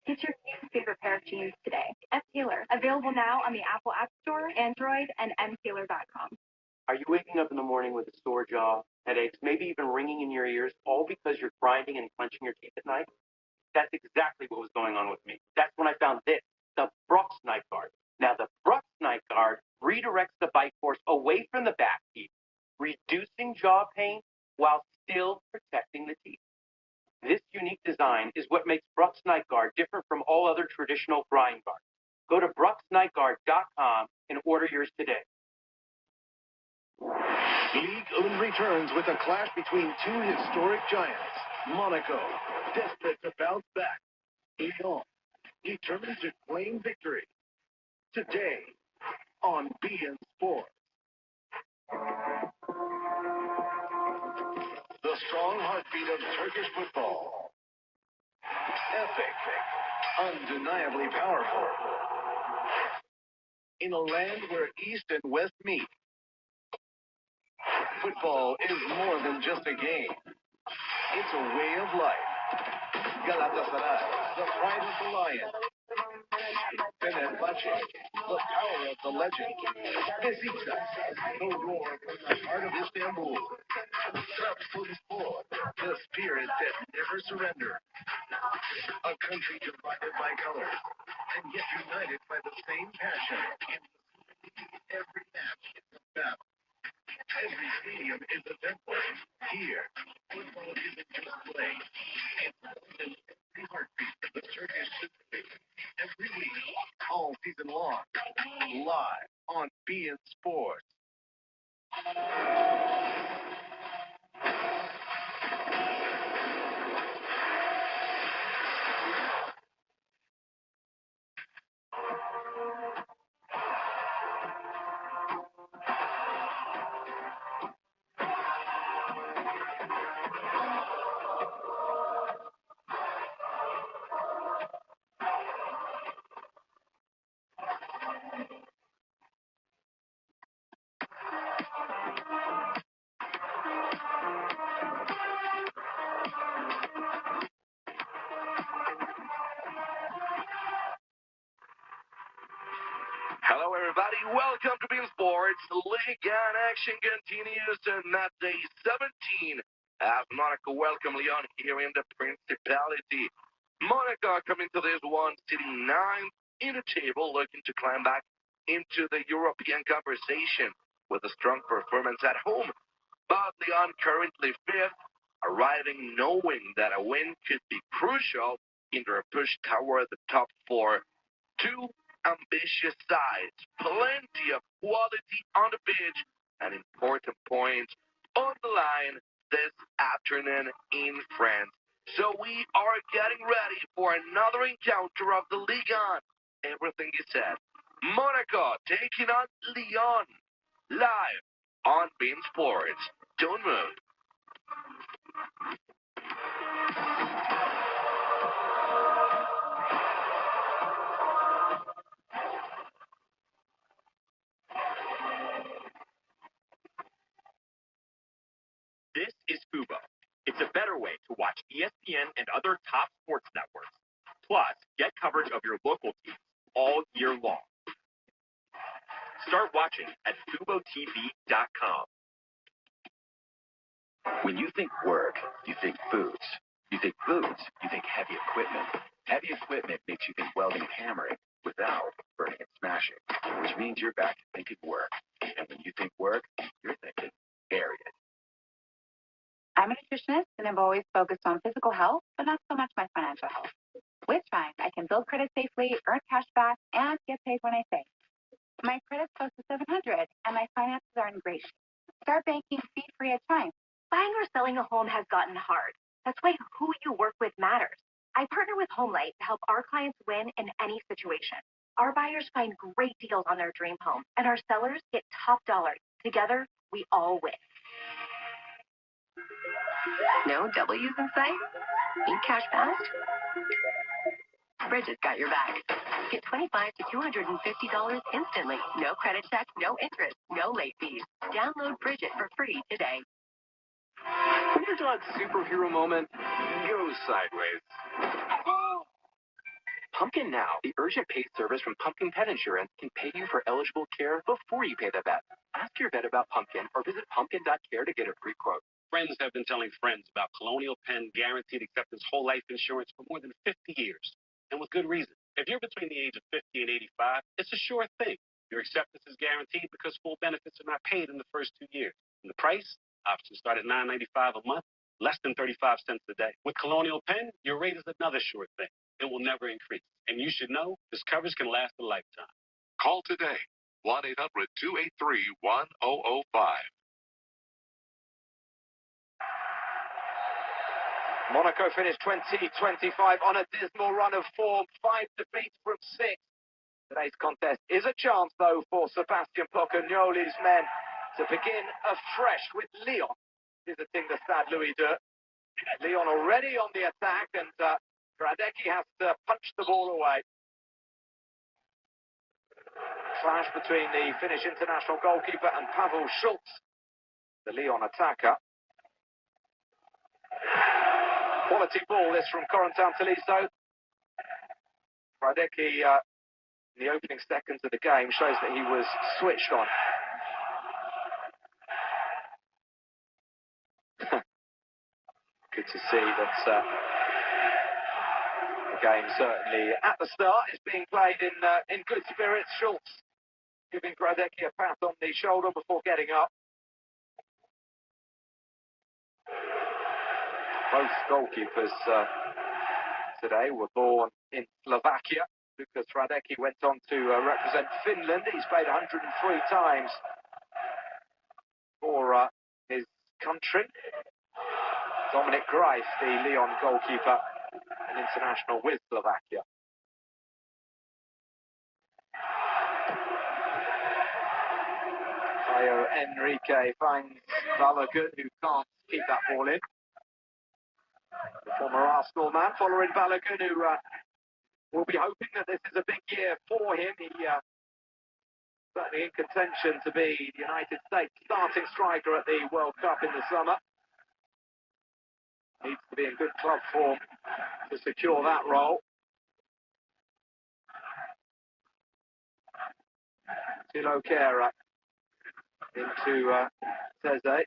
S12: Get your new favorite pair of jeans today. M. Taylor, available now on the Apple App Store, Android, and mtaylor.com.
S8: Are you waking up in the morning with a sore jaw, headaches, maybe even ringing in your ears, all because you're grinding and clenching your teeth at night? That's exactly what was going on with me. That's when I found this, the Brooks Night Guard. Now, the Brooks Night Guard redirects the bite force away from the back teeth, reducing jaw pain while still protecting the teeth. This unique design is what makes Brooks Night Guard different from all other traditional grind guards. Go to brooksnightguard.com and order yours today.
S10: Ligue 1 returns with a clash between 2 historic giants. Monaco, desperate to bounce back. Lyon, determined to claim victory. Today, on beIN Sports. The strong heartbeat of Turkish football. Epic, undeniably powerful. In a land where East and West meet, football is more than just a game. It's a way of life. Galatasaray, the pride of the lion. Fenerbahce, the power of the legend. Besiktas, the roar from the heart of Istanbul. Trabzonspor, the spirit that never surrenders. A country divided by color, and yet united by the same passion. Every match is a battle. Every stadium is a temple. Here, football isn't just play. It's every heartbeat of the Turkish Super. Every week, all season long, live on beIN Sports.
S13: Hello, everybody. Welcome to beIN Sports. League and action continues on that day 17 as Monaco welcome Lyon here in the Principality. Monaco coming to this one, sitting 9th in the table, looking to climb back into the European conversation with a strong performance at home. But Lyon currently 5th, arriving knowing that a win could be crucial in their push toward the top 4. 2 ambitious sides, plenty of quality on the pitch, and important points on the line this afternoon in France. So we are getting ready for another encounter of the Ligue 1. Everything is said. Monaco taking on Lyon, live on beIN Sports. Don't move.
S14: Fubo. It's a better way to watch ESPN and other top sports networks. Plus, get coverage of your local teams all year long. Start watching at FuboTV.com.
S15: When you think work, you think boots. You think boots, you think heavy equipment. Heavy equipment makes you think welding and hammering without burning and smashing, which means you're back to thinking work. And when you think work, you're thinking Harriet.
S16: I'm a nutritionist, and I've always focused on physical health, but not so much my financial health. With Chime, I can build credit safely, earn cash back, and get paid when I save. My credit's close to 700, and my finances are in great shape. Start banking fee-free at Chime.
S11: Buying or selling a home has gotten hard. That's why who you work with matters. I partner with HomeLight to help our clients win in any situation. Our buyers find great deals on their dream home, and our sellers get top dollar. Together, we all win.
S17: No W's in sight? Need cash fast? Bridget's got your back. Get $25 to $250 instantly. No credit check, no interest, no late fees. Download Bridget for free today.
S8: When your dog's superhero moment goes sideways. Pumpkin Now, the urgent pay service from Pumpkin Pet Insurance, can pay you for eligible care before you pay the vet. Ask your vet about Pumpkin or visit pumpkin.care to get a free quote.
S18: Friends have been telling friends about Colonial Penn guaranteed acceptance whole life insurance for more than 50 years, and with good reason. If you're between the age of 50 and 85, it's a sure thing. Your acceptance is guaranteed because full benefits are not paid in the first 2 years. And the price? Options start at $9.95 a month, less than 35 cents a day. With Colonial Penn, your rate is another sure thing. It will never increase. And you should know this coverage can last a lifetime.
S13: Call today. 1-800-283-1005.
S19: Monaco finished 2025 on a dismal run of form, 5 defeats from 6. Today's contest is a chance, though, for Sebastian Pocagnoli's men to begin afresh with Lyon visiting the Stade Louis II. Lyon already on the attack, and Radecki has to punch the ball away. Clash between the Finnish international goalkeeper and Pavel Schultz, the Lyon attacker. Quality ball, this from Corentin Tolisso. Radecki, in the opening seconds of the game, shows that he was switched on. Good to see that the game certainly at the start is being played in good spirits. Schultz giving Radecki a pat on the shoulder before getting up. Both goalkeepers today were born in Slovakia. Lukas Radecki went on to represent Finland. He's played 103 times for his country. Dominic Greif, the Lyon goalkeeper, an international with Slovakia. Caio Henrique finds Balogun, who can't keep that ball in. The former Arsenal man, following Balogun, who will be hoping that this is a big year for him. He certainly in contention to be the United States starting striker at the World Cup in the summer. Needs to be in good club form to secure that role. Tilo Kehrer into Teze.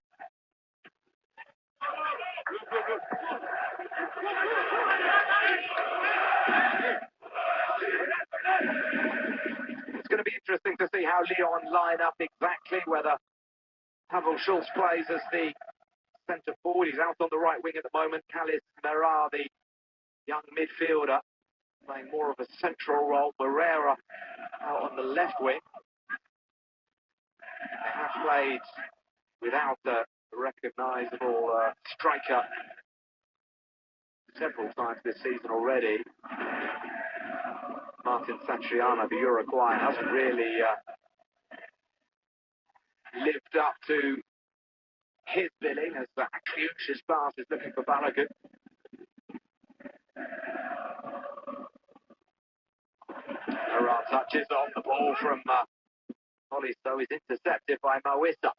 S19: It's going to be interesting to see how Lyon line up exactly, whether Pavel Schultz plays as the centre forward. He's out on the right wing at the moment. Kalis Merar, the young midfielder, playing more of a central role. Moreira out on the left wing. They have played without a recognisable striker several times this season already. Martin Satriano, the Uruguayan, hasn't really lived up to his billing as Akliuch's pass is looking for Balogun. Merar touches on the ball from Tolisso, is intercepted by Mawissa.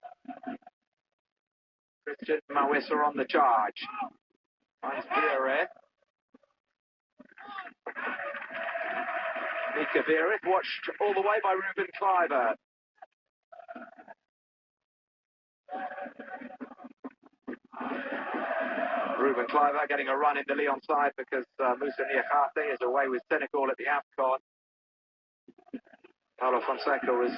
S19: Christian Mawissa on the charge. Finds Viereth. Mika Viereth watched all the way by Ruben Kleiber. Ruben Kleiber getting a run in the Lyon side because Moussa Niakhaté is away with Senegal at the AFCON. Paulo Fonseca was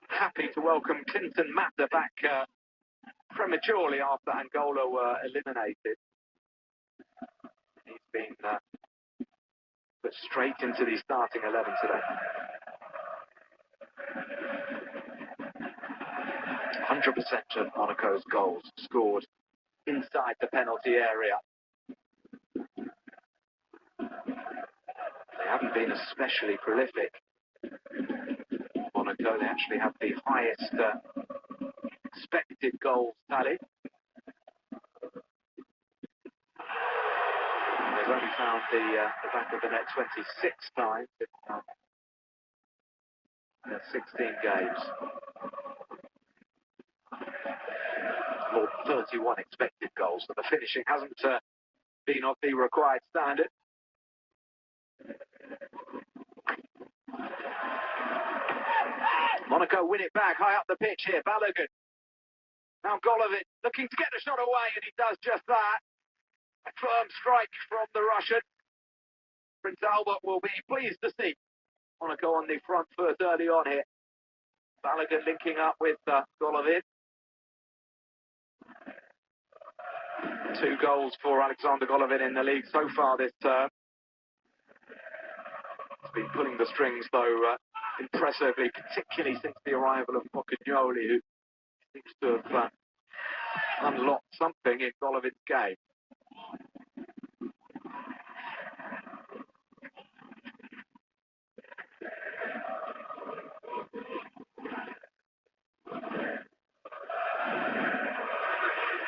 S19: happy to welcome Clinton Mata back prematurely after Angola were eliminated. He's been put straight into the starting 11 today. 100% of Monaco's goals scored inside the penalty area. They haven't been especially prolific. Monaco, they actually have the highest expected goals tally. They've only found the back of the net 26 times in 16 games. More than 31 expected goals, so the finishing hasn't been of the required standard. Monaco win it back high up the pitch here. Balogun. Now Golovin looking to get the shot away, and he does just that. A firm strike from the Russian. Prince Albert will be pleased to see Monaco on the front foot early on here. Balogun linking up with Golovin. 2 goals for Alexander Golovin in the league so far this term. He's been pulling the strings, though, impressively, particularly since the arrival of Pocagnoli, who seems to have unlocked something in Golovin's game.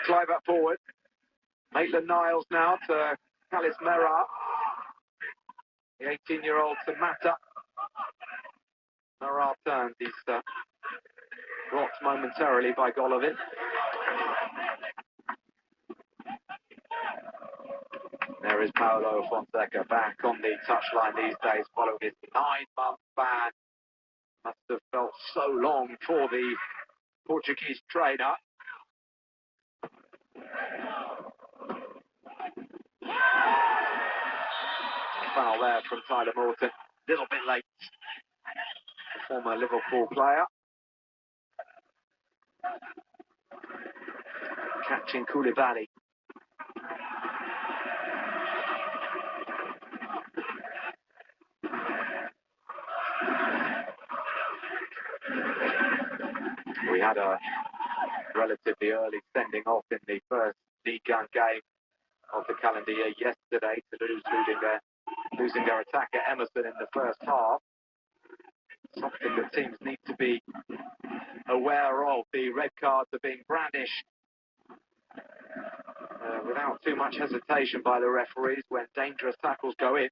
S19: Kluivert forward. Maitland-Niles now to Kalis Merah. The 18-year-old to Mata. Merah turns. He's blocked momentarily by Golovin. There is Paulo Fonseca back on the touchline these days following his 9-month ban. Must have felt so long for the Portuguese trainer. Foul there from Tyler Morton. A little bit late. The former Liverpool player. Catching Koulibaly. We had a relatively early sending off in the first Ligue 1 game of the calendar year yesterday. Toulouse losing their attacker Emerson in the first half. Something that teams need to be aware of. The red cards are being brandished without too much hesitation by the referees when dangerous tackles go in.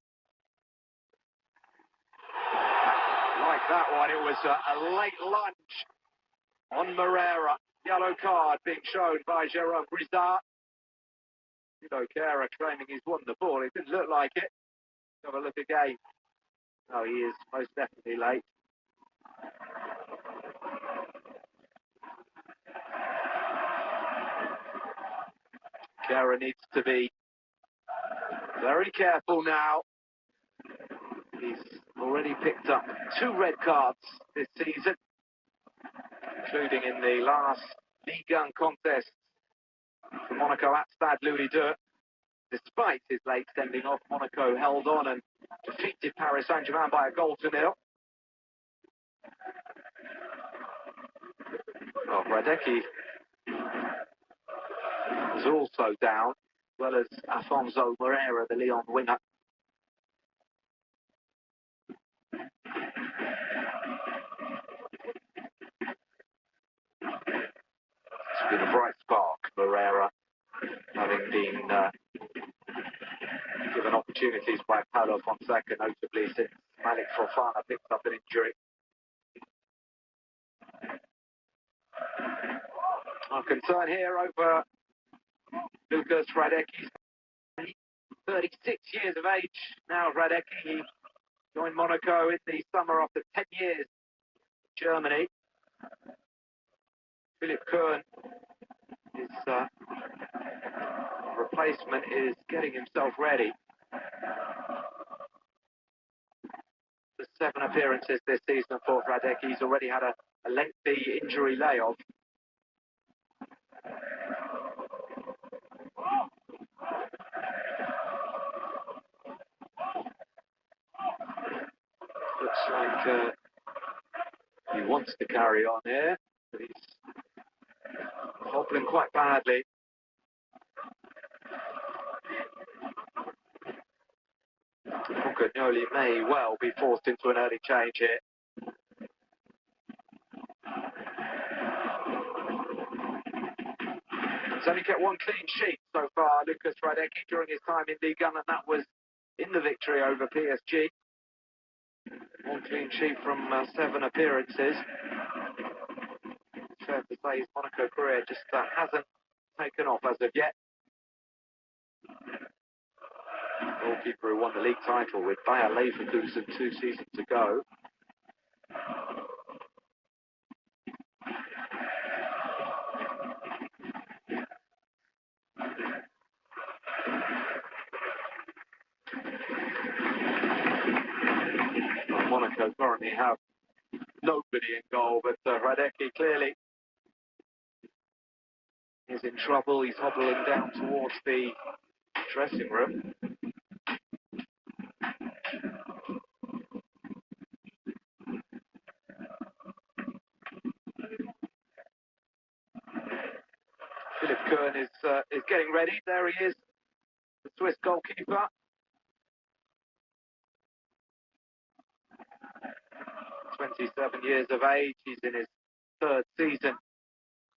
S19: Like that one, it was a late lunge on Moreira. Yellow card being shown by Jérôme Brizard. Ludo Kera claiming he's won the ball. It didn't look like it. Have a look again. Oh, he is most definitely late. Kera needs to be very careful now. He's already picked up 2 red cards this season, including in the last Ligue 1 contest for Monaco at Stade Louis II. Despite his late sending off, Monaco held on and defeated Paris Saint-Germain by a goal to 0. Well, Radecki is also down, as well as Afonso Moreira, the Lyon winger. It's been a bright spark, Moreira, having been given opportunities by Paulo Fonseca, notably since Malik Fofana picked up an injury. I'm concerned here over Lucas Radecki. 36 years of age now, Radecki. He joined Monaco in the summer after 10 years in Germany. Philip Kern, his replacement, is getting himself ready. The 7 appearances this season for Radecki. He's already had a lengthy injury layoff. Looks like he wants to carry on here, but he's hobbling quite badly. Rocagnoli may well be forced into an early change here. He's only kept 1 clean sheet so far, Lucas Radecki, during his time in Ligue 1, and that was in the victory over PSG. 1 clean sheet from 7 appearances. It's fair to say his Monaco career just hasn't taken off as of yet. Goalkeeper who won the league title with Bayer Leverkusen 2 seasons ago. Monaco currently have nobody in goal, but Radecki clearly is in trouble. He's hobbling down towards the dressing room. Philip Kern is getting ready. There he is, the Swiss goalkeeper. 27 years of age. He's in his 3rd season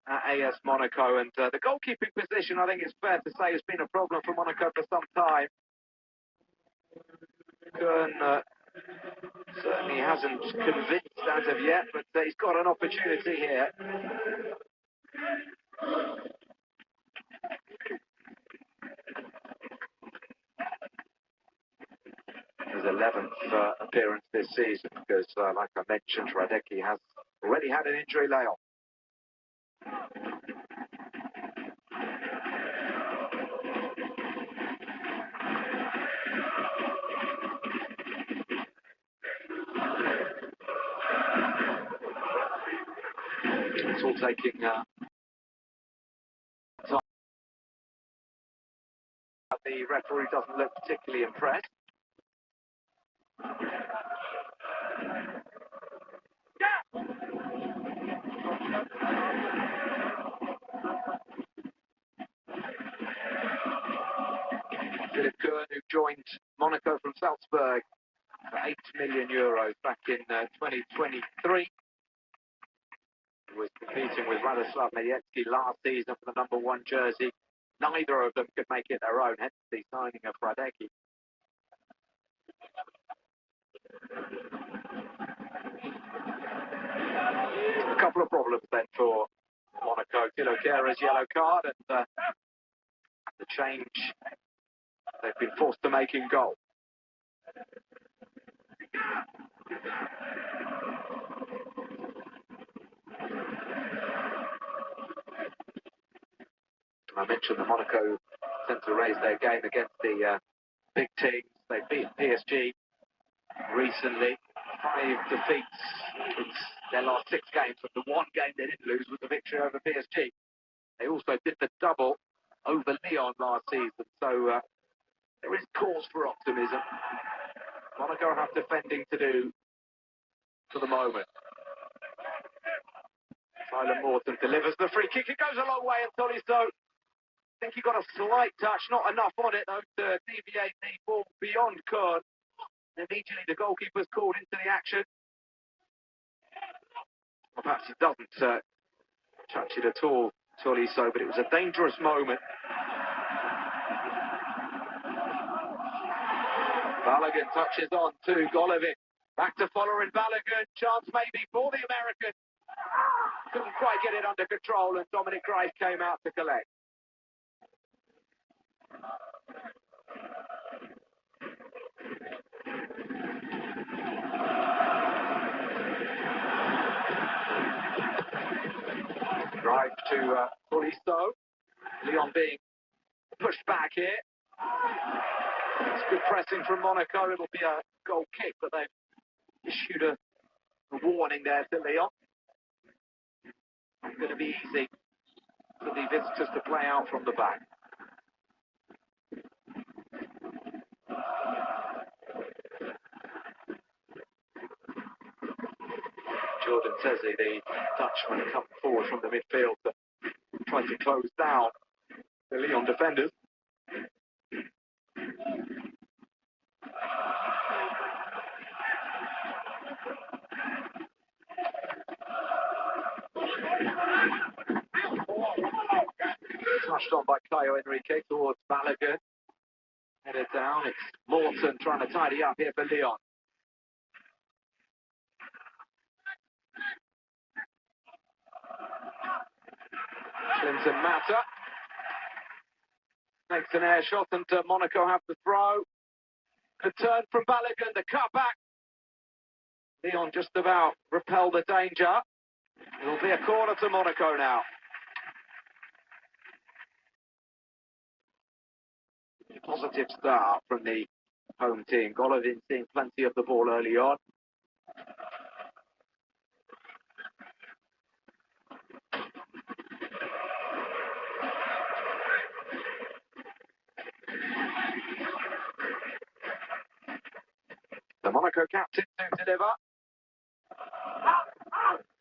S19: at AS Monaco, and the goalkeeping position, I think it's fair to say, has been a problem for Monaco for some time. Kern certainly hasn't convinced as of yet, but he's got an opportunity here. His 11th appearance this season, because, like I mentioned, Radecki has already had an injury layoff. It's all taking time. The referee doesn't look particularly impressed. Philip Kern, who joined Monaco from Salzburg for €8 million back in 2023. He was competing with Radoslav Majewski last season for the #1 jersey. Neither of them could make it their own, hence the signing of Radecki. A couple of problems then for Monaco. Thilo Kehra's yellow card and the change they've been forced to make in goal. I mentioned that Monaco tend to raise their game against the big teams. They beat PSG recently. 5 defeats in their last 6 games, but the 1 game they didn't lose was the victory over PSG. They also did the double over Lyon last season, so there is cause for optimism. Monaco have defending to do for the moment. Tyler Morton delivers the free kick. It goes a long way in Tolisso. I think he got a slight touch, not enough on it though to deviate the ball beyond Kern. Immediately the goalkeeper's called into the action. Well, perhaps he doesn't touch it at all, Tolisso, but it was a dangerous moment. Balogun touches on to Golovic. Back to Folarin Balogun. Chance maybe for the American. couldn't quite get it under control, and Dominic Grice came out to collect. Drive to Polisto. Leon being pushed back here. It's good pressing from Monaco. It'll be a goal kick, but they've issued a warning there to Leon. Not going to be easy for the visitors to play out from the back. Jordan Tezzi, the Dutchman, come forward from the midfield to try to close down the Lyon defenders. Touched on by Caio Henrique towards Balogun. Headed down, it's Morton trying to tidy up here for Lyon. Clinton Mata makes an air shot, and Monaco have the throw. Good turn from Balogun, the cutback. Lyon just about repelled the danger. It'll be a corner to Monaco now. Positive start from the home team. Golovin seeing plenty of the ball early on. The Monaco captain to deliver.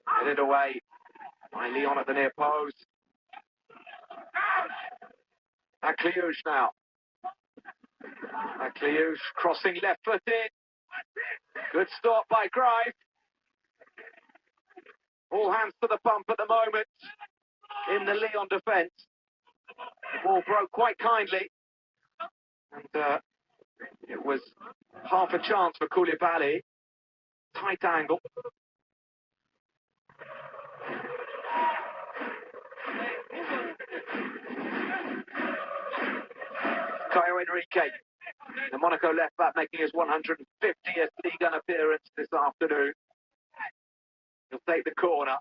S19: Headed away by Lyon at the near post. Akliouche now. Akliouche crossing left-footed. Good stop by Grive. All hands to the pump at the moment in the Lyon defence. The ball broke quite kindly. And it was half a chance for Koulibaly. Tight angle. Caio Henrique, the Monaco left back, making his 150th Ligue 1 appearance this afternoon. He'll take the corner.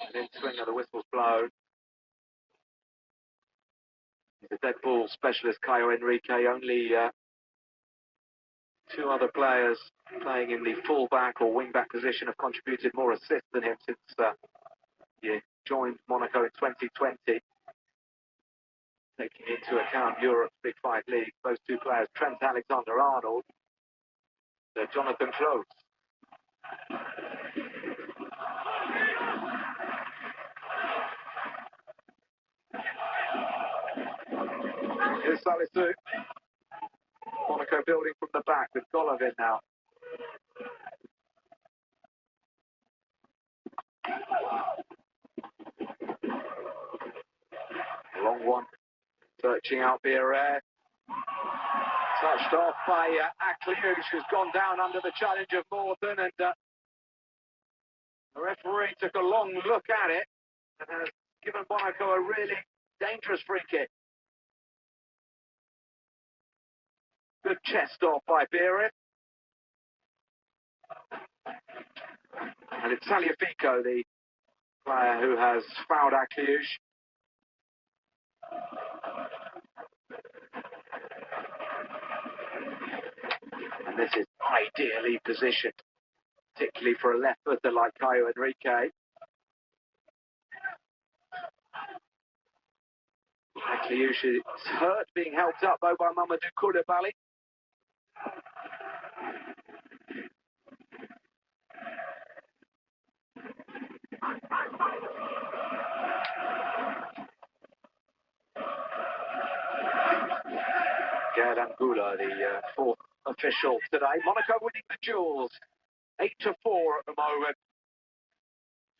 S19: And in swing of the whistle's blown. He's a dead ball specialist, Caio Henrique. Only two other players playing in the full-back or wing-back position have contributed more assists than him since he joined Monaco in 2020. Taking into account Europe's Big Five leagues, those two players, Trent Alexander-Arnold, Jonathan Close. Here's Salisu. Monaco building from the back with Golovin now. Long one. Searching out Biarritz. Touched off by Akliouche, who's gone down under the challenge of Morton, and the referee took a long look at it and has given Monaco a really dangerous free kick. Good chest off by Biarritz. And it's Tagliafico, the player who has fouled Akliouche. And this is ideally positioned, particularly for a left footer like Caio Henrique. Akliouche is hurt, being helped up though by Mamadou Koulibaly. Gerd Angula, the fourth official today. Monaco winning the duels, 8-4 at the moment.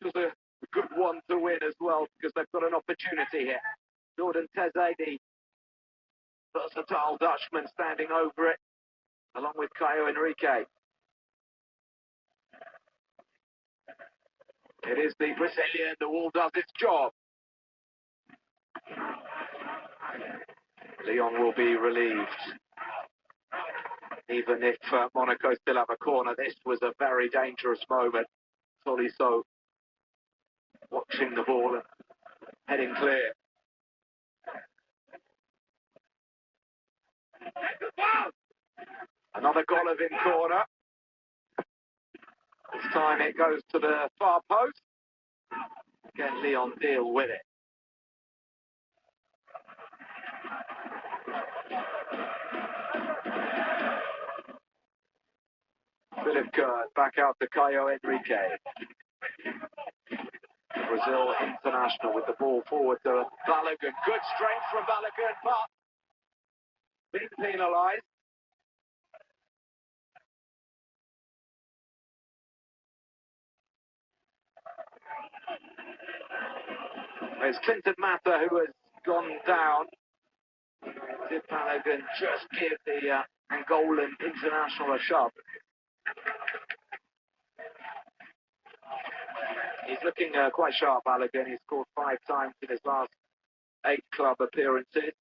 S19: It was a good one to win as well, because they've got an opportunity here. Jordan Tezzi, the versatile Dutchman, standing over it, along with Caio Henrique. It is the Brazilian. The wall does its job. Lyon will be relieved. Even if Monaco still have a corner, this was a very dangerous moment. Tolisso watching the ball and heading clear. Another Golovin corner. This time it goes to the far post. Again, Lyon deal with it. Philip Kern back out to Caio Henrique. Brazil international with the ball forward to Balogun. Good strength from Balogun, but being penalised. It's Clinton Mata who has gone down. Did Balogun just give the Angolan international a shove? He's looking quite sharp, Balogun. He's scored 5 times in his last 8 club appearances.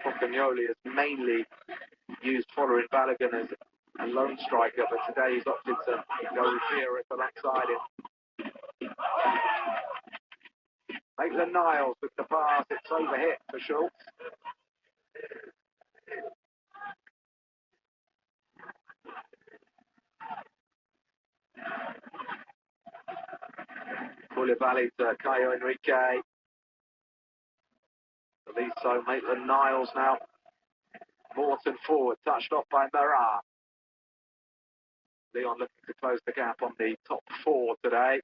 S19: Pocagnoli has mainly used following Balogun as a lone striker, but today he's opted to go with Vera alongside him. Maitland-Niles with the pass. It's overhit for Schultz. Koulibaly to Caio Henrique. Tolisso, Maitland-Niles now. Morton forward, touched off by Marat. Lyon looking to close the gap on the top 4 today.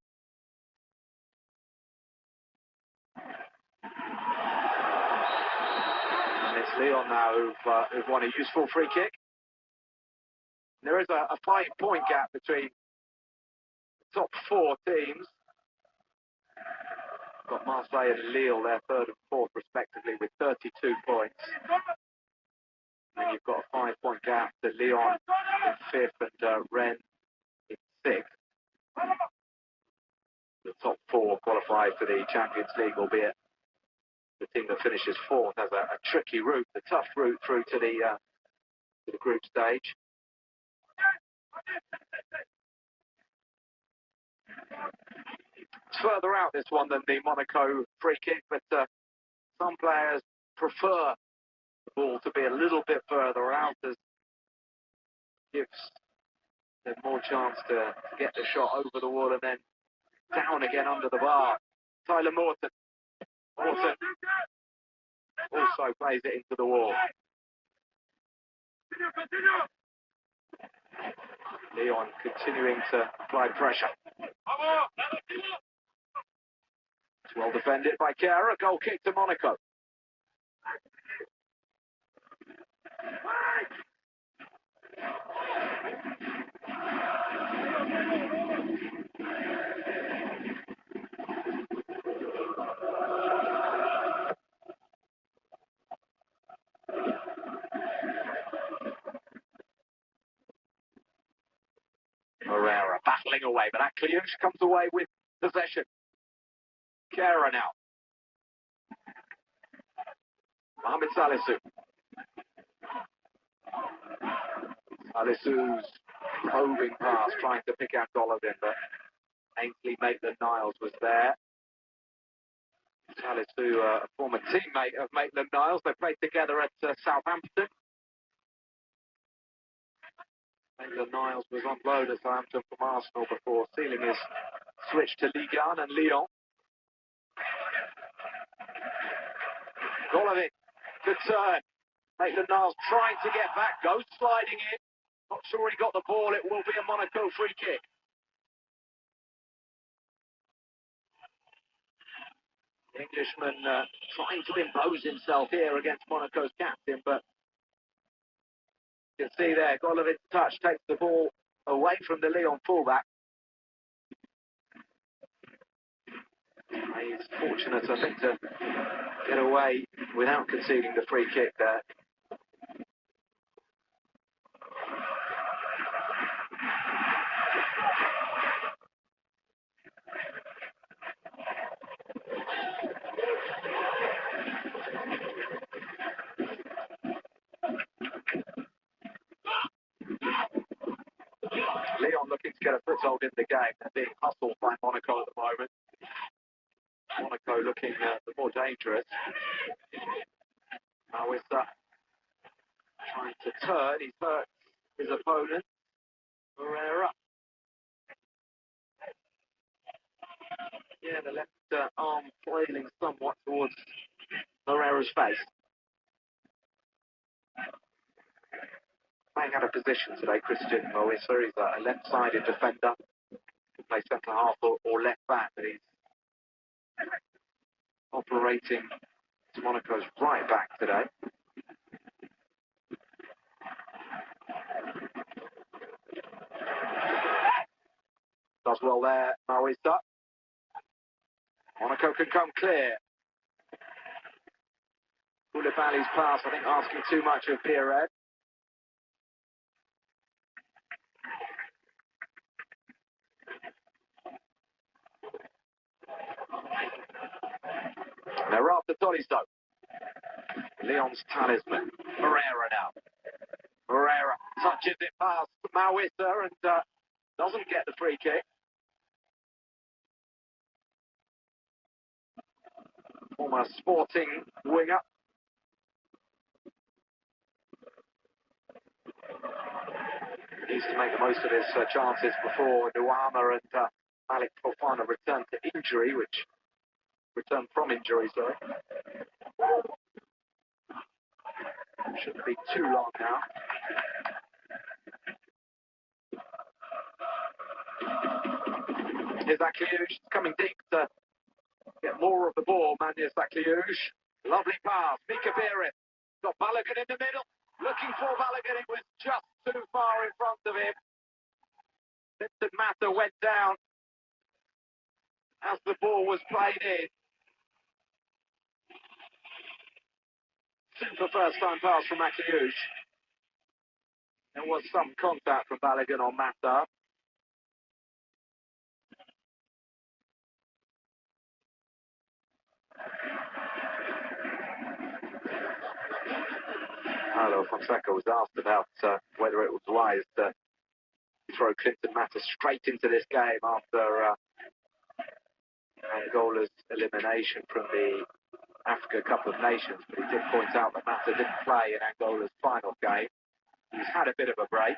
S19: And it's Lyon now who've won a useful free kick. There is a 5-point gap between the top 4 teams. Got Marseille and Lille, their 3rd and 4th respectively, with 32 points. And you've got a 5-point gap to Lyon in 5th and Rennes in 6th. The top 4 qualify for the Champions League, albeit the team that finishes 4th has a tricky route, a tough route through to the group stage. It's further out, this one, than the Monaco free kick, but some players prefer the ball to be a little bit further out, as gives them more chance to get the shot over the wall and then down again under the bar. Tyler Morton. Morton also plays it into the wall. Lyon continuing to apply pressure. It's well defended by Kera. Goal kick to Monaco. Herrera battling away, but Akliouche comes away with possession. Kera now. Mohamed Salisu. Salisu's probing pass, trying to pick out Golovin, but Ainsley Maitland-Niles was there. Salisu, a former teammate of Maitland-Niles. They played together at Southampton. Maitland-Niles was on loan at Southampton from Arsenal before sealing his switch to Ligue 1 and Lyon. Golovin, good turn. Maitland-Niles trying to get back, goes sliding in. Not sure he got the ball. It will be a Monaco free kick. The Englishman trying to impose himself here against Monaco's captain, but you can see there, Golovin's touch takes the ball away from the Lyon fullback. He's fortunate, I think, to get away without conceding the free kick there. get a foothold in the game. They're being hustled by Monaco at the moment. Monaco looking the more dangerous. Now it's trying to turn. He's hurt his opponent, Herrera. Yeah, the left arm flailing somewhat towards Herrera's face. Playing out of position today, Christian Moissa. He's a left-sided defender. Can play centre half or left back, but he's operating to Monaco's right back today. Does well there, Moissa. Monaco can come clear. Koulibaly's pass, I think, asking too much of Pierre. They're after Tolisso. Lyon's talisman. Herrera now. Herrera touches it past Moissa and doesn't get the free kick. Former Sporting winger. Needs to make the most of his chances before Nuama and Malik Fofana return to injury, returned from injury, sorry. Shouldn't be too long now. Here's Akliouche coming deep to get more of the ball. Manius Akliouche. Lovely pass. Mika Behrith. Got Balogun in the middle. Looking for Balogun. It was just too far in front of him. Vincent Mata went down as the ball was played in. Super first-time pass from Akliouche. There was some contact from Balogun on Mata. Hello, Fonseca was asked about whether it was wise to throw Clinton Mata straight into this game after Angola's elimination from the Africa Cup of Nations, but he did point out that Mata didn't play in Angola's final game. He's had a bit of a break.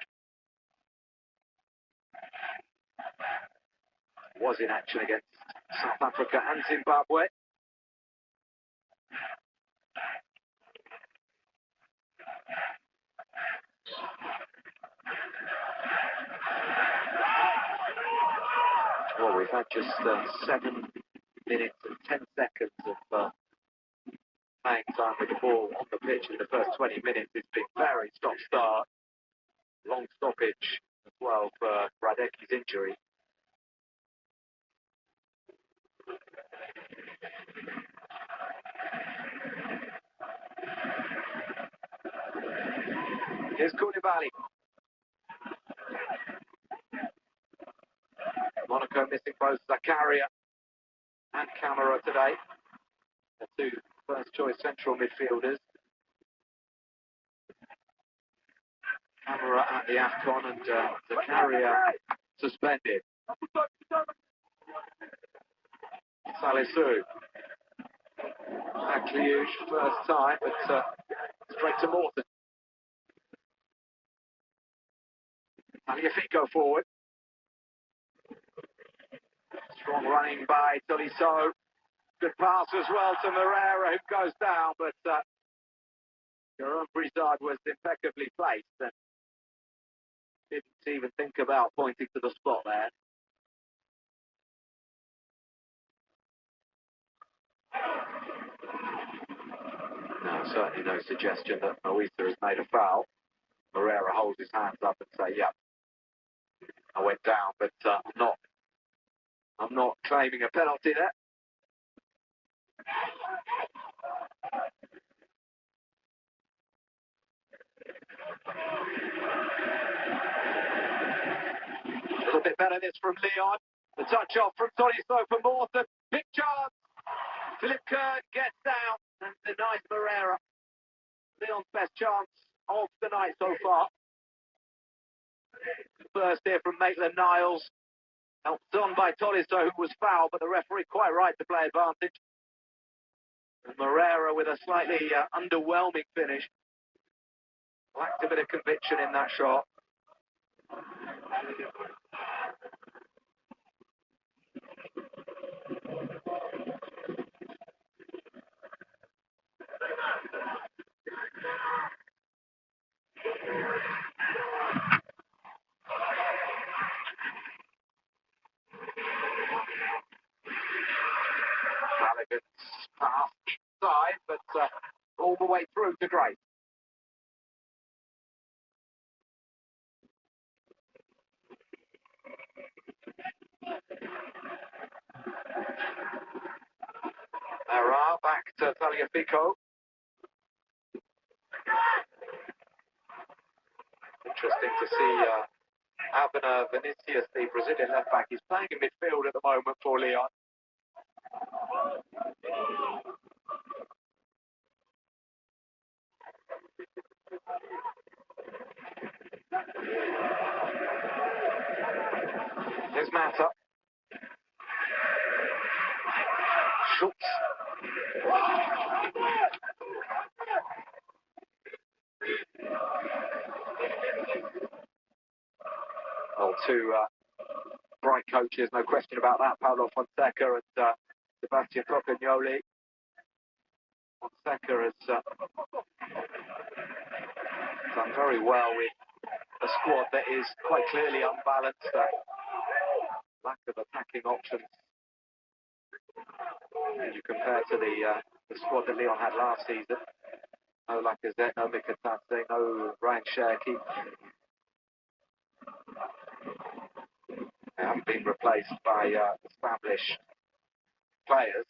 S19: Was in action against South Africa and Zimbabwe. Well, we've had just 7 minutes and 10 seconds of playing time with the ball on the pitch in the first 20 minutes. It's been very stop-start. Long stoppage as well for Radeki's injury. Here's Koulibaly. Monaco missing both Zakaria and Camara today. The two first-choice central midfielders. Camara at the AFCON and Zakaria suspended. Salisu. Akliouche first time, but straight to Morton. Aliafico forward. Strong running by Tolisso. Good pass as well to Herrera, who goes down, but Jerome Brizard was impeccably placed and didn't even think about pointing to the spot there. No, certainly no suggestion that Moisa has made a foul. Herrera holds his hands up and say, "Yep, I went down, but I'm not claiming a penalty there." A little bit better this from Leon. The touch off from Tolisso for Morton. Big chance. Philip Kern gets down and denies Herrera. Leon's best chance of the night so far. First here from Maitland-Niles. Helped on by Tolisso, who was fouled, but the referee quite right to play advantage. And Moreira with a slightly underwhelming finish. Lacked a bit of conviction in that shot. Halligan's pass inside, but all the way through to Gray. Ara back to Tagliafico. Interesting to see Abner Vinicius, the Brazilian left back. He's playing in midfield at the moment for Lyon. Here's Mata. Schultz. Well, two bright coaches, no question about that. Paulo Fonseca and Sebastian Rocagnoli. Fonseca has done very well with a squad that is quite clearly unbalanced. Lack of attacking options. When you compare to the squad that Lyon had last season. No Lacazette, no Mikatase, no Ryan Cherki. They haven't been replaced by established players.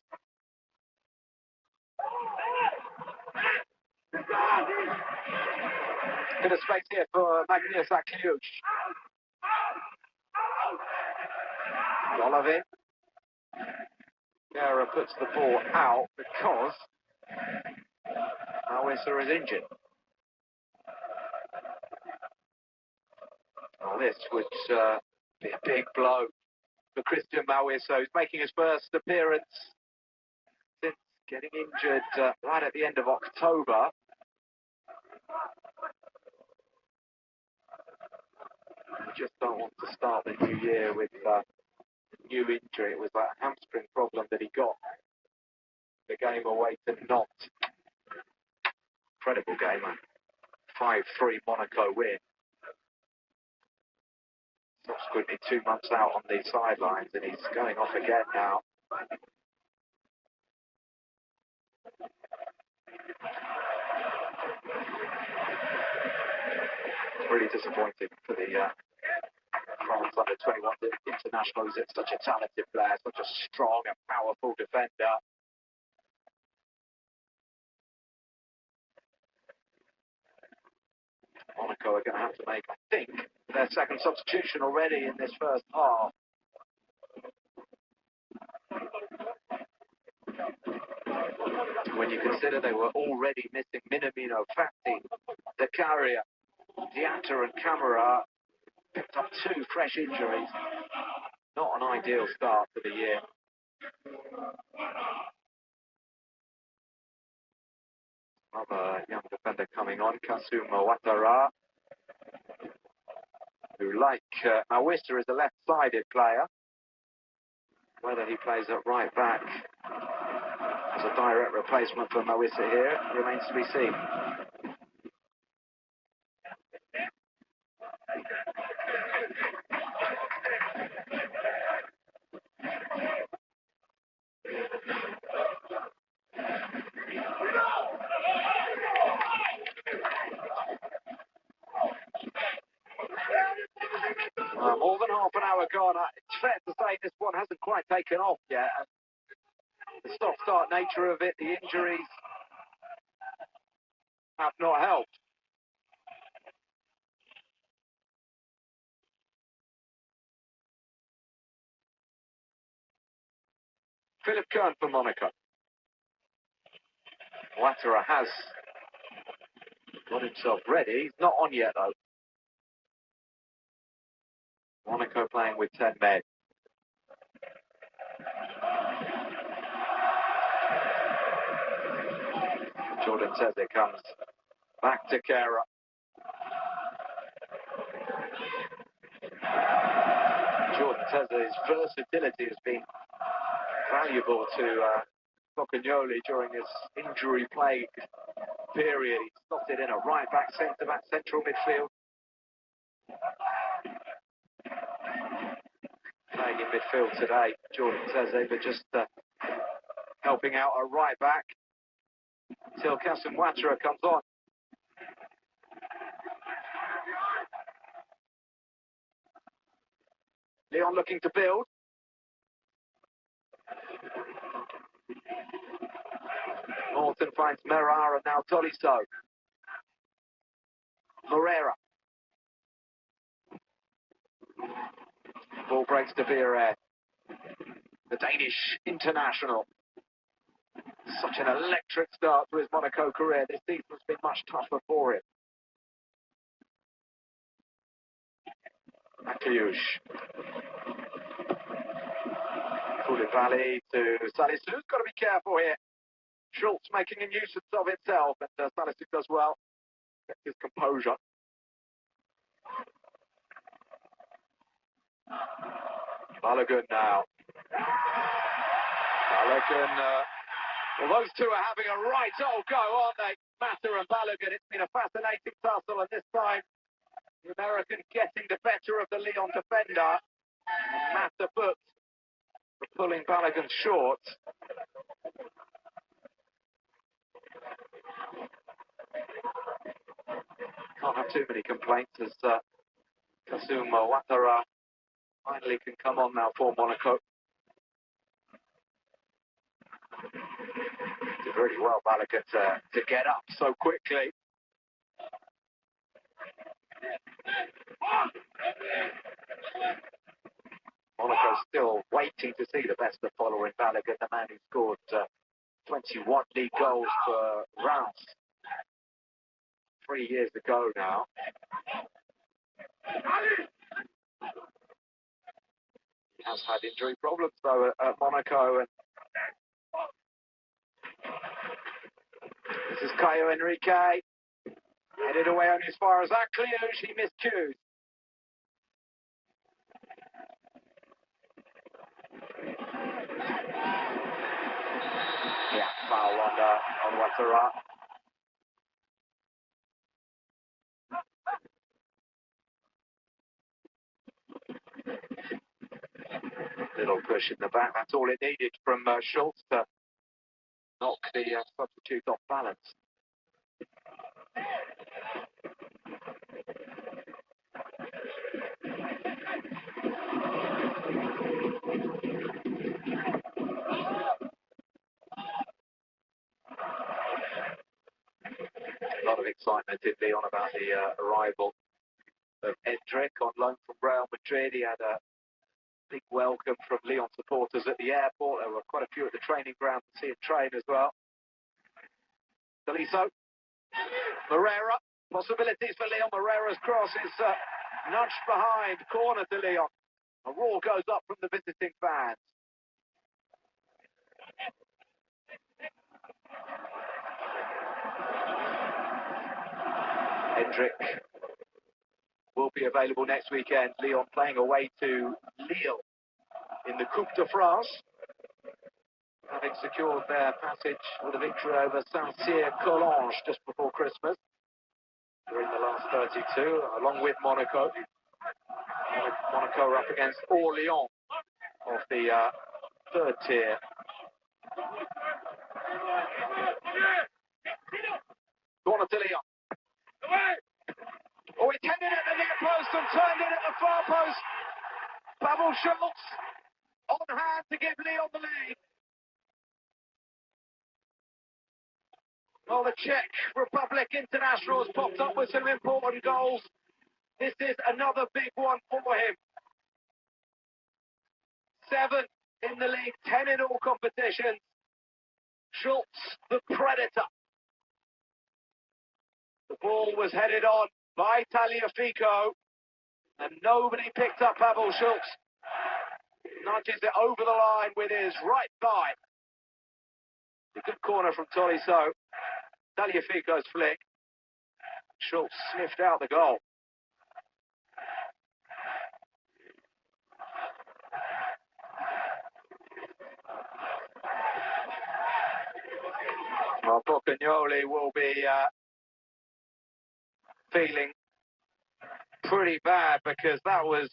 S19: Bit of space here for Magnus Akliuch. Golovin. Guerra puts the ball out because Mawissa is injured. Well, this would be a big blow for Christian Mawissa, who's making his first appearance since getting injured right at the end of October. We just don't want to start the new year with new injury. It was that hamstring problem that he got the game away to Nantes. Incredible game, man. 5-3 Monaco win. Subsequently 2 months out on the sidelines, and he's going off again now. Really disappointing for the France under-21 international. He's such a talented player, such a strong and powerful defender. Monaco are going to have to make, I think, their second substitution already in this first half. When you consider they were already missing Minamino, Fati, Zakaria, Diatta and Camara, picked up 2 fresh injuries. Not an ideal start for the year. Another young defender coming on, Kasuma Ouattara, who, like Mawissa, is a left-sided player. Whether he plays at right back as a direct replacement for Mawissa here remains to be seen. More than half an hour gone. It's fair to say this one hasn't quite taken off yet. The stop-start nature of it, the injuries have not helped. Philip Kern for Monaco. Ouattara has got himself ready. He's not on yet, though. Monaco playing with 10 men. Jordan Teze comes back to Kara. Jordan Teze's versatility has been valuable to Pocagnoli during his injury-plagued period. He slotted in a right-back, centre-back, central midfield. Playing in midfield today, Jordan Teze, but just helping out a right-back until Kassim Ouattara comes on. Lyon looking to build. Morton finds Merara, now Tolisso. Moreira. Ball breaks to Viera. The Danish international. Such an electric start to his Monaco career. This season has been much tougher for him. Akliouche. Koulibaly to Salissu's got to be careful here. Schultz making a nuisance of himself, and Salissu does well. Gets his composure. Balogun now. Balogun, well, those two are having a right old go, aren't they? Mata and Balogun. It's been a fascinating tussle, and this time the American getting the better of the Lyon defender. And Mata booked for pulling Balogun short. Can't have too many complaints as Kassim Ouattara finally can come on now for Monaco. Did really well, Balogun, to get up so quickly. Monaco still waiting to see the best of following Balogun, the man who scored 21 league goals for Reims 3 years ago now. He has had injury problems though at Monaco, and this is Caio Henrique, headed away only as far as Akliouche. He missed cues. Yeah, foul on Ouattara. Little push in the back, that's all it needed from Schultz to knock the substitute off balance. A lot of excitement in Lyon about the arrival of Endrick on loan from Real Madrid. He had a big welcome from Lyon supporters at the airport. There were quite a few at the training ground to see him train as well. Tolisso. Moreira. Possibilities for Lyon. Moreira's cross is nudged behind. Corner to Lyon. A roar goes up from the visiting fans. Hendrick will be available next weekend. Lyon playing away to Lille in the Coupe de France, having secured their passage with a victory over Saint-Cyr-Collonges just before Christmas. They're in the last 32, along with Monaco. Monaco are up against Orléans of the third tier. Corner to Lyon. Oh, he tended at the near post and turned in at the far post. Pavel Schultz on hand to give Lyon the lead. Well, the Czech Republic international has popped up with some important goals. This is another big one for him. 7 in the league, 10 in all competitions. Schultz, the predator. The ball was headed on by Tagliafico. And nobody picked up Pavel Schultz. Nudges it over the line with his right thigh. A good corner from Tolisso. Tagliafico's flick. Schultz sniffed out the goal. Well, Boccagnoli will be feeling pretty bad because that was,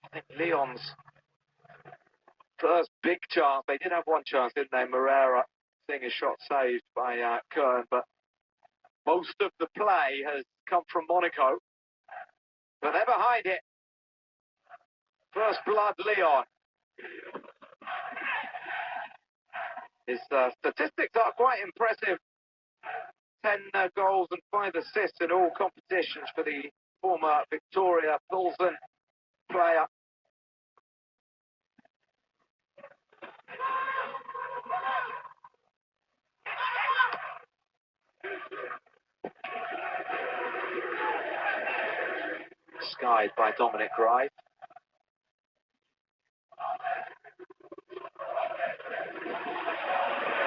S19: I think, Lyon's first big chance. They did have one chance, didn't they? Moreira seeing his shot saved by Kern, but most of the play has come from Monaco. But they're behind it. First blood, Lyon. His statistics are quite impressive. 10 goals and 5 assists in all competitions for the former Victoria Pilsen player. Skied by Dominic Wright.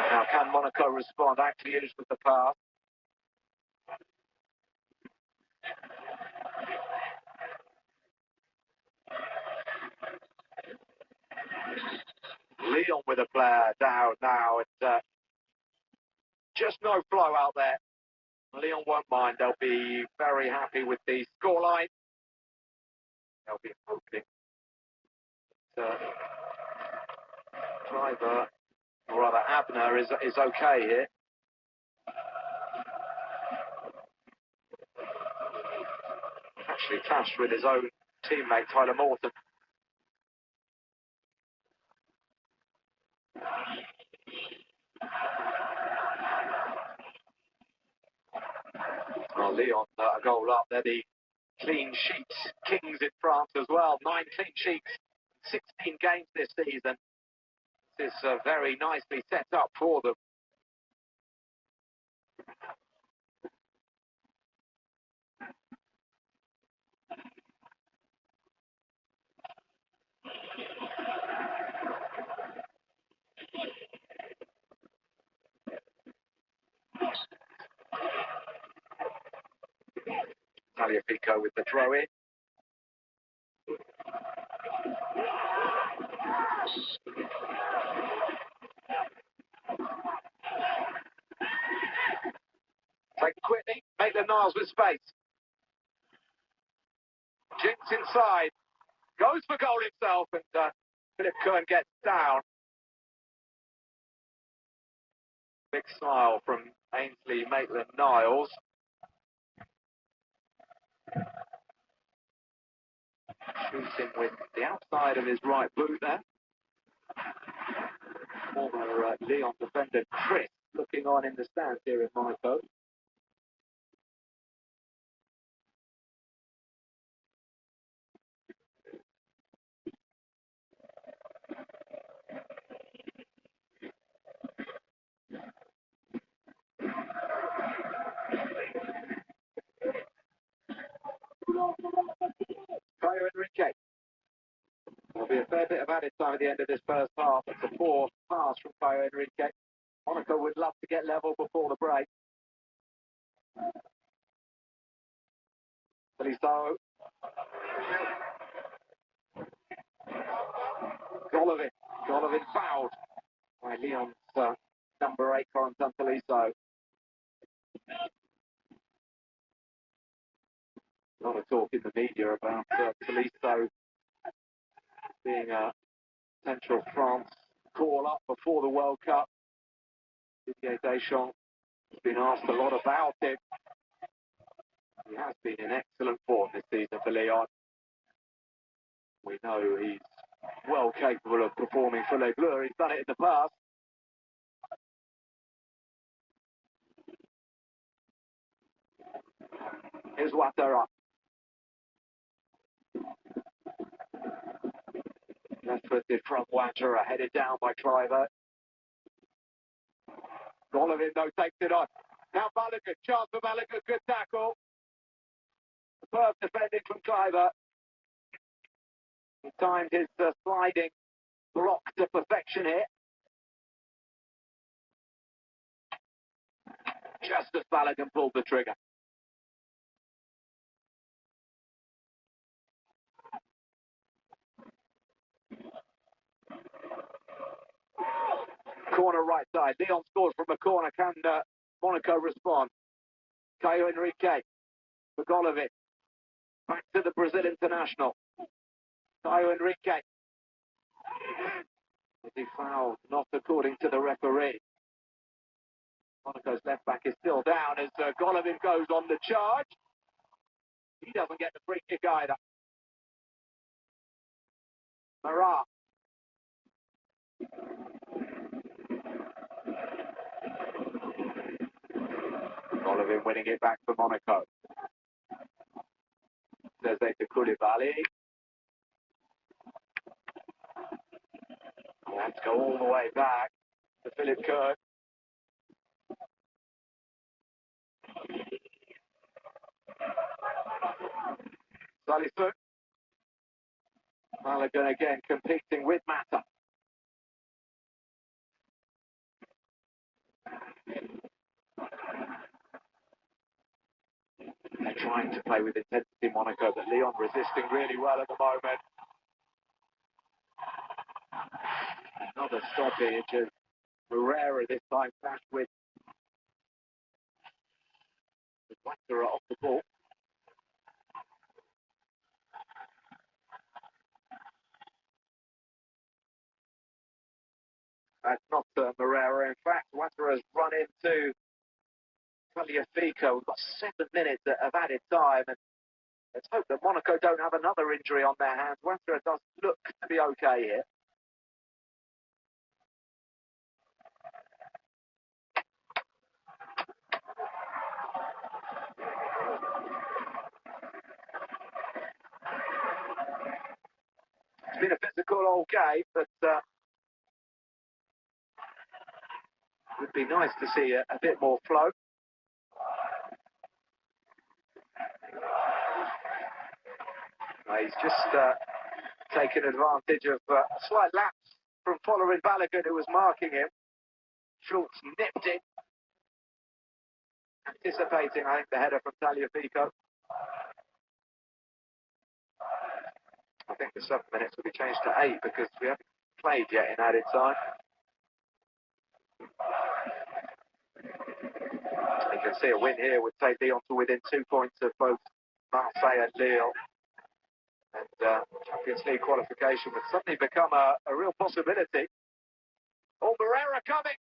S19: Now, can Monaco respond? Actually, with the pass. Lyon with a player down now. It's just no flow out there. Lyon won't mind. They'll be very happy with the scoreline. They'll be hoping Driver, or rather Abner, is okay here. Actually clashed with his own teammate Tyler Morton. Well, Lyon, a goal up. They're the clean sheets kings in France as well. 9 clean sheets, 16 games this season. This is very nicely set up for them. Tagliafico with the throw in. Take quickly, make the Niles with space. Jinks inside, goes for goal himself, and Philip Kern gets down. Big smile from Ainsley Maitland-Niles. Shooting with the outside of his right boot there. Former Lyon defender Chris looking on in the stands here in Monaco. Caio Henrique. There'll be a fair bit of added time at the end of this first half. It's a poor pass from Caio Henrique. Monaco would love to get level before the break. Tolisso. Golovin fouled by Lyon's number 8, Corentin Tolisso. A lot of talk in the media about Tolisso being a Central France call-up before the World Cup. Didier Deschamps has been asked a lot about him. He has been in excellent form this season for Lyon. We know he's well capable of performing for Les Bleus. He's done it in the past. Here's Ouattara. Left-footed from Ouattara, headed down by Cliver. Golovin, though, takes it on. Now Balogun, chance for Balogun, good tackle. Superb defending from Cliver. He timed his sliding block to perfection here. Just as Balogun pulled the trigger. Corner right side. Leon scored from a corner. Can Monaco respond? Caio Henrique. Bogolovic. Back to the Brazil international. Caio Henrique. Is he fouled? Not according to the referee. Monaco's left back is still down as Golovin goes on the charge. He doesn't get the free kick either. Marat. Golovin winning it back for Monaco. Zezé to Koulibaly. Let's go all the way back to Philip Kirk. Salisu. Balogun again competing with Mata. They're trying to play with intensity, Monaco, but Leon resisting really well at the moment. Another stoppage as Herrera this time clashed with Wanderer off the ball. That's not Herrera. In fact, Wanderer's run into Tagliafico. We've got 7 minutes of added time, and let's hope that Monaco don't have another injury on their hands. Wanderer does look to be okay here. It's been a physical all game, but it would be nice to see a bit more flow. He's just taken advantage of a slight lapse from following Balogun, who was marking him. Schultz nipped it, anticipating, I think, the header from Tagliafico. I think the 7 minutes will be changed to 8 because we haven't played yet in added time. You can see a win here would take Lyon to within 2 points of both Marseille and Lille. And Champions League qualification would suddenly become a real possibility. Oh, Herrera coming.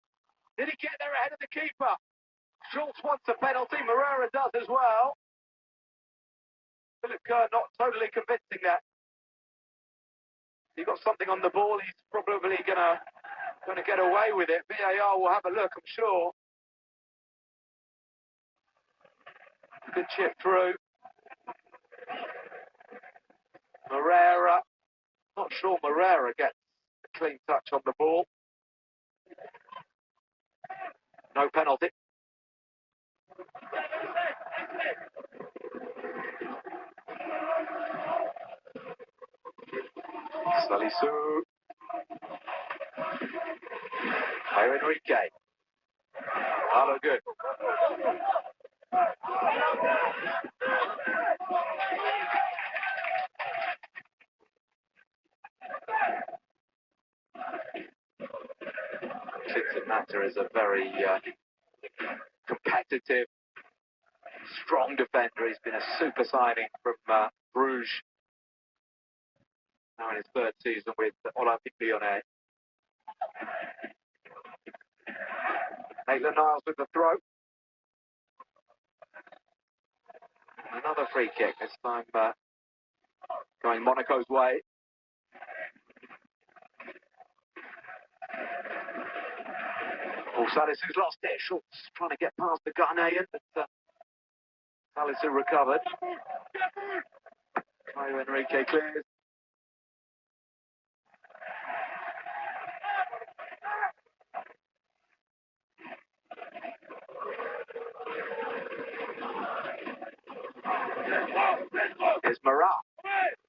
S19: Did he get there ahead of the keeper? Schultz wants a penalty. Herrera does as well. Philip Kerr not totally convincing that. He got something on the ball. He's probably gonna get away with it. VAR will have a look, I'm sure. Good chip through. Herrera. Not sure Herrera gets a clean touch on the ball. No penalty. Salisu. Caio Henrique. Hello, good. Mata is a very competitive, strong defender. He's been a super signing from Bruges. Now in his 3rd season with Olympique Lyonnais. Maitland-Niles with the throw. Another free kick, this time going Monaco's way. Oh, Salisu's lost it. Schultz trying to get past the Ghanaian, but Salisu recovered. Caio Henrique clears. Here's Marat.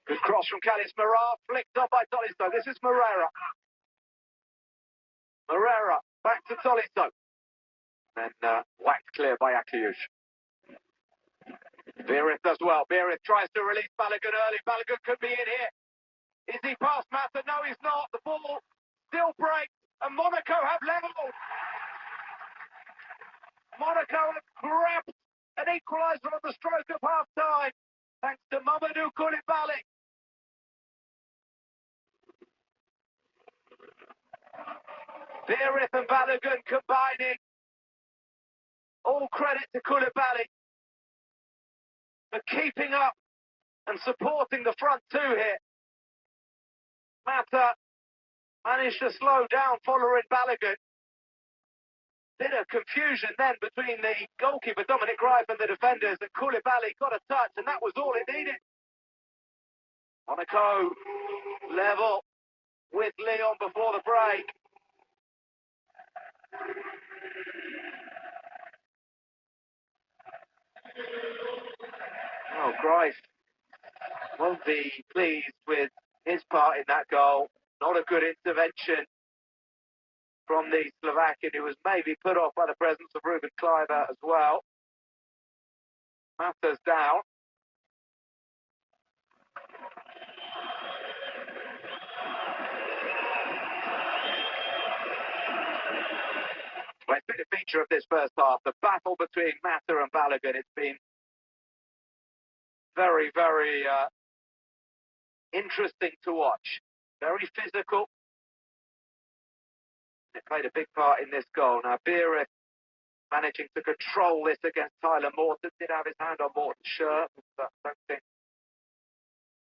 S19: Good cross from Callis Morar, flicked up by Tolisso. This is Moreira. Moreira, back to Tolisso. Then whacked clear by Akliush. Beerith does well. Beerith tries to release Balogun early. Balogun could be in here. Is he past Mata? No, he's not. The ball still breaks, and Monaco have levelled. Monaco have grabbed an equaliser on the stroke of half-time, thanks to Mamadou Koulibaly. Beerith and Balogun combining. All credit to Koulibaly for keeping up and supporting the front two here. Mata managed to slow down following Balogun. Bit of confusion then between the goalkeeper, Dominic Rife, and the defenders, and Koulibaly got a touch, and that was all it needed. Monaco level with Lyon before the break. Oh, Grife won't be pleased with his part in that goal. Not a good intervention from the Slovakian, who was maybe put off by the presence of Ruben Kleiber as well. Mata's down. Well, it's been a feature of this first half, the battle between Mata and Balogun. It's been very, very interesting to watch. Very physical. It played a big part in this goal. Now, Beerith managing to control this against Tyler Morton. Did have his hand on Morton's shirt, but I don't think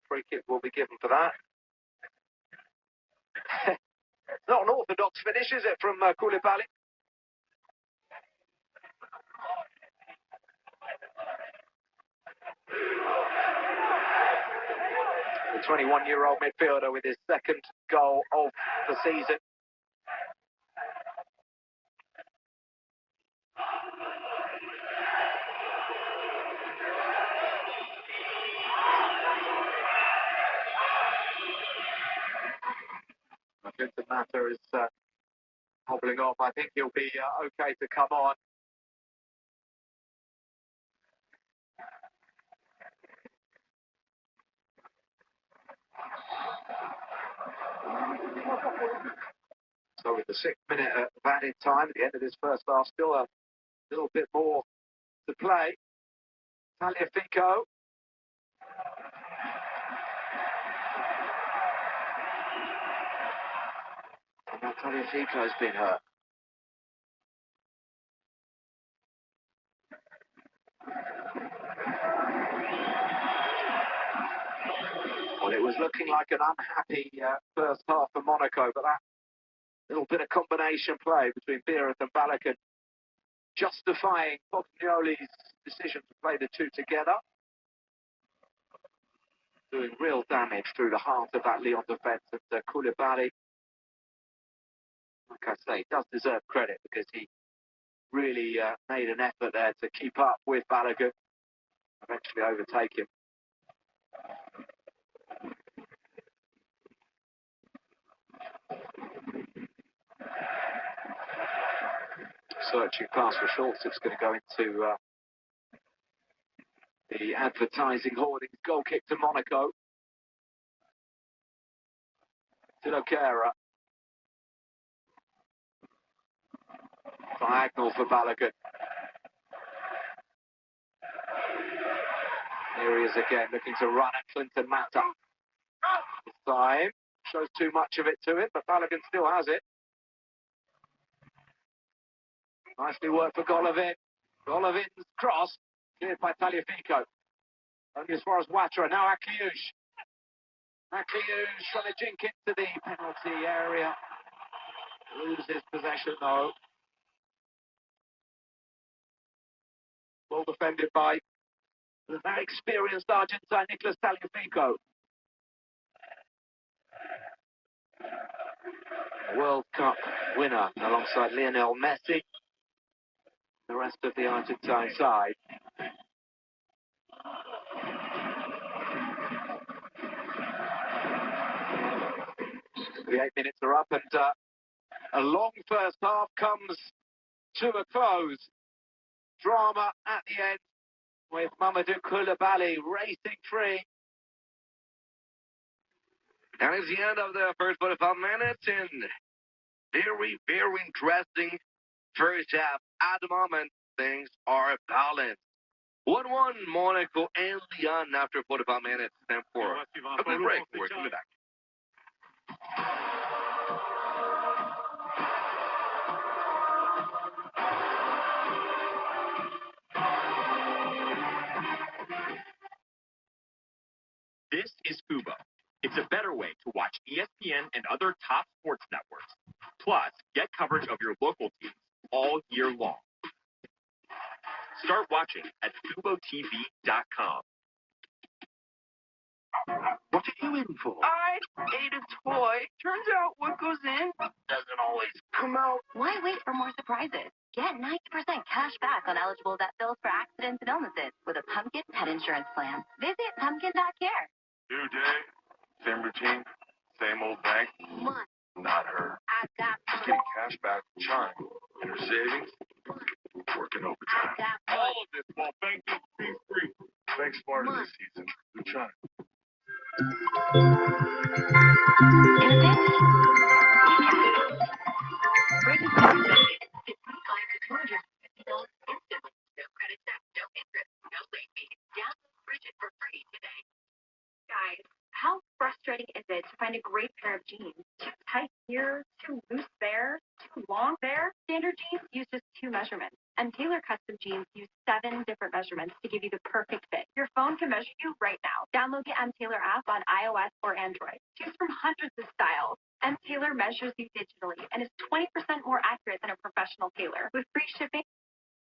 S19: free kick will be given for that. It's not an orthodox finish, is it, from Koulibaly? The 21-year-old midfielder with his second goal of the season. I think the matter is hobbling off. I think he'll be okay to come on. So with the 6th minute of added time at the end of this first half, still a little bit more to play. Tagliafico. Now Tagliafico's been hurt. Well, it was looking like an unhappy first half for Monaco, but that little bit of combination play between Beerith and Balogun justifying Poglioli's decision to play the two together. Doing real damage through the heart of that Lyon defence, and Koulibaly, like I say, does deserve credit because he really made an effort there to keep up with Balogun, eventually overtake him. Searching pass for Schultz. It's going to go into the advertising hoardings. Goal kick to Monaco. To Nogueira. Diagonal for Balogun. Here he is again, looking to run at Clinton Mata. This time, shows too much of it to him, but Balogun still has it. Nicely worked for Golovin. Golovin's cross, cleared by Tagliafico. Only as far as Ouattara. Now Akliush. Akliush trying to jink into the penalty area. Loses possession though. Well defended by the very experienced Argentine Nicolas Tagliafico. World Cup winner alongside Lionel Messi. The rest of the Argentine side. The 8 minutes are up, and a long first half comes to a close. Drama at the end with Mamadou Koulibaly racing free.
S13: And it's the end of the first 45 minutes, and very, very interesting first half. At the moment, things are balanced. 1-1 Monaco and Lyon after 45 minutes. Time for a quick break. We're coming back.
S14: This is Fubo. It's a better way to watch ESPN and other top sports networks. Plus, get coverage of your local teams all year long. Start watching at FuboTV.com.
S10: What are you in for?
S20: I ate a toy. Turns out what goes in doesn't always come out.
S17: Why wait for more surprises? Get 90% cash back on eligible vet bills for accidents and illnesses with a Pumpkin Pet Insurance Plan. Visit pumpkin.care.
S5: New day, same routine, same old bank.
S17: One.
S5: Not her.
S17: I got
S5: She's getting cash back from Chime. And her savings, working overtime. All of this while banking fee-free. Bank smarter this season. Through Chime.
S17: Breaking news. Get 25 to $250 instantly. No credit check, no interest, no late fees. Download Bridget for free today.
S12: Guys, how frustrating is it to find a great pair of jeans? Too tight here, too loose there, too long there? Standard jeans use just 2 measurements, and Tailor Custom Jeans use 7 different measurements to give you the perfect fit. Your phone can measure you right now. Download the M-Tailor app on iOS or Android. Choose from hundreds of styles. M-Tailor measures you digitally and is 20% more accurate than a professional tailor. With free shipping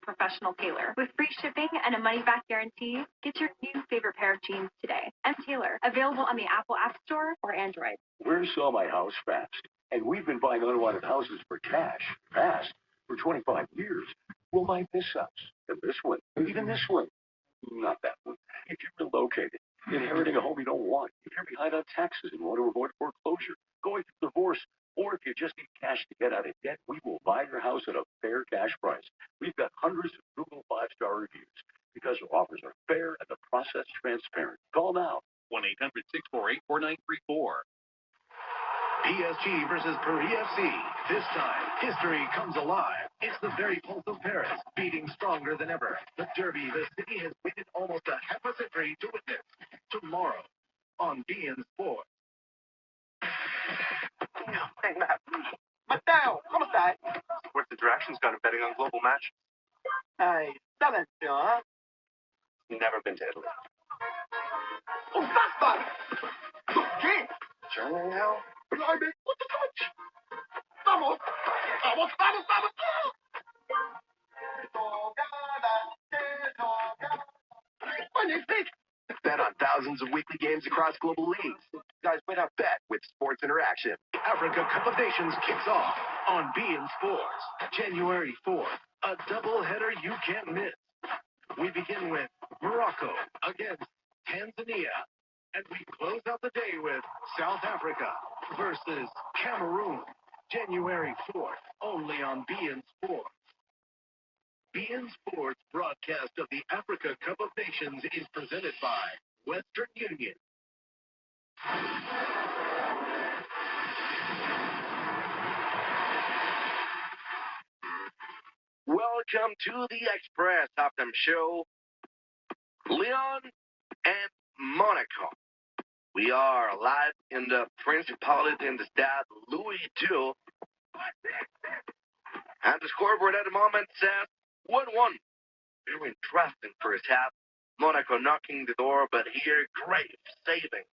S12: and a money-back guarantee, get your new favorite pair of jeans today. M-Tailor, available on the Apple App Store or Android.
S10: We're Sell My House Fast, and we've been buying unwanted houses for cash, fast, for 25 years. We'll buy this house, and this one, and even this one. Not that one. If you're relocated, inheriting a home you don't want, if you're behind on taxes and want to avoid foreclosure, going through divorce, or if you just need cash to get out of debt, we will buy your house at a fair cash price. We've got hundreds of Google 5-star reviews because our offers are fair and the process transparent. Call now.
S14: 1-800-648-4934.
S10: PSG versus Paris FC. This time, history comes alive. It's the very pulse of Paris, beating stronger than ever. The derby the city has waited almost a half a century to witness. Tomorrow on beIN Sports.
S19: Matteo, come stai?
S18: Sports Interaction's got a betting on global match.
S19: Silenzio, huh?
S18: Never been to Italy.
S19: Un fastball! Che?
S18: German now?
S19: Blimey, what the touch? Vamos! Vamos, vamos, vamos! Magnifique!
S10: Bet on thousands of weekly games across global leagues. Guys, win a bet with Sports Interaction. Africa Cup of Nations kicks off on beIN Sports. January 4th, a doubleheader you can't miss. We begin with Morocco against Tanzania. And we close out the day with South Africa versus Cameroon. January 4th, only on beIN Sports. beIN Sports broadcast of the Africa Cup of Nations is presented by Western Union.
S13: Welcome to the Express Halftime Show. Lyon and Monaco. We are live in the Principality in the Stade Louis II. And the scoreboard at the moment says 1-1. Very interesting first half. Monaco knocking the door, but here Graves saving.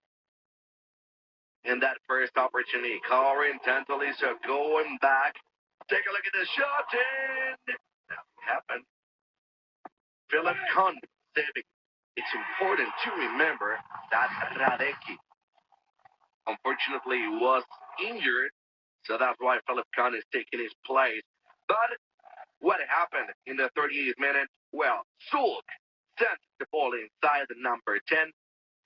S13: In that first opportunity, Corin Tantaliso going back. Take a look at the shot, and nothing happened. Philip Kahn saving. It's important to remember that Radecki, unfortunately, was injured, so that's why Philip Kahn is taking his place. But what happened in the 38th minute? Well, Sulk sent the ball inside the number 10,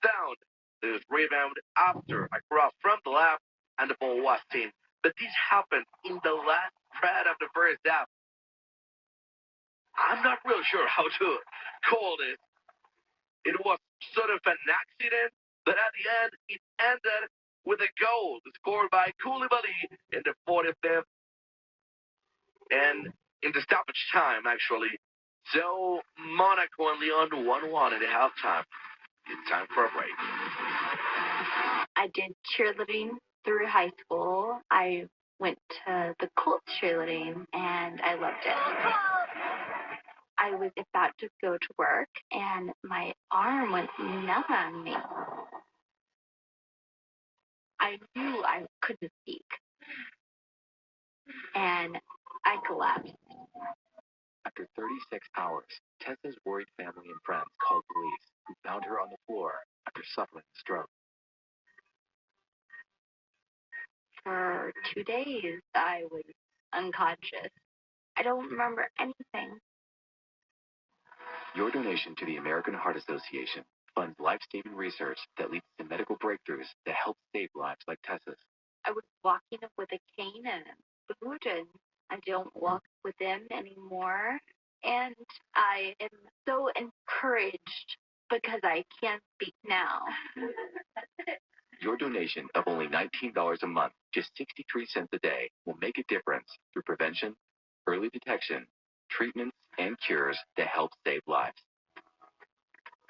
S13: found this rebound after a cross from the left, and the ball was in. But this happened in the last thread of the first half. I'm not real sure how to call this. It was sort of an accident, but at the end, it ended with a goal scored by Koulibaly in the 45th and in the stoppage time, actually. So Monaco and Lyon 1-1 in the halftime. It's time for a break.
S12: I did cheerleading through high school. I went to the Colts cheerleading, and I loved it. I was about to go to work, and my arm went numb on me. I knew I couldn't speak, and I collapsed.
S15: After 36 hours, Tessa's worried family and friends called police, who found her on the floor after suffering a stroke.
S12: For 2 days, I was unconscious. I don't remember anything.
S15: Your donation to the American Heart Association funds life-saving research that leads to medical breakthroughs that help save lives like Tessa's.
S12: I was walking with a cane and a boot, and I don't walk with them anymore. And I am so encouraged because I can speak now.
S15: Your donation of only $19 a month, just 63 cents a day, will make a difference through prevention, early detection, treatments, and cures that help save lives.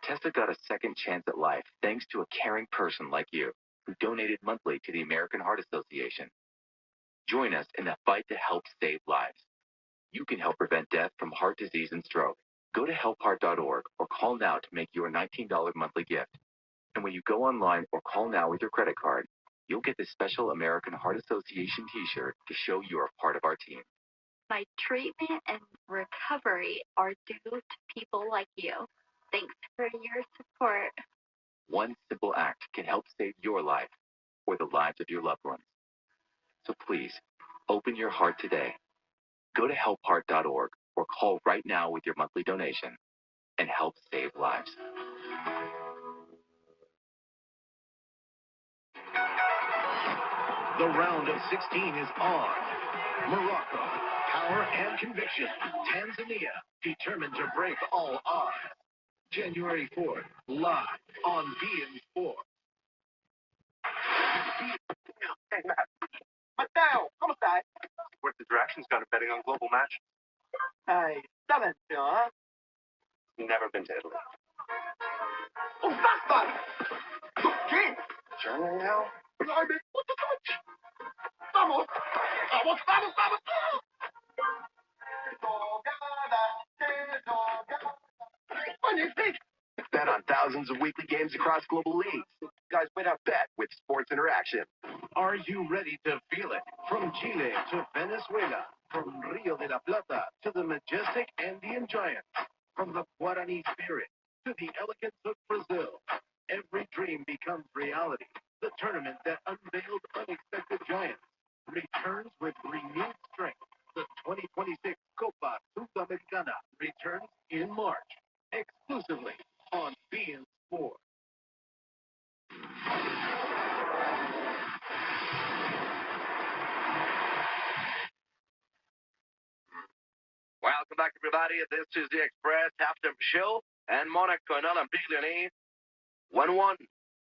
S15: Tessa got a second chance at life thanks to a caring person like you who donated monthly to the American Heart Association. Join us in the fight to help save lives. You can help prevent death from heart disease and stroke. Go to helpheart.org or call now to make your $19 monthly gift. And when you go online or call now with your credit card, you'll get this special American Heart Association t-shirt to show you're a part of our team.
S12: My treatment and recovery are due to people like you. Thanks for your support.
S15: One simple act can help save your life or the lives of your loved ones. So please, open your heart today. Go to helpheart.org or call right now with your monthly donation and help save lives.
S10: The round of 16 is on. Morocco, power and conviction. Tanzania, determined to break all odds. January 4th, live on beIN Sports.
S19: Matteo, come stai?
S8: Where's the directions got a betting on global match?
S19: Hai talento, huh?
S8: Never been to Italy.
S19: Oh, basta! Che?
S8: Journaling now?
S19: Blimey, what the touch? Vamos! Vamos, vamos, vamos! Magnifique!
S10: Bet on thousands of weekly games across global leagues. Guys, win a bet with Sports Interaction. Are you ready to feel it? From Chile to Venezuela, from Rio de la Plata to the majestic Andean giants, from the Guarani spirit to the elegance of Brazil, every dream becomes reality. The tournament that unveiled unexpected giants returns with renewed strength. The 2026 Copa Sudamericana returns in March, exclusively on beIN Sports.
S13: Welcome back, everybody. This is the Express halftime show, and Monaco and Olympique Lyonnais 1-1.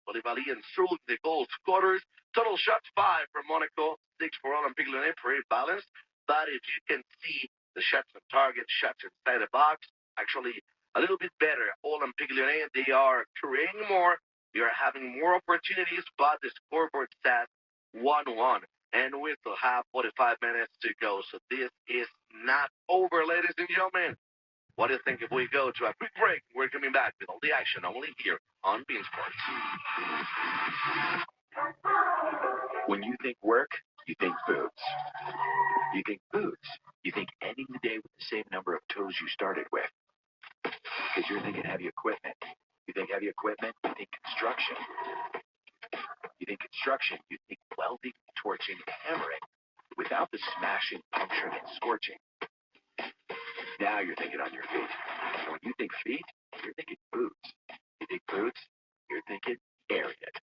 S13: Koulibaly and Stroll, the goal scorers. Total shots 5 for Monaco, 6 for Olympique Lyonnais, pretty balanced. But if you can see the shots on target, shots inside the box, actually a little bit better. Olympique Lyonnais, they are creating more. They are having more opportunities, but the scoreboard says 1-1. And we still have 45 minutes to go. So this is not over, ladies and gentlemen. What do you think if we go to a quick break? We're coming back with all the action only here on beIN Sports.
S15: When you think work, you think foods. You think foods, you think ending the day with the same number of toes you started with. Because you're thinking heavy equipment. You think heavy equipment, you think construction. You think construction, you think welding, torching, hammering, without the smashing, puncturing, and scorching. Now you're thinking on your feet. And when you think feet, you're thinking boots. You think boots, you're thinking Ariat.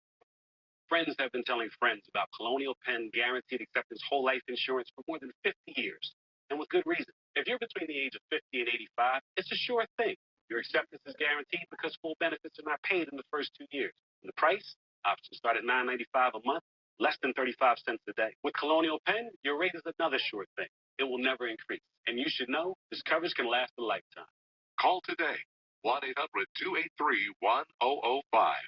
S18: Friends have been telling friends about Colonial Penn guaranteed acceptance whole life insurance for more than 50 years, and with good reason. If you're between the age of 50 and 85, it's a sure thing. Your acceptance is guaranteed because full benefits are not paid in the first 2 years. And the price? Options start at $9.95 a month, less than 35 cents a day. With Colonial Penn, your rate is another sure thing. It will never increase. And you should know this coverage can last a lifetime.
S13: Call today. 1-800-283-1005.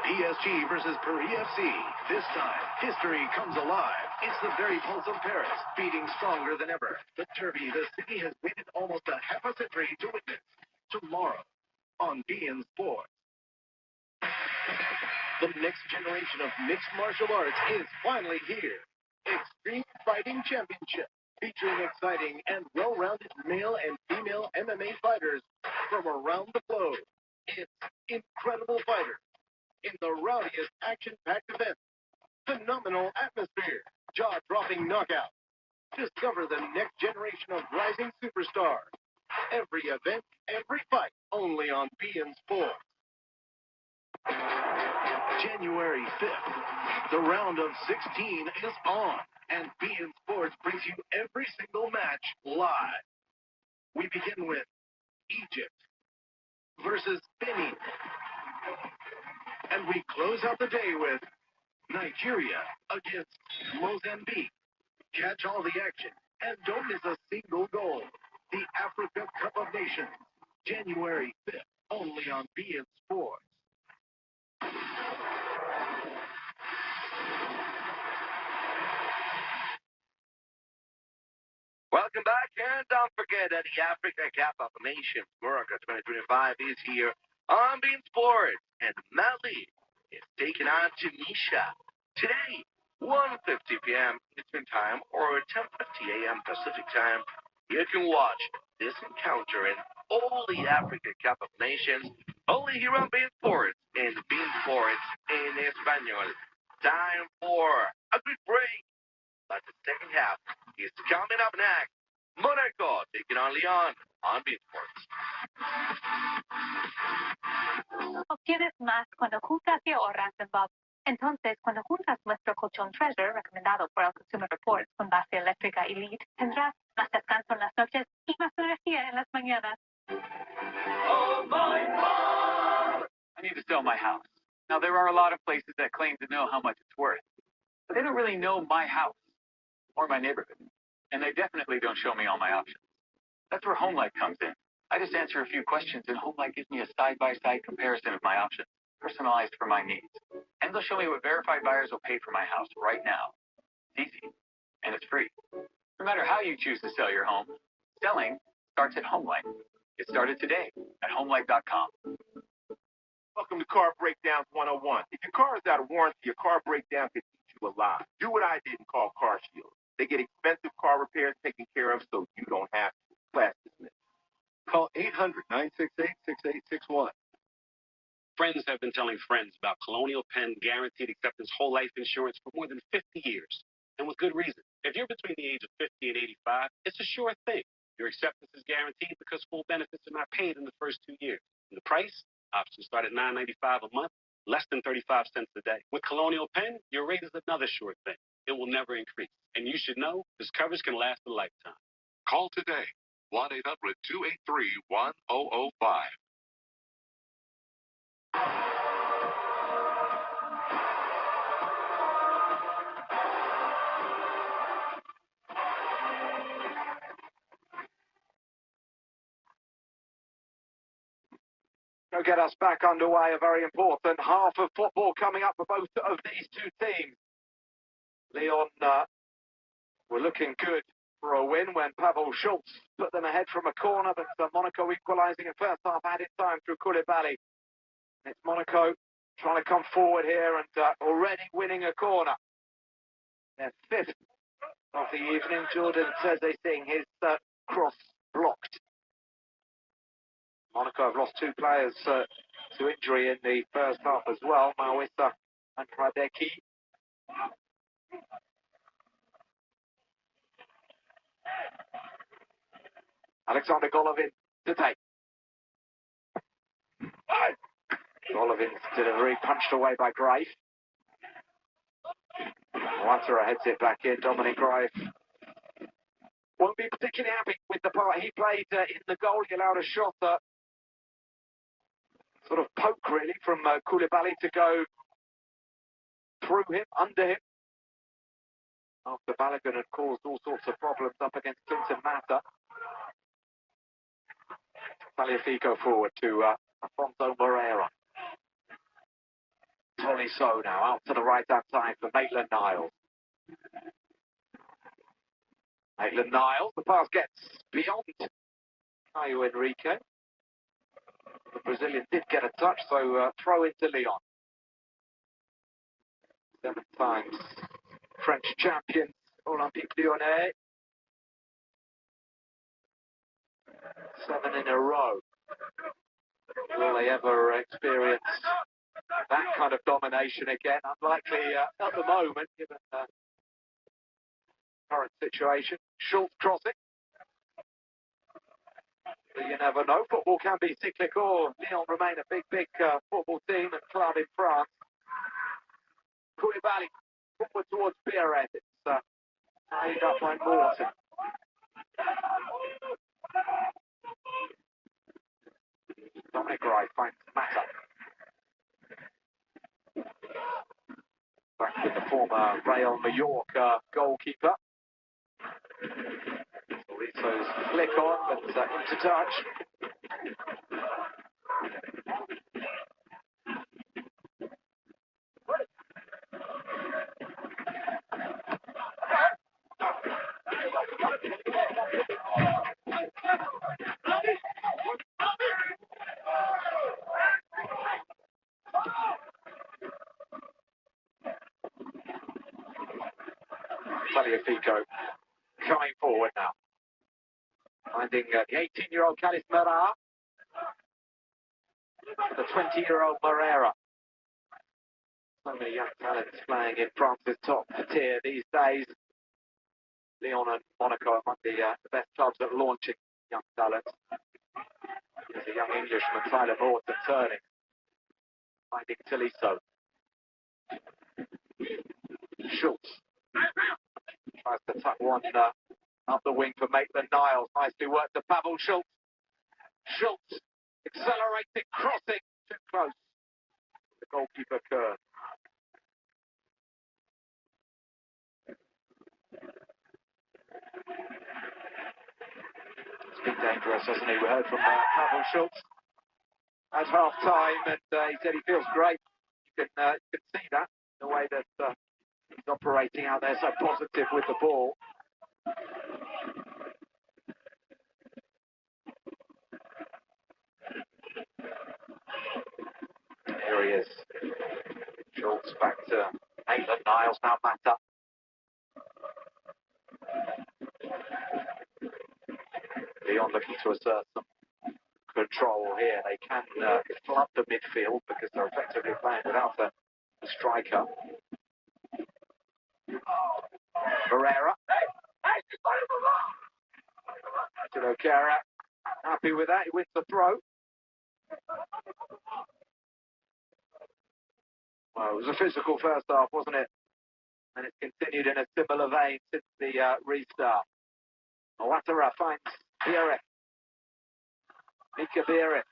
S10: PSG versus Paris FC. This time, history comes alive. It's the very pulse of Paris, beating stronger than ever. The derby the city has waited almost a half a century to witness. Tomorrow, on beIN Sports. The next generation of mixed martial arts is finally here. Extreme Fighting Championship, featuring exciting and well-rounded male and female MMA fighters from around the globe. It's incredible fighters in the rowdiest action-packed event. Phenomenal atmosphere, jaw-dropping knockouts. Discover the next generation of rising superstars. Every event, every fight, only on beIN Sports. January 5th, the round of 16 is on, and beIN Sports brings you every single match live. We begin with Egypt versus Benin. And we close out the day with Nigeria against Mozambique. Catch all the action and don't miss a single goal. The Africa Cup of Nations, January 5th, only on beIN Sports.
S13: Welcome back, and don't forget that the Africa Cup of Nations Morocco 2025 is here on beIN Sports, and Mali is taking on Tunisia today, 1:50 p.m. Eastern Time or 10:50 a.m. Pacific Time. You can watch this encounter in all the Africa Cup of Nations only here on beIN Sports and beIN Sports in Espanol. Time for a quick break, but the second half is coming up next. Monaco taking on Lyon on beIN Sports.
S12: Obtienes más cuando juntas y ahorras en Bob. Entonces, cuando juntas nuestro colchón Treasure, recomendado por el Consumer Reports con base eléctrica Elite, tendrás más descanso en las noches y más energía en las mañanas.
S20: Oh, my God! I need to sell my house. Now, there are a lot of places that claim to know how much it's worth, but they don't really know my house or my neighborhood, and they definitely don't show me all my options. That's where HomeLight comes in. I just answer a few questions, and HomeLight gives me a side-by-side comparison of my options, personalized for my needs. And they'll show me what verified buyers will pay for my house right now. It's easy, and it's free. No matter how you choose to sell your home, selling starts at HomeLight. Get started today at HomeLight.com.
S7: Welcome to Car Breakdowns 101. If your car is out of warranty, your car breakdown could eat you alive. Do what I did and call Car Shield. They get expensive car repairs taken care of so you don't have to. Class dismissed. Call 800-968-6861.
S18: Friends have been telling friends about Colonial Penn guaranteed acceptance whole life insurance for more than 50 years, and with good reason. If you're between the age of 50 and 85, it's a sure thing. Your acceptance is guaranteed because full benefits are not paid in the first 2 years. And the price? Options start at $9.95 a month, less than 35 cents a day. With Colonial Penn, your rate is another sure thing. It will never increase. And you should know this coverage can last a lifetime.
S13: Call today, 1-800-283-1005.
S19: To get us back underway, a very important half of football coming up for both of these two teams. Lyon were looking good for a win when Pavel Schultz put them ahead from a corner, but Monaco equalising in first half added time through Koulibaly. It's Monaco trying to come forward here and already winning a corner. Their fifth of the evening. Jordan Ceze seeing his cross blocked. Monaco have lost two players to injury in the first half as well, Mawissa and Radecki. Alexander Golovin to take. Golovin Golovan's delivery punched away by Greif. Watara heads it back in. Dominic Greif won't be particularly happy with the part he played in the goal. He allowed a shot sort of poke really from Koulibaly to go through him, under him. After Balogun had caused all sorts of problems up against Clinton Mata. Tagliafico forward to Afonso Moreira. Tolisso now out to the right-hand side for Maitland-Niles. Maitland-Niles, the pass gets beyond Caio Henrique. The Brazilian did get a touch, so throw into Lyon. 7 times French champions, Olympique Lyonnais. 7 in a row. Will they ever experience that kind of domination again? Unlikely at the moment, given the current situation. Schultz crossing. But you never know. Football can be cyclical. Lyon remain a big football team and club in France. Koulibaly forward towards Biarritz. It's tied up by Morton. Dominic Greif finds Mata. Back with the former Real Mallorca goalkeeper. Tolisso's flick on, but into touch. Tagliafico coming forward now. Finding the 18-year-old Calis Mera. The 20-year-old Moreira. So many young talents playing in France's top tier these days. Lyon and Monaco among the best clubs at launching young talents. There's a young Englishman, Tyler Morton, turning. Finding Tolisso. Schultz. Tries to tuck one up the wing for Maitland-Niles. Nicely worked to Pavel Schultz. Schultz accelerating, crossing, too close. The goalkeeper Kern. It's been dangerous, hasn't he? We heard from Pavel Schultz at half-time, and he said he feels great. You can see that, the way that he's operating out there, so positive with the ball. Here he is. Schultz back to Maitland-Niles, now Mata. Lyon looking to assert some control here. They can flood the midfield because they're effectively playing without a striker. Herrera. Chidokera. Happy with that. He wins the throw. Well, it was a physical first half, wasn't it? And it's continued in a similar vein since the restart. Watara finds Biarritz. Mika Biarritz.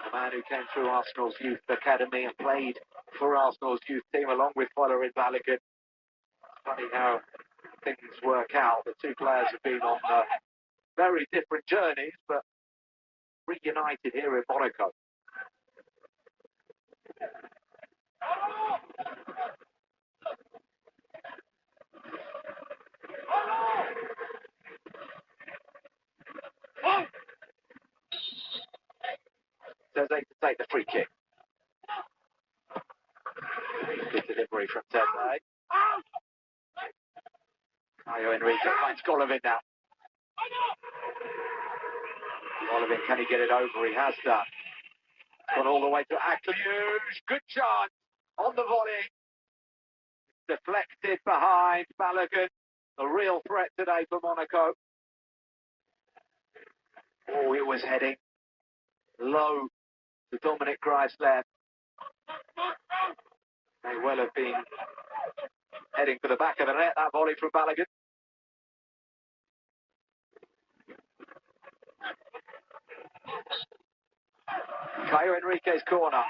S19: The man who came through Arsenal's youth academy and played for Arsenal's youth team along with Folarin Balogun. Funny how things work out. The two players have been on very different journeys, but reunited here in Monaco. Teze to take the free kick. Good delivery from Teze. Caio Henrique finds Golovin now. Golovin, can he get it over? He has done. Gone all the way to Akliouche. Good chance on the volley. Deflected behind Balogun. A real threat today for Monaco. Oh, it was heading. low to Dominic Grice's left. May well have been heading for the back of the net, that volley from Balogun. Caio Henrique's corner.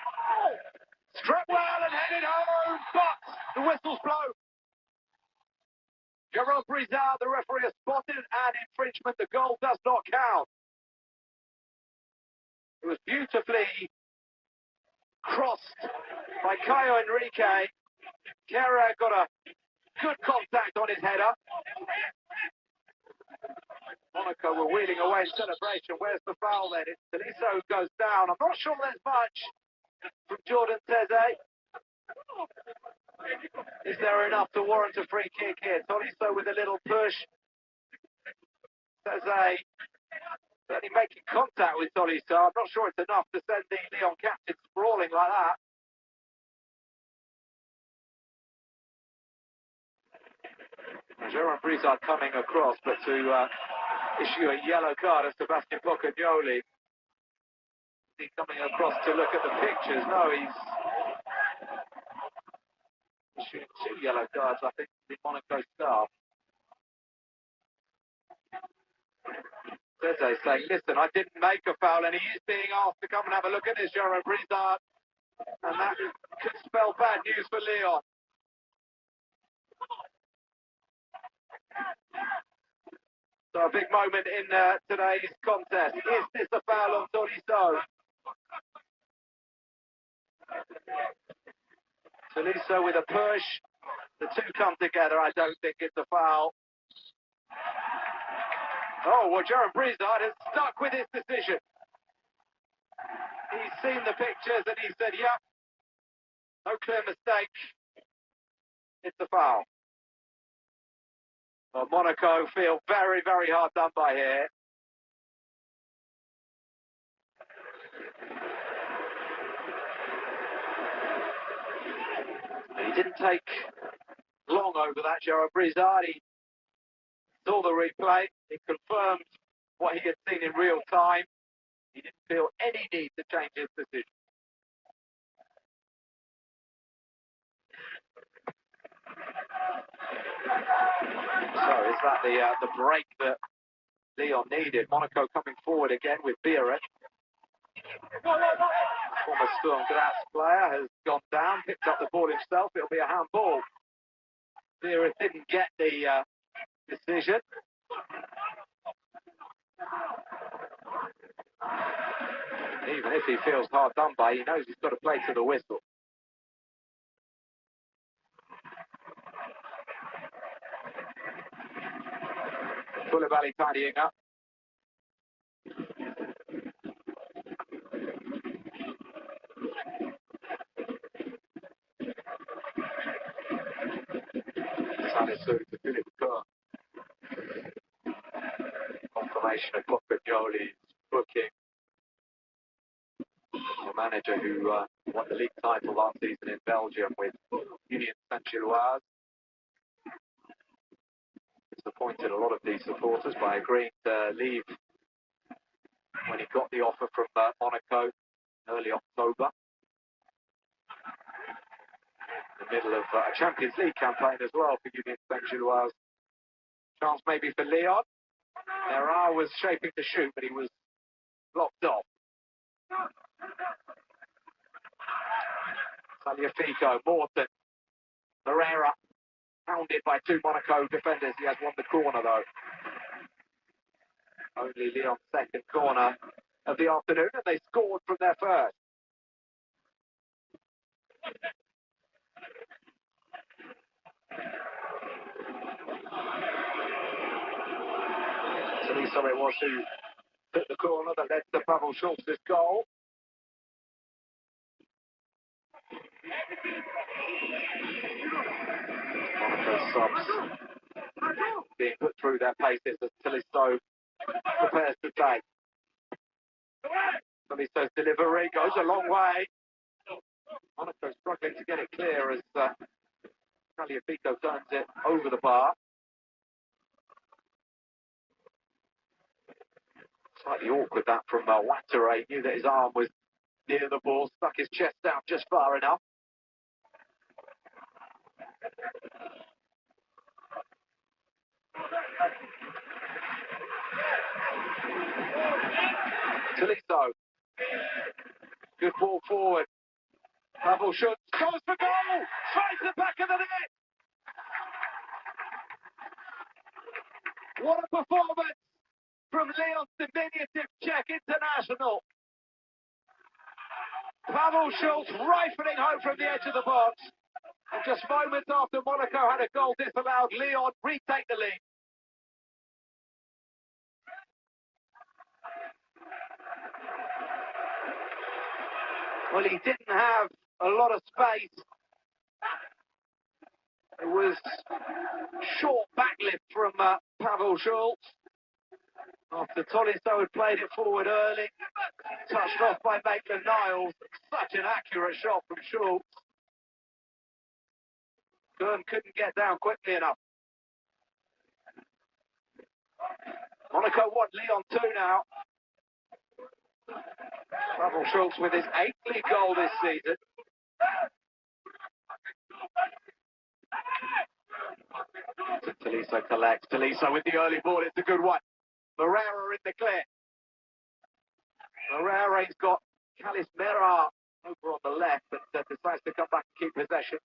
S19: Struck well and headed home, but the whistle's blown. Jerome Brizard, the referee, has spotted an infringement. The goal does not count. It was beautifully crossed by Caio Henrique. Kera got a good contact on his header. Monaco were wheeling away in celebration. Where's the foul then? It's Tolisso who goes down. I'm not sure there's much from Jordan Teze. Is there enough to warrant a free kick here? Tolisso with a little push. Teze certainly making contact with Tolisso. I'm not sure it's enough to send the Lyon captain sprawling like that. Jerome Brizard coming across, but to issue a yellow card of Sebastian Pocagnoli. He's coming across to look at the pictures. No, he's issuing 2 yellow cards, I think, to the Monaco staff. Teze saying, listen, I didn't make a foul, and he is being asked to come and have a look at this, Jerome Brizard. And that could spell bad news for Lyon. So a big moment in today's contest. Is this a foul on Tolisso? Tolisso with a push. The two come together. I don't think it's a foul. Oh, well, Jerome Brizard has stuck with his decision. He's seen the pictures and he said, yep, no clear mistake. It's a foul. Well, Monaco feel very, very hard done by here. He didn't take long over that, Jerome Brizard. He saw the replay. It confirmed what he had seen in real time. He didn't feel any need to change his decision. So is that the break that Lyon needed? Monaco coming forward again with Biarritz. Former Sturm Graz player has gone down, picked up the ball himself. It'll be a handball. Biarritz didn't get the decision. Even if he feels hard done by, he knows he's got to play to the whistle. Koulibaly tidying up. Salisu to Philippe Coeur. Confirmation of Pocagnoli's booking. The manager who won the league title last season in Belgium with Union Saint-Gilloise. Disappointed a lot of these supporters by agreeing to leave when he got the offer from Monaco early October. In the middle of a Champions League campaign as well for Union Saint-Gilloise. Chance maybe for Lyon. Herrera was shaping to shoot, but he was blocked off. Tagliafico, Morton, Herrera, hounded by 2 Monaco defenders. He has won the corner, though. Only Lyon's second corner of the afternoon, and they scored from their first. Tolisso it was who took the corner that led to Pavel Schultz's goal. Monaco subs being put through their paces as Tolisso prepares to take. Tolisso's delivery goes a long way. Monaco struggling to get it clear as Tagliafico turns it over the bar. Slightly awkward that from Watere. He knew that his arm was near the ball, stuck his chest out just far enough. Tolisso. Good ball forward. Pavel Schultz goes for goal! Straight to the back of the net! What a performance from Leon's diminutive Czech international. Pavel Schultz rifling home from the edge of the box. And just moments after Monaco had a goal disallowed, Leon retake the lead. Well, he didn't have a lot of space. It was short backlift from Pavel Schultz. After Tolisso had played it forward early, touched off by Maitland-Niles. Such an accurate shot from Schultz. Kern couldn't get down quickly enough. Monaco 1, Lyon 2 now. Pavel Schultz with his 8th league goal this season. Tolisso collects. Tolisso with the early ball. It's a good one. Moreira in the clear. Moreira's got Kalis Mera over on the left, but decides to come back and keep possession.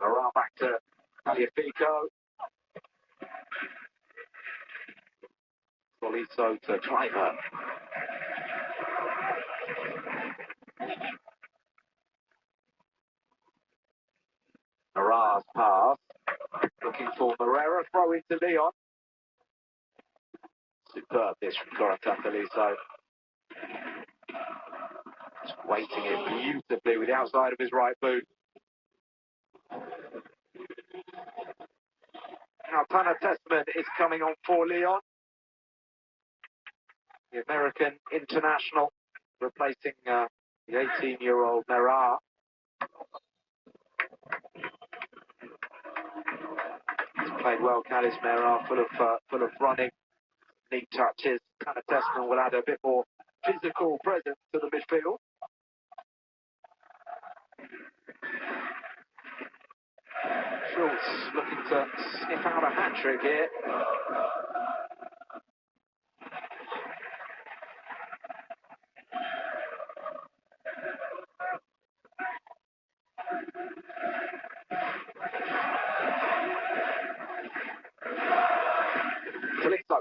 S19: Mera back to Tagliafico. Tolisso to Kleiber. Mera's pass. Looking for Moreira. Throw into Leon. Superb this from Corentin Tolisso. Just waiting in beautifully with the outside of his right boot. Now Tanner Testament is coming on for Leon. The American international replacing the 18-year-old Mera. He's played well, Kalis Mera, full of running, neat touches. Tanner Testament will add a bit more physical presence to the midfield. Schultz looking to sniff out a hat-trick here. Tolisso.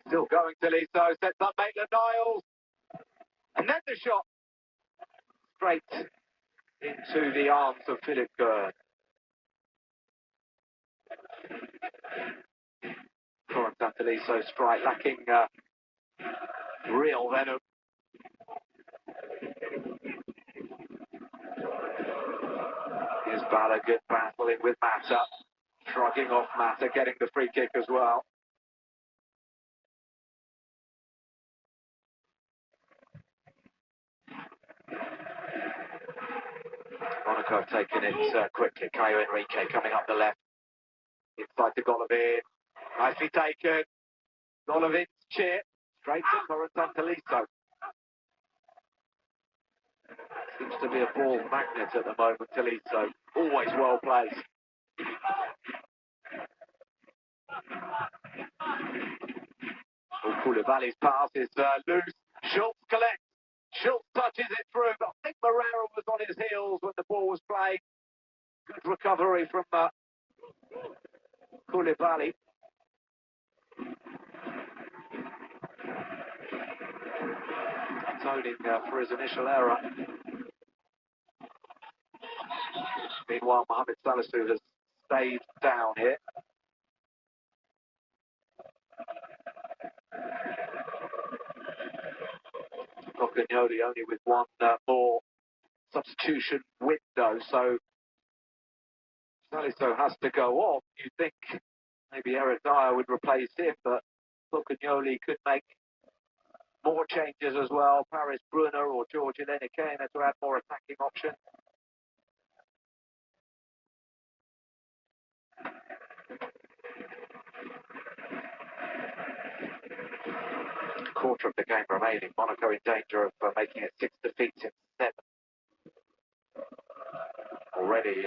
S19: Still going Tolisso, sets up Maitland-Niles. And then the shot. Straight into the arms of Philip Kern. Corentin Tolisso strike lacking real venom. Here's Balogun battling with Mata. Shrugging off Mata, getting the free kick as well. Monaco have taken it quickly. Caio Henrique coming up the left. Inside to Golovin. Nicely taken. Golovin's chip. Straight to Corentin Tolisso. Seems to be a ball magnet at the moment, Tolisso. Always well placed. Koulibaly's pass is loose. Schultz collects. Schultz touches it through, but I think Moreira was on his heels when the ball was played. Good recovery from Koulibaly. Atoning for his initial error. Meanwhile, Mohamed Salisu has stayed down here. Rocagnoli only with one more substitution window, so Salisu has to go off. You think maybe Eric Dyer would replace him, but Rocagnoli could make More changes as well. Paris Brunner or George Elenikaina to add more attacking options. Quarter of the game remaining. Monaco in danger of making it 6 defeats in 7. Already,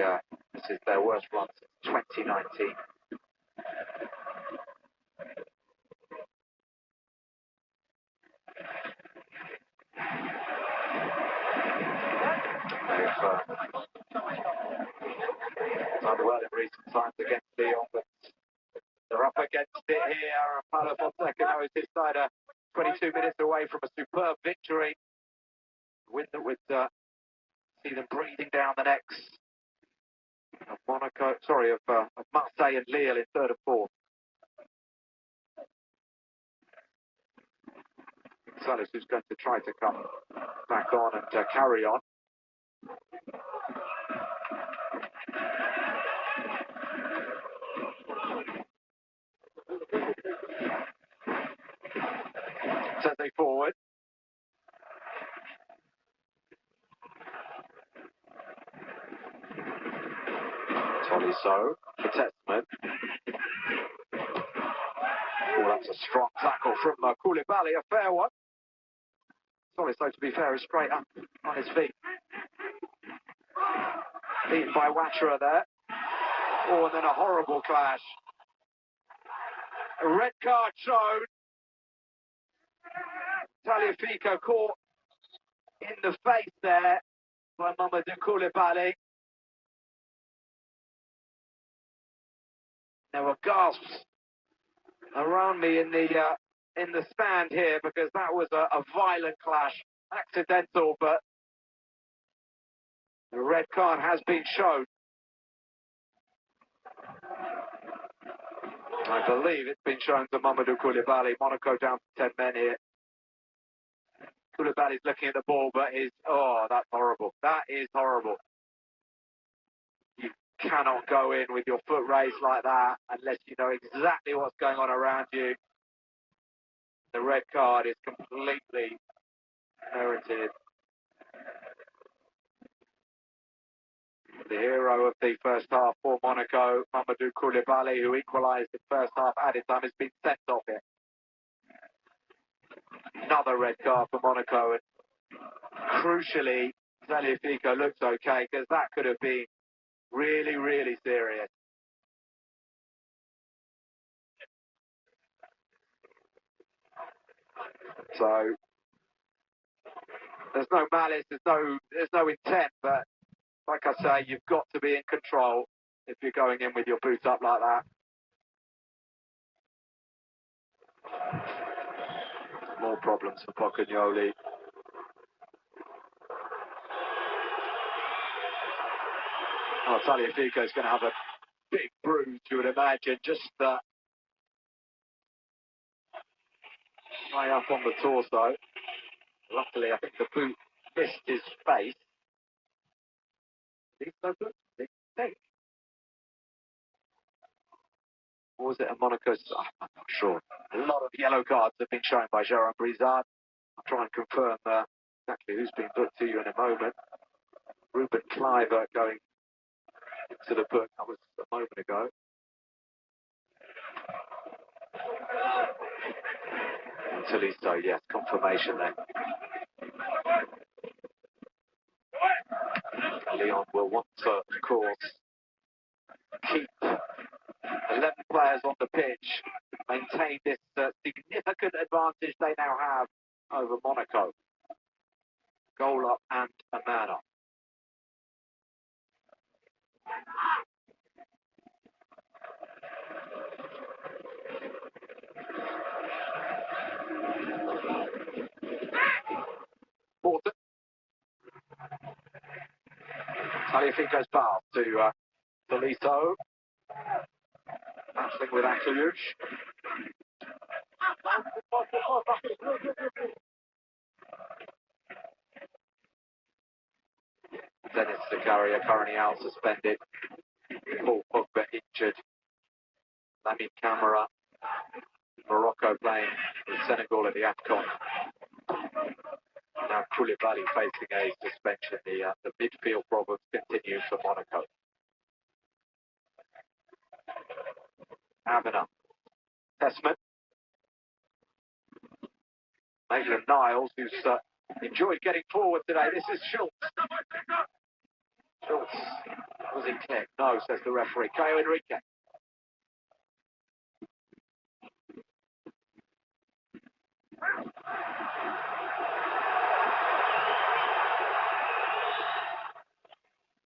S19: this is their worst run since 2019. They've done well in recent times against Lyon, but they're up against it here. Paulo Fonseca knows his side are 22 minutes away from a superb victory. Win that would see them breathing down the necks of Monaco, sorry, of Marseille and Lille in third and fourth. Salas who's going to try to come back on and carry on. Saturday forward. Tolisso, for Testament. Oh, that's a strong tackle from Koulibaly, a fair one. Tolisso, to be fair, is straight up on his feet. Beaten by Watchera there. Oh, and then a horrible clash. A red card shown. Tagliafico caught in the face there by Mamadou Koulibaly. There were gasps around me in the stand here because that was a violent clash, accidental, but the red card has been shown. I believe it's been shown to Mamadou Koulibaly. Monaco down to 10 men here. Koulibaly's looking at the ball, but that's horrible. That is horrible. You cannot go in with your foot raised like that unless you know exactly what's going on around you. The red card is completely merited. The hero of the first half for Monaco, Mamadou Koulibaly, who equalised in first half added time, has been sent off here. Another red card for Monaco, and crucially, Tagliafico looks okay because that could have been really, really serious. So there's no malice, there's no intent, but like I say, you've got to be in control if you're going in with your boots up like that. More problems for Pocagnoli. Oh, Tagliafico's going to have a big bruise, you would imagine, just high up on the torso. Luckily, I think the boot missed his face. These no boots, I think. Or was it a Monaco? I'm not sure. A lot of yellow cards have been shown by Jérôme Brizard. I'll try and confirm exactly who's been booked to you in a moment. Ruben Cliver going into the book. That was a moment ago. Tolisso, yes, confirmation then. Lyon will want to, of course, keep 11 players on the pitch, maintain this significant advantage they now have over Monaco. Goal up and a man up. Morton. Tagliafico's pass to Tolisso. Battling with Akliouche. Dennis Zakaria currently out suspended. Paul Pogba injured. Lamine Camara. Morocco playing with Senegal at the AFCON. Now Koulibaly facing a suspension. The midfield problems continue for Monaco. Avenel. Tessman. Maitland-Niles, who's enjoyed getting forward today. This is Schultz. Schultz. Was he clear? No, says the referee. Caio Henrique.